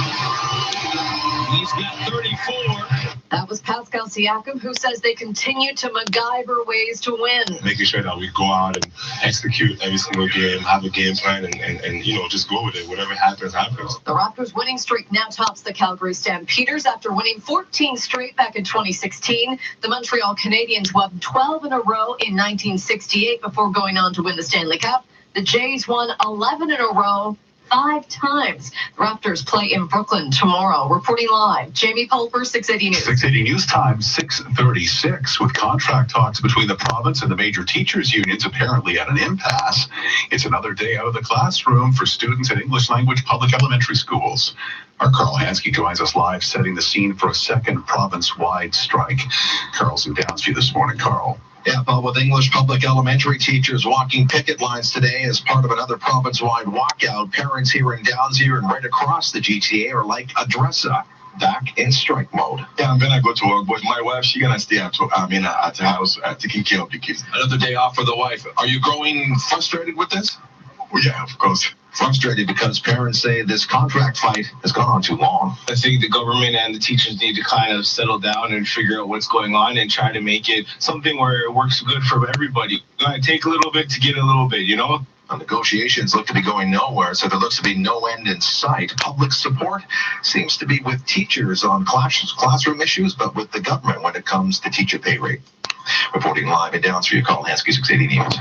He's got 34. That was Pascal Siakam, who says they continue to MacGyver ways to win. Making sure that we go out and execute every single game, have a game plan, and just go with it. Whatever happens, happens. The Raptors' winning streak now tops the Calgary Stampeders after winning 14 straight back in 2016. The Montreal Canadiens won 12 in a row in 1968 before going on to win the Stanley Cup. The Jays won 11 in a row 5 times. The Raptors play in Brooklyn tomorrow. Reporting live, Jamie Pulver, 680 News. 680 News Time, 6:36. With contract talks between the province and the major teachers unions apparently at an impasse, it's another day out of the classroom for students at English language public elementary schools. Our Carl Hansky joins us live, setting the scene for a second province-wide strike. Carl's in Downsview this morning. Carl. Yeah, but with English public elementary teachers walking picket lines today as part of another province-wide walkout, parents here in Downsview and right across the GTA are like Adressa, back in strike mode. Yeah, I'm gonna go to work, but my wife, she gonna stay at the house taking care of the kids. Another day off for the wife. Are you growing frustrated with this? Well, yeah, of course. Frustrated because parents say this contract fight has gone on too long. I think the government and the teachers need to kind of settle down and figure out what's going on and try to make it something where it works good for everybody. Take a little bit to get a little bit, you know? The negotiations look to be going nowhere, so there looks to be no end in sight. Public support seems to be with teachers on classroom issues, but with the government when it comes to teacher pay rate. Reporting live in Downsview, Carl Hansky, 680 News.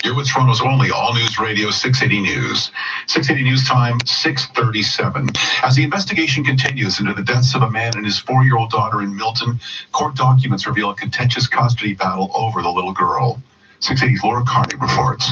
You're with Toronto's only all-news radio 680 News. 680 News Time, 6:37. As the investigation continues into the deaths of a man and his 4-year-old daughter in Milton, court documents reveal a contentious custody battle over the little girl. 680's Laura Carney reports.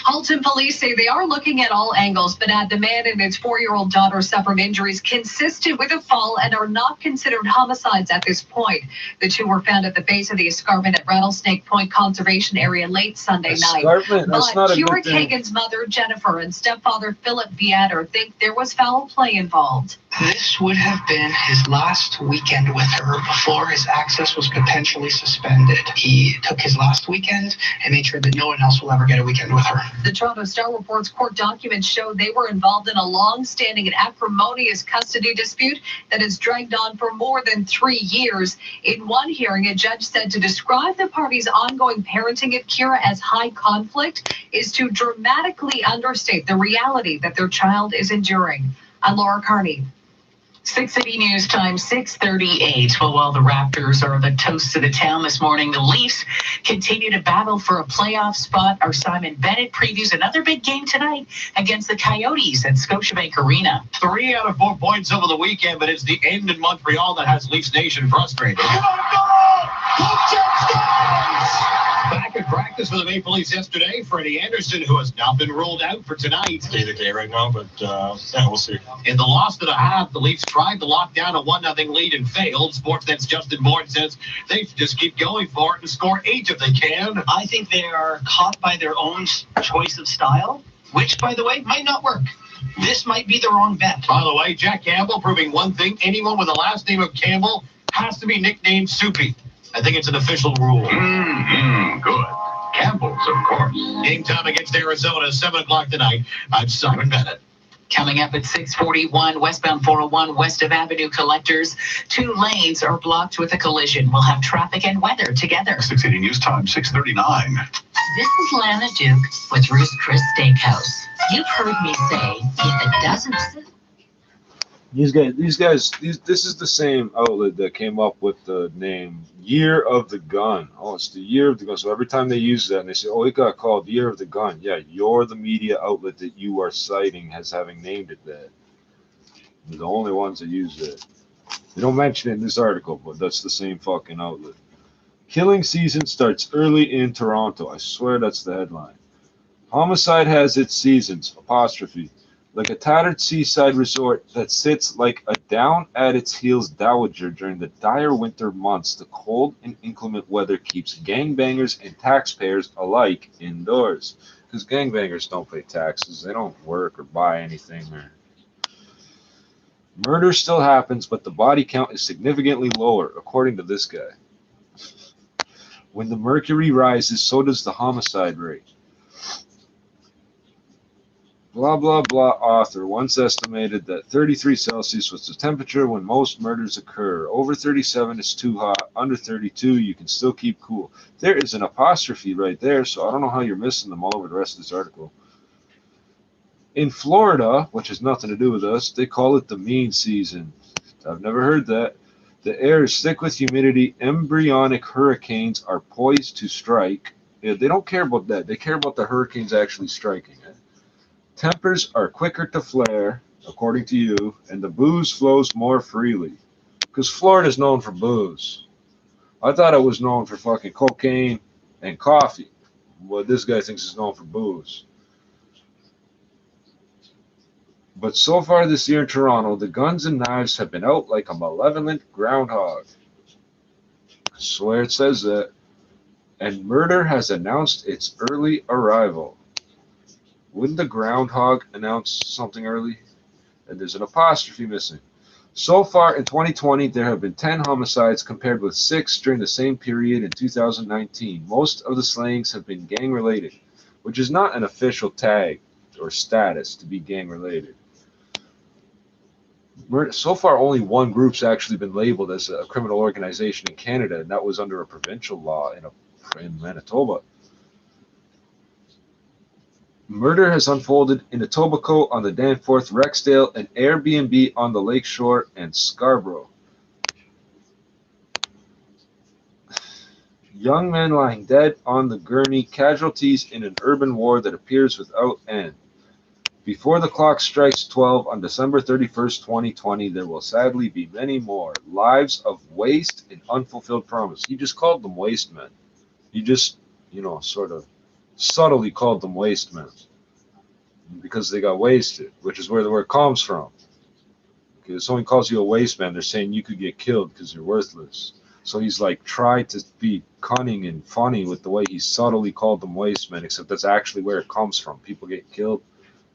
Halton police say they are looking at all angles, but add the man and his 4-year-old daughter suffered injuries consistent with a fall and are not considered homicides at this point. The two were found at the base of the escarpment at Rattlesnake Point Conservation Area late Sunday night. But Keurig Hagen's mother, Jennifer, and stepfather, Philip Viator, think there was foul play involved. This would have been his last weekend with her before his access was potentially suspended. He took his last weekend and made sure that no one else will ever get a weekend with her. The Toronto Star reports court documents show they were involved in a long-standing and acrimonious custody dispute that has dragged on for more than 3 years. In one hearing, a judge said to describe the parties' ongoing parenting of Kira as high conflict is to dramatically understate the reality that their child is enduring. I'm Laura Carney. 680 News Time, 6:38. Well, while the Raptors are the toast of the town this morning, the Leafs continue to battle for a playoff spot. Our Simon Bennett previews another big game tonight against the Coyotes at Scotiabank Arena. 3 out of 4 points over the weekend, but it's the end in Montreal that has Leafs Nation frustrated. Back at practice for the Maple Leafs yesterday, Freddie Anderson, who has now been ruled out for tonight. Day-to-day right now, but we'll see. In the loss to the half, the Leafs tried to lock down a 1-0 lead and failed. Sportsnet's Justin Bourne says they should just keep going for it and score 8 if they can. I think they are caught by their own choice of style, which, by the way, might not work. This might be the wrong bet. By the way, Jack Campbell proving one thing: anyone with the last name of Campbell has to be nicknamed Soupy. I think it's an official rule. Good. Campbell's, of course. Game time against Arizona, 7 o'clock tonight. I'm Simon Bennett. Coming up at 6:41, westbound 401 west of Avenue Collectors. 2 lanes are blocked with a collision. We'll have traffic and weather together. 680 News Time, 6:39. This is Lana Duke with Ruth's Chris Steakhouse. You've heard me say, if it doesn't sit. This is the same outlet that came up with the name Year of the Gun. Oh, it's the Year of the Gun. So every time they use that and they say, oh, it got called Year of the Gun. Yeah, you're the media outlet that you are citing as having named it that. They're the only ones that use it. They don't mention it in this article, but that's the same fucking outlet. Killing season starts early in Toronto. I swear that's the headline. Homicide has its seasons, apostrophe. Like a tattered seaside resort that sits like a down at its heels dowager during the dire winter months, the cold and inclement weather keeps gangbangers and taxpayers alike indoors. Because gangbangers don't pay taxes, they don't work or buy anything. Murder still happens, but the body count is significantly lower, according to this guy. When the mercury rises, so does the homicide rate. Blah, blah, blah. Author once estimated that 33 Celsius was the temperature when most murders occur. Over 37 is too hot. Under 32, you can still keep cool. There is an apostrophe right there, so I don't know how you're missing them all over the rest of this article. In Florida, which has nothing to do with us, they call it the mean season. I've never heard that. The air is thick with humidity. Embryonic hurricanes are poised to strike. Yeah, they don't care about that. They care about the hurricanes actually striking. Tempers are quicker to flare, according to you, and the booze flows more freely. Because Florida is known for booze. I thought it was known for fucking cocaine and coffee. But this guy thinks it's known for booze. But so far this year in Toronto, the guns and knives have been out like a malevolent groundhog. I swear it says that. And murder has announced its early arrival. Wouldn't the groundhog announce something early? And there's an apostrophe missing. So far in 2020, there have been 10 homicides compared with 6 during the same period in 2019. Most of the slayings have been gang-related, which is not an official tag or status to be gang-related. So far, only one group's actually been labeled as a criminal organization in Canada, and that was under a provincial law in Manitoba. Murder has unfolded in Etobicoke on the Danforth, Rexdale, and Airbnb on the Lakeshore and Scarborough. Young men lying dead on the gurney, casualties in an urban war that appears without end. Before the clock strikes 12 on December 31st, 2020, there will sadly be many more lives of waste and unfulfilled promise. He just called them waste men. He just, sort of subtly called them waste men because they got wasted, which is where the word comes from. Okay, if someone calls you a waste man, they're saying you could get killed because you're worthless. So he's like tried to be cunning and funny with the way he subtly called them waste men, except that's actually where it comes from. People get killed.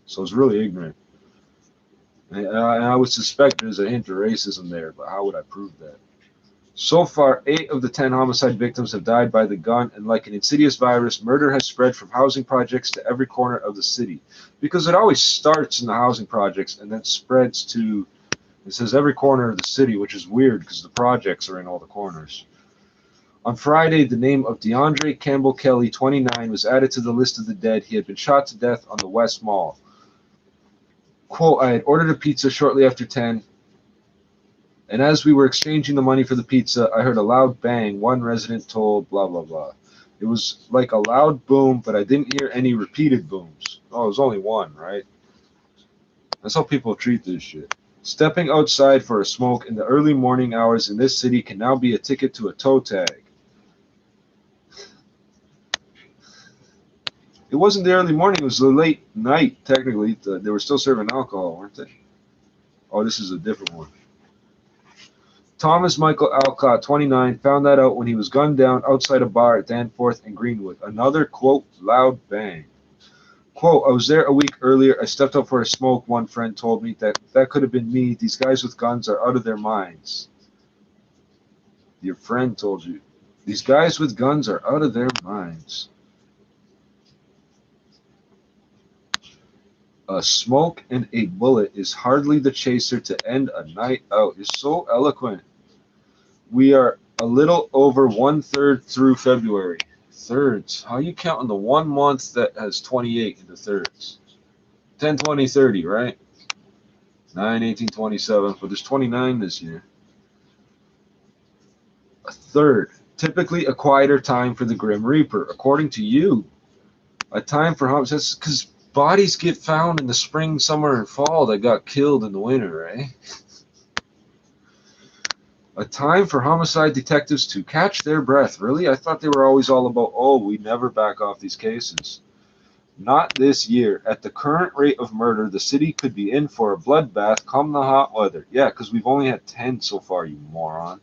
So it's really ignorant. And I would suspect there's a hint of racism there, but how would I prove that? So far, 8 of the 10 homicide victims have died by the gun, and like an insidious virus, murder has spread from housing projects to every corner of the city. Because it always starts in the housing projects and then spreads to, it says every corner of the city, which is weird because the projects are in all the corners. On Friday, the name of DeAndre Campbell Kelly, 29, was added to the list of the dead. He had been shot to death on the West Mall. Quote, I had ordered a pizza shortly after 10. And as we were exchanging the money for the pizza, I heard a loud bang. One resident told blah, blah, blah. It was like a loud boom, but I didn't hear any repeated booms. Oh, it was only one, right? That's how people treat this shit. Stepping outside for a smoke in the early morning hours in this city can now be a ticket to a toe tag. It wasn't the early morning, it was the late night, technically. They were still serving alcohol, weren't they? Oh, this is a different one. Thomas Michael Alcott, 29, found that out when he was gunned down outside a bar at Danforth and Greenwood. Another, quote, loud bang. Quote, I was there a week earlier. I stepped up for a smoke. One friend told me that could have been me. These guys with guns are out of their minds. Your friend told you. These guys with guns are out of their minds. A smoke and a bullet is hardly the chaser to end a night out. You're so eloquent. We are a little over 1/3 through February. Thirds. How are you counting the 1 month that has 28 in the thirds? 10, 20, 30, right? 9, 18, 27. But there's 29 this year. A third. Typically a quieter time for the Grim Reaper. According to you, a time for homicides. Because bodies get found in the spring, summer, and fall that got killed in the winter, right? A time for homicide detectives to catch their breath. Really? I thought they were always all about, oh, we never back off these cases. Not this year. At the current rate of murder, the city could be in for a bloodbath come the hot weather. Yeah, because we've only had 10 so far, you moron.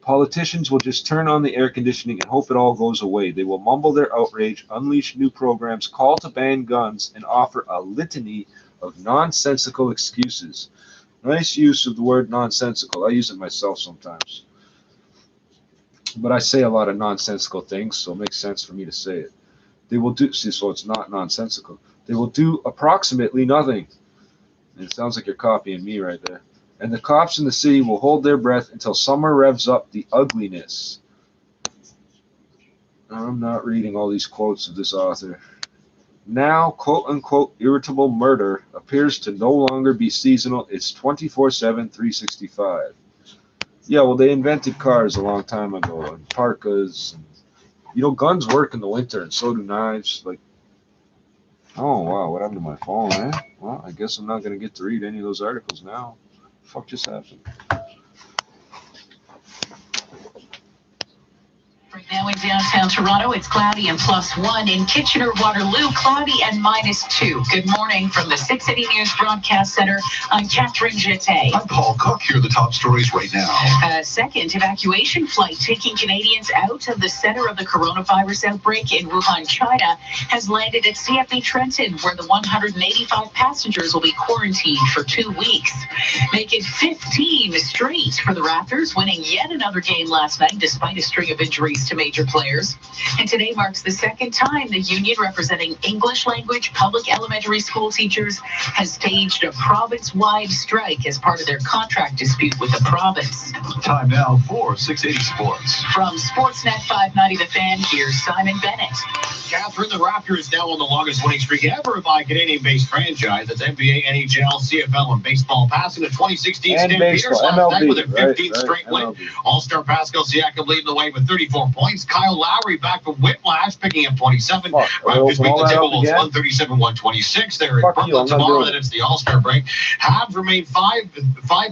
Politicians will just turn on the air conditioning and hope it all goes away. They will mumble their outrage, unleash new programs, call to ban guns, and offer a litany of nonsensical excuses. Nice use of the word nonsensical. I use it myself sometimes. But I say a lot of nonsensical things, so it makes sense for me to say it. They will do, see, so it's not nonsensical. They will do approximately nothing. And it sounds like you're copying me right there. And the cops in the city will hold their breath until summer revs up the ugliness. I'm not reading all these quotes of this author. Now, quote-unquote, irritable murder appears to no longer be seasonal. It's 24/7, 365. Yeah, well, they invented cars a long time ago, and parkas. And, you know, guns work in the winter, and so do knives. Like, oh, wow, what happened to my phone, man? Well, I guess I'm not going to get to read any of those articles now. What the fuck just happened? Right now in downtown Toronto, it's cloudy and +1. In Kitchener-Waterloo, cloudy and -2. Good morning from the 680 News Broadcast Center. I'm Catherine Jeté. I'm Paul Cook. Here are the top stories right now. A second evacuation flight taking Canadians out of the center of the coronavirus outbreak in Wuhan, China, has landed at CFB Trenton, where the 185 passengers will be quarantined for 2 weeks. Make it 15 straight for the Raptors, winning yet another game last night despite a string of injuries to major players. And today marks the second time the union representing English language public elementary school teachers has staged a province-wide strike as part of their contract dispute with the province. Time now for 680 Sports. From Sportsnet 590 The Fan, here's Simon Bennett. Catherine, the Raptors now on the longest winning streak ever by a Canadian-based franchise. That's NBA, NHL, CFL, and baseball, passing the 2016 Stampeders last night with their 15th straight win. All-star Pascal Siakam leading the way with 34 points. Kyle Lowry back from whiplash, picking up 27. Raptors beat the Timberwolves 137-126. They're in Brooklyn tomorrow. Then it's the All-Star break. Habs remain 5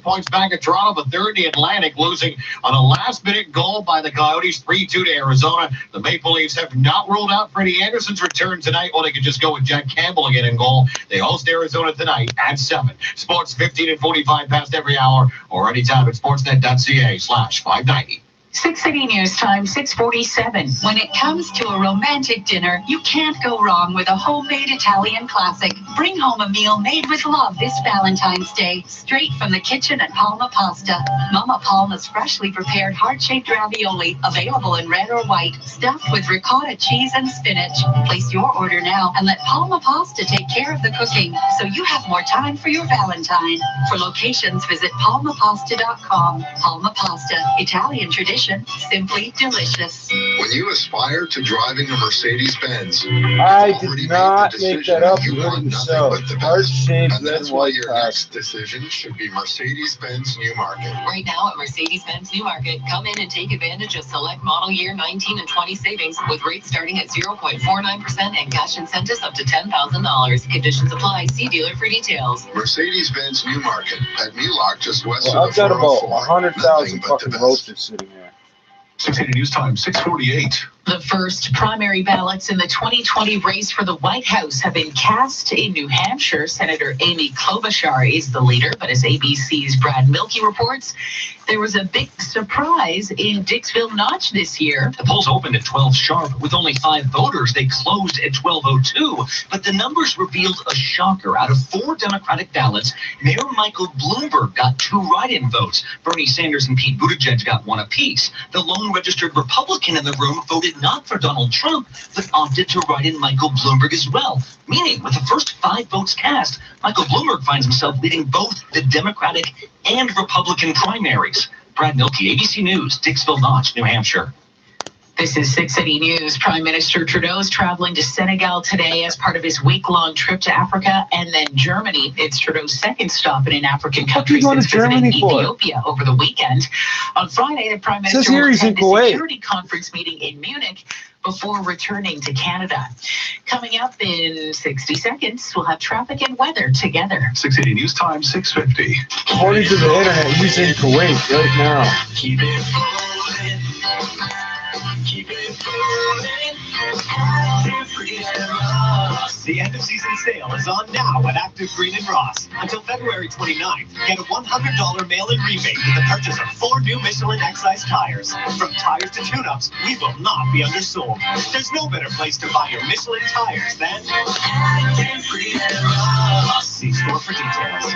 points back at Toronto, but third in the Atlantic, losing on a last-minute goal by the Coyotes, 3-2 to Arizona. The Maple Leafs have not ruled out Freddie Anderson's return tonight. Well, they could just go with Jack Campbell again in goal. They host Arizona tonight at 7. Sports 15 and 45 past every hour, or anytime at sportsnet.ca/590. 680 News Time, 6:47. When it comes to a romantic dinner, you can't go wrong with a homemade Italian classic. Bring home a meal made with love this Valentine's Day, straight from the kitchen at Palma Pasta. Mama Palma's freshly prepared heart-shaped ravioli, available in red or white, stuffed with ricotta cheese and spinach. Place your order now and let Palma Pasta take care of the cooking, so you have more time for your Valentine. For locations, visit palmapasta.com. Palma Pasta, Italian tradition. Simply delicious. When you aspire to driving a Mercedes-Benz, I did not make that up. You heard yourself. And that's why your next decision should be Mercedes-Benz Newmarket. Right now at Mercedes-Benz Newmarket, come in and take advantage of select model year 19 and 20 savings with rates starting at 0.49% and cash incentives up to $10,000. Conditions apply. See dealer for details. Mercedes-Benz Newmarket at Mulock, just west Well, of I've the got about 404. 100,000 fucking roaches sitting there. 680 News Time, 648. The first primary ballots in the 2020 race for the White House have been cast in New Hampshire. Senator Amy Klobuchar is the leader, but as ABC's Brad Milkey reports, there was a big surprise in Dixville Notch this year. The polls opened at 12 sharp with only 5 voters. They closed at 12:02, but the numbers revealed a shocker. Out of 4 Democratic ballots, Mayor Michael Bloomberg got 2 write-in votes. Bernie Sanders and Pete Buttigieg got 1 apiece. The lone registered Republican in the room voted not for Donald Trump, but opted to write in Michael Bloomberg as well. Meaning, with the first 5 votes cast, Michael Bloomberg finds himself leading both the Democratic and Republican primaries. Brad Milkey, ABC News, Dixville Notch, New Hampshire. This is 680 News. Prime Minister Trudeau is traveling to Senegal today as part of his week-long trip to Africa and then Germany. It's Trudeau's second stop in an African country since visiting Ethiopia over the weekend. On Friday, the Prime Minister will attend a security conference meeting in Munich before returning to Canada. Coming up in 60 seconds, we'll have traffic and weather together. 680 News Time, 650. According to the internet, he's in Kuwait right now. Keep it rolling. Keep it The end of season sale is on now at Active Green and Ross. Until February 29th, get a $100 mail-in rebate with the purchase of 4 new Michelin Excise tires. From tires to tune-ups, we will not be undersold. There's no better place to buy your Michelin tires than Active Green and Ross. See store for details.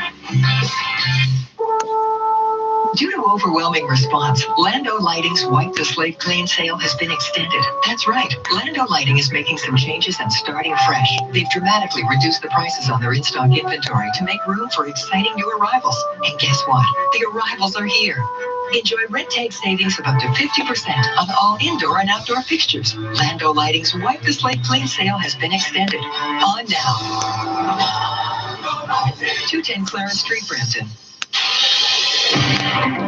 Due to overwhelming response, Lando Lighting's Wipe the Slate Clean sale has been extended. That's right. Lando Lighting is making some changes and starting fresh. They've dramatically reduced the prices on their in-stock inventory to make room for exciting new arrivals. And guess what? The arrivals are here. Enjoy rent tag savings of up to 50% on all indoor and outdoor fixtures. Lando Lighting's Wipe the Slate Clean sale has been extended. On now. 210 Clarence Street, Brampton.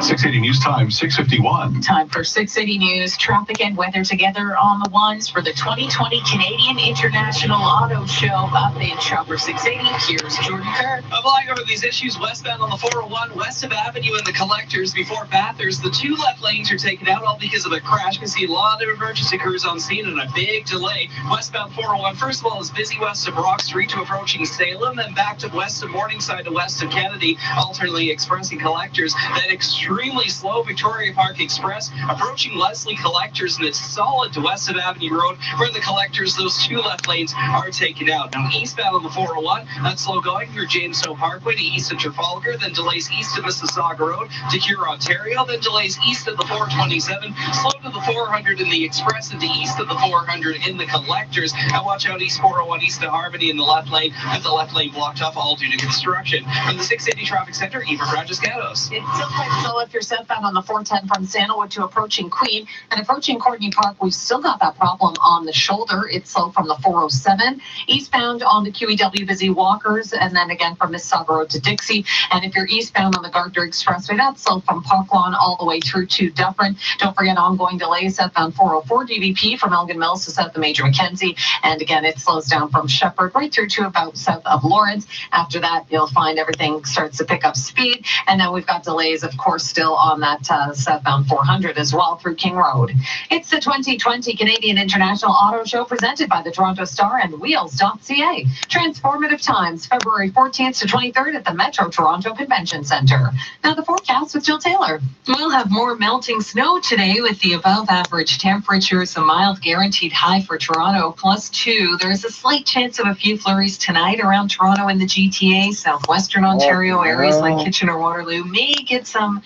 680 News Time, 6:51. Time for 680 News. Traffic and weather together on the ones for the 2020 Canadian International Auto Show. Update Shopper 680. Here's Jordan Kerr. Flying over these issues westbound on the 401 west of Avenue and the Collectors before Bathurst. The 2 left lanes are taken out all because of a crash. You can see a lot of emergency crews on scene and a big delay. Westbound 401, first of all, is busy west of Brock Street to approaching Salem, then back to west of Morningside to west of Kennedy, alternately expressing Collectors. Then extremely slow Victoria Park Express approaching Leslie Collectors, and it's solid to west of Avenue Road where the Collectors, those 2 left lanes are taken out. Now eastbound on the 401, that's slow going through Jamestown Parkway to east of Trafalgar, then delays east of Mississauga Road to Cure, Ontario, then delays east of the 427, slow to the 400 in the Express and to east of the 400 in the Collectors. Now watch out east 401 east of Harmony in the left lane, and the left lane blocked off all due to construction. From the 680 Traffic Center, Eva Fragiscatos. It's still quite slow if you're southbound on the 410 from Sandalwood to approaching Queen and approaching Courtney Park. We've still got that problem on the shoulder. It's slow from the 407. Eastbound on the QEW, busy walkers, and then again from Mississauga Road to Dixie. And if you're eastbound on the Gardner Expressway, that's slow from Park Lawn all the way through to Dufferin. Don't forget ongoing delays southbound 404 DVP from Elgin Mills to south of Major Mackenzie. And again, it slows down from Shepherd right through to about south of Lawrence. After that, you'll find everything starts to pick up speed. And then we've got delays, of course, still on that southbound 400 as well through King Road. It's the 2020 Canadian International Auto Show presented by the Toronto Star and Wheels.ca. Transformative times, February 14th to 23rd at the Metro Toronto Convention Centre. Now the forecast with Jill Taylor. We'll have more melting snow today with the above average temperatures, a mild guaranteed high for Toronto, +2. There's a slight chance of a few flurries tonight around Toronto and the GTA, southwestern Ontario areas like Kitchener-Waterloo may get some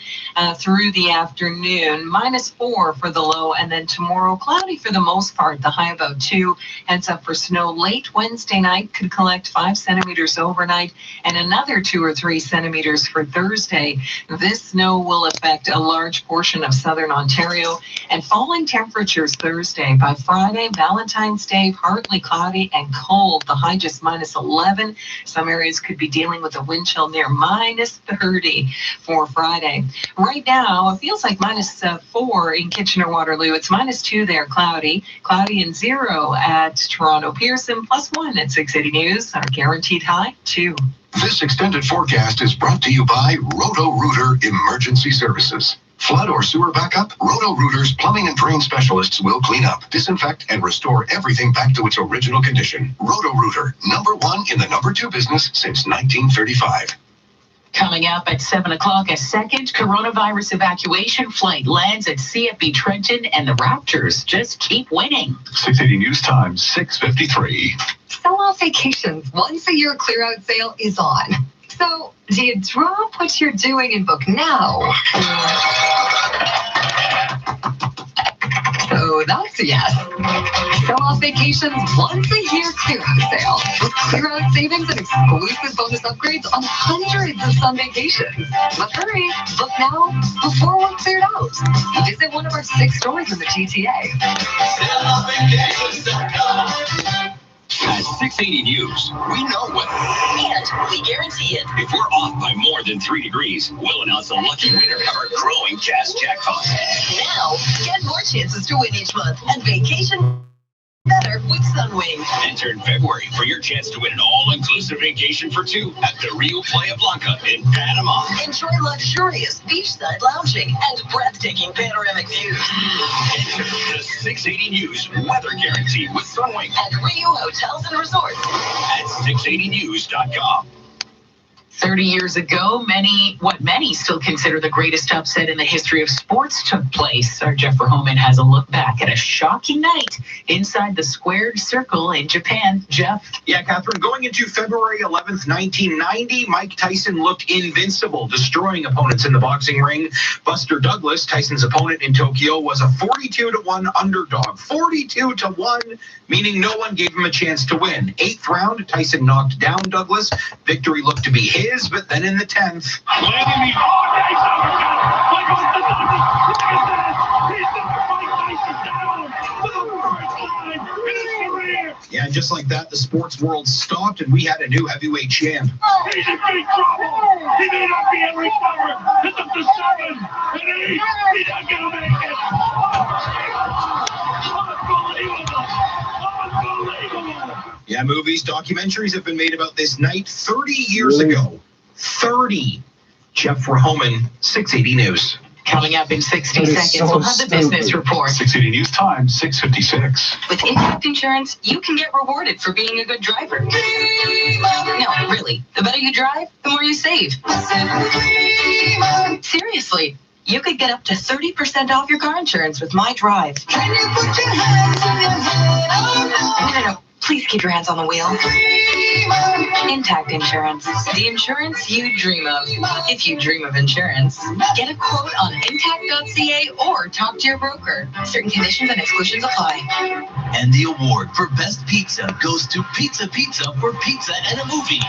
through the afternoon. -4 for the low, and then tomorrow cloudy for the most part, the high about 2. Heads up for snow late Wednesday night, could collect 5 centimeters overnight and another 2 or 3 centimeters for Thursday. This snow will affect a large portion of southern Ontario, and falling temperatures Thursday. By Friday, Valentine's Day, partly cloudy and cold, the high just -11. Some areas could be dealing with a wind chill near -30 for Friday. Right now, it feels like -4 in Kitchener-Waterloo. It's -2 there, cloudy and 0 at Toronto Pearson, +1 at 680 News. Our guaranteed high, 2. This extended forecast is brought to you by Roto-Rooter Emergency Services. Flood or sewer backup? Roto-Rooter's plumbing and drain specialists will clean up, disinfect, and restore everything back to its original condition. Roto-Rooter, #1 in the #2 business since 1935. Coming up at 7 o'clock, a second coronavirus evacuation flight lands at CFB Trenton, and the Raptors just keep winning. 680 News Time, 6:53. Sell-off vacations once a year clear out sale is on. So do you drop what you're doing and book now? So that's a yes. Sell-off vacations once a year clear out sale with clear out savings and exclusive bonus upgrades on hundreds of sun vacations. But hurry, book now before we're cleared out. Visit one of our 6 stores in the GTA. At 680 News, we know weather. And we guarantee it. If we're off by more than 3 degrees, we'll announce a lucky winner of our growing cash jackpot. Now, get more chances to win each month and vacation better with Sunwing. Enter in February for your chance to win an all-inclusive vacation for two at the Rio Playa Blanca in Panama. Enjoy luxurious beachside lounging and breathtaking panoramic views. Enter the 680 News weather guarantee with Sunwing At Rio Hotels and Resorts. at 680news.com. 30 years ago, many still consider the greatest upset in the history of sports took place. Our Jeff Verhoeven has a look back at a shocking night inside the squared circle in Japan. Jeff? Yeah, Catherine, going into February 11th, 1990, Mike Tyson looked invincible, destroying opponents in the boxing ring. Buster Douglas, Tyson's opponent in Tokyo, was a 42-1 underdog. 42-1, meaning no one gave him a chance to win. 8th round, Tyson knocked down Douglas. Victory looked to be his, but then in the 10th... Yeah, just like that, the sports world stopped and we had a new heavyweight champ. He's in big trouble. He may not be able to recover. It's up to 7 and 8. He's not going to make it. Unbelievable. Yeah, movies, documentaries have been made about this night 30 years ago. 30. Jeff Verhoeven, 680 News. Coming up in 60 seconds, we'll have the business report. 680 News Time, 6:56. With Intact Insurance, you can get rewarded for being a good driver. No, really. The better you drive, the more you save. Seriously, you could get up to 30% off your car insurance with My Drive. No. Please keep your hands on the wheel. Intact Insurance. The insurance you dream of. If you dream of insurance, get a quote on intact.ca or talk to your broker. Certain conditions and exclusions apply. And the award for best pizza goes to Pizza Pizza for Pizza and a Movie.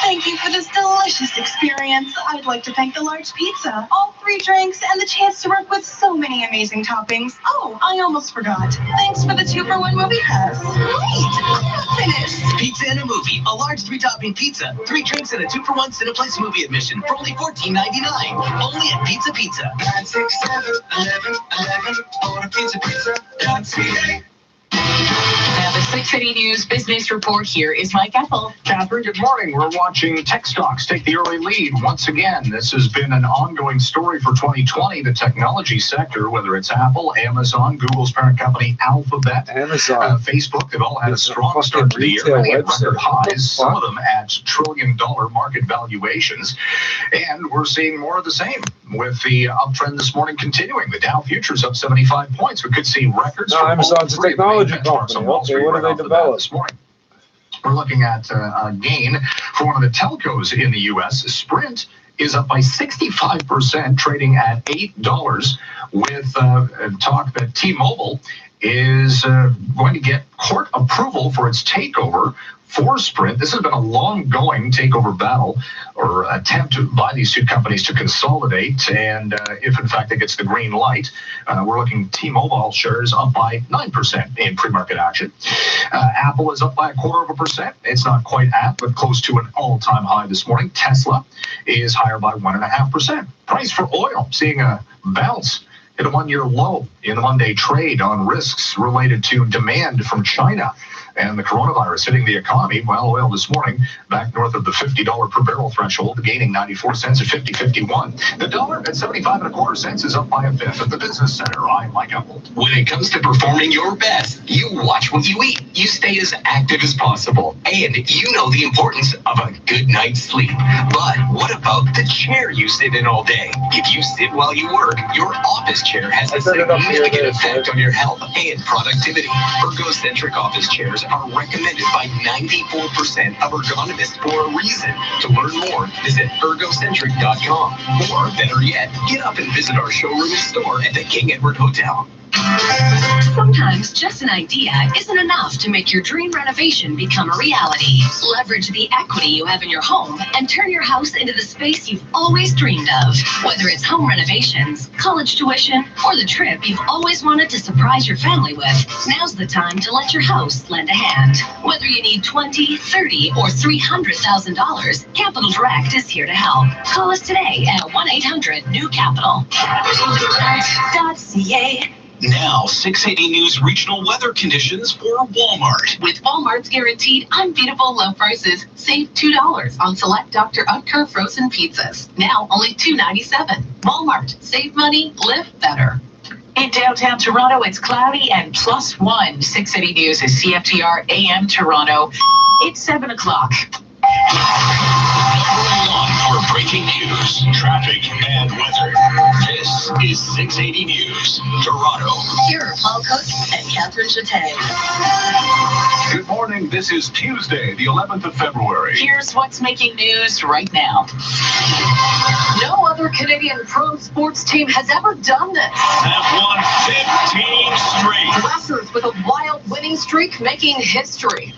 Thank you for this delicious experience. I'd like to thank the large pizza, all 3 drinks, and the chance to work with so many amazing toppings. Oh, I almost forgot. Thanks for the 2-for-1 movie pass. Wait, I'm not finished. Pizza and a Movie, a large 3-topping pizza, 3 drinks, and a 2-for-1 Cineplex movie admission for only $14.99. Only at Pizza Pizza. 9, 6, 7, 11, 11. Order pizzapizza.ca. Now, the 680 News business report here is Mike Ethel. Catherine, good morning. We're watching tech stocks take the early lead once again. This has been an ongoing story for 2020. The technology sector, whether it's Apple, Amazon, Google's parent company, Alphabet, Amazon, Facebook, they've all had a strong start to the year, many at record highs, some of them at trillion-dollar market valuations. And we're seeing more of the same with the uptrend this morning continuing. The Dow futures up 75 points. We could see records. No, Amazon's a technology company. Okay, what do they develop? This morning. We're looking at a gain for one of the telcos in the U.S. Sprint is up by 65%, trading at $8, with talk that T-Mobile is going to get court approval for its takeover for Sprint. This has been a long-going takeover battle or attempt by these two companies to consolidate. And if, in fact, it gets the green light, we're looking T-Mobile shares up by 9% in pre-market action. Apple is up by 0.25%. It's not quite at, but close to an all-time high this morning. Tesla is higher by 1.5%. Price for oil seeing a bounce hit a 1-year low in the Monday trade on risks related to demand from China and the coronavirus hitting the economy. Well, oil this morning back north of the $50 per barrel threshold, gaining 94 cents at 50.51. The dollar at 75.25 cents is up by a fifth. At the Business Center, I'm Mike Apple. When it comes to performing your best, you watch what you eat. You stay as active as possible. And you know the importance of a good night's sleep. But what about the chair you sit in all day? If you sit while you work, your office chair has a significant effect on your health and productivity. Ergocentric office chairs are recommended by 94% of ergonomists for a reason. To learn more, visit ergocentric.com. Or better yet, get up and visit our showroom and store at the King Edward Hotel. Sometimes just an idea isn't enough to make your dream renovation become a reality. Leverage the equity you have in your home and turn your house into the space you've always dreamed of. Whether it's home renovations, college tuition, or the trip you've always wanted to surprise your family with, now's the time to let your house lend a hand. Whether you need $20, $30, or $300,000, Capital Direct is here to help. Call us today at 1-800-NEW-CAPITAL. .ca. Now, 680 News regional weather conditions for Walmart. With Walmart's guaranteed unbeatable low prices, save $2 on select Dr. Utker frozen pizzas. Now only $2.97. Walmart. Save money, live better. In downtown Toronto, it's cloudy and +1. 680 News is CFTR AM Toronto. It's 7 o'clock. Number 1 for breaking news, traffic, and weather. This is 680 News, Toronto. Here are Paul Cook and Catherine Jeté. Good morning. This is Tuesday, the 11th of February. Here's what's making news right now. No other Canadian pro sports team has ever done this. Have won 15 straight. Blasters with a wild winning streak making history.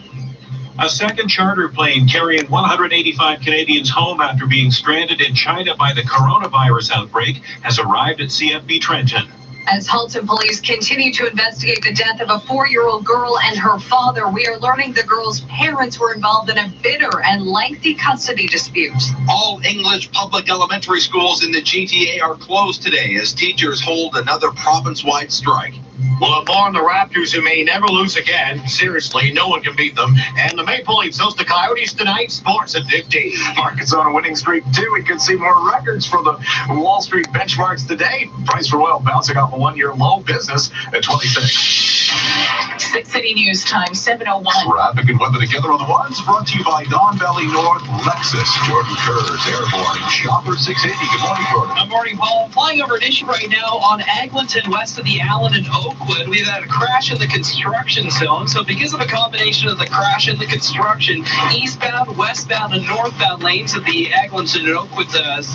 A second charter plane carrying 185 Canadians home after being stranded in China by the coronavirus outbreak has arrived at CFB Trenton. As Halton police continue to investigate the death of a 4-year-old girl and her father, we are learning the girl's parents were involved in a bitter and lengthy custody dispute. All English public elementary schools in the GTA are closed today as teachers hold another province-wide strike. We'll have more on the Raptors, who may never lose again. Seriously, no one can beat them. And the Maple Leafs host the Coyotes tonight. Sports at 15. Markets on a winning streak, too. We could see more records for the Wall Street benchmarks today. Price for oil bouncing off a one-year low, business at 26. 680 News time, 7:01. Traffic and weather together on the ones, brought to you by Don Valley North, Lexus, Jordan Kurz, Airborne, Shopper 680. Good morning, Jordan. Good morning, Paul. Flying over an issue right now on Eglinton, west of the Allen and Oakwood. We've had a crash in the construction zone. So because of a combination of the crash and the construction, eastbound, westbound, and northbound lanes of the Eglinton and Oakwood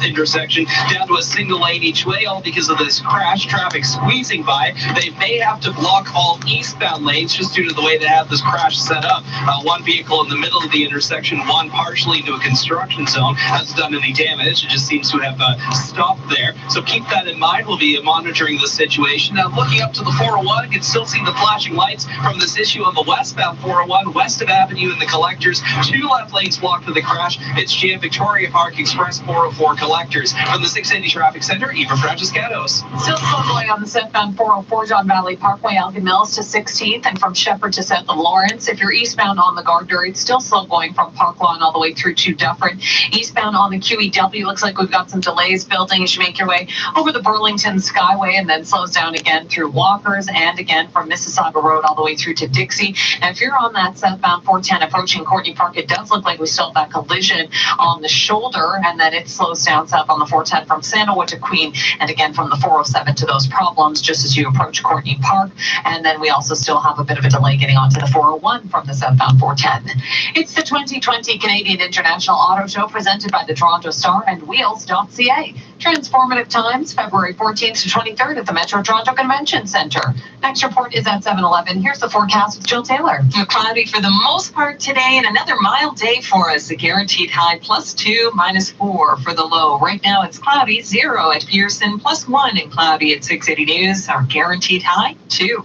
intersection down to a single lane each way, all because of this crash. Traffic squeezing by. They may have to block all eastbound lanes just due to the way they have this crash set up. One vehicle in the middle of the intersection, one partially into a construction zone, hasn't done any damage. It just seems to have stopped there. So keep that in mind. We'll be monitoring the situation. Now, looking up to the 401, you can still see the flashing lights from this issue on the westbound 401, west of Avenue and the Collectors. 2 left lanes blocked for the crash. It's GM Victoria Park Express 404 Collectors. From the 680 Traffic Center, Eva Francescatos. Still slow going on the southbound 404 John Valley Parkway, Elgin Mills to 16th, and from Shepherd to south of Lawrence. If you're eastbound on the Gardner, it's still slow going from Park Lawn all the way through to Dufferin. Eastbound on the QEW, looks like we've got some delays building as you make your way over the Burlington Skyway, and then slows down again through Walkers and again from Mississauga Road all the way through to Dixie. And if you're on that southbound 410 approaching Courtney Park, it does look like we still have that collision on the shoulder, and then it slows down south on the 410 from Sandalwood to Queen, and again from the 407 to those problems just as you approach Courtney Park. And then we also still have a bit of a delay getting onto the 401 from the southbound 410. It's the 2020 Canadian International Auto Show presented by the Toronto Star and Wheels.ca. Transformative times, February 14th to 23rd at the Metro Toronto Convention Center. Next report is at 7:11. Here's the forecast with Jill Taylor. Cloudy for the most part today and another mild day for us. A guaranteed high +2, -4 for the low. Right now it's cloudy, 0 at Pearson, +1 and cloudy at 680 News. Our guaranteed high, 2.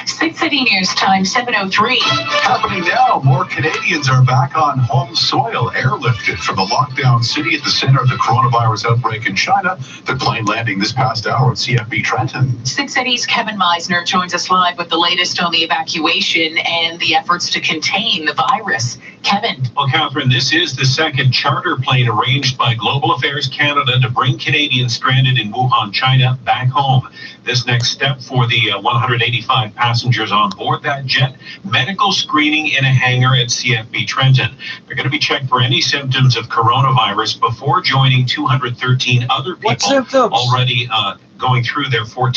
680 News time, 7:03. Happening now, more Canadians are back on home soil, airlifted from the lockdown city at the center of the coronavirus outbreak in China. The plane landing this past hour at CFB Trenton. 680's Kevin Meisner joins us live with the latest on the evacuation and the efforts to contain the virus. Kevin. Well, Catherine, this is the second charter plane arranged by Global Affairs Canada to bring Canadians stranded in Wuhan, China, back home. This next step for the 185 passengers on board that jet, medical screening in a hangar at CFB Trenton. They're going to be checked for any symptoms of coronavirus before joining 213 other people already going through their 14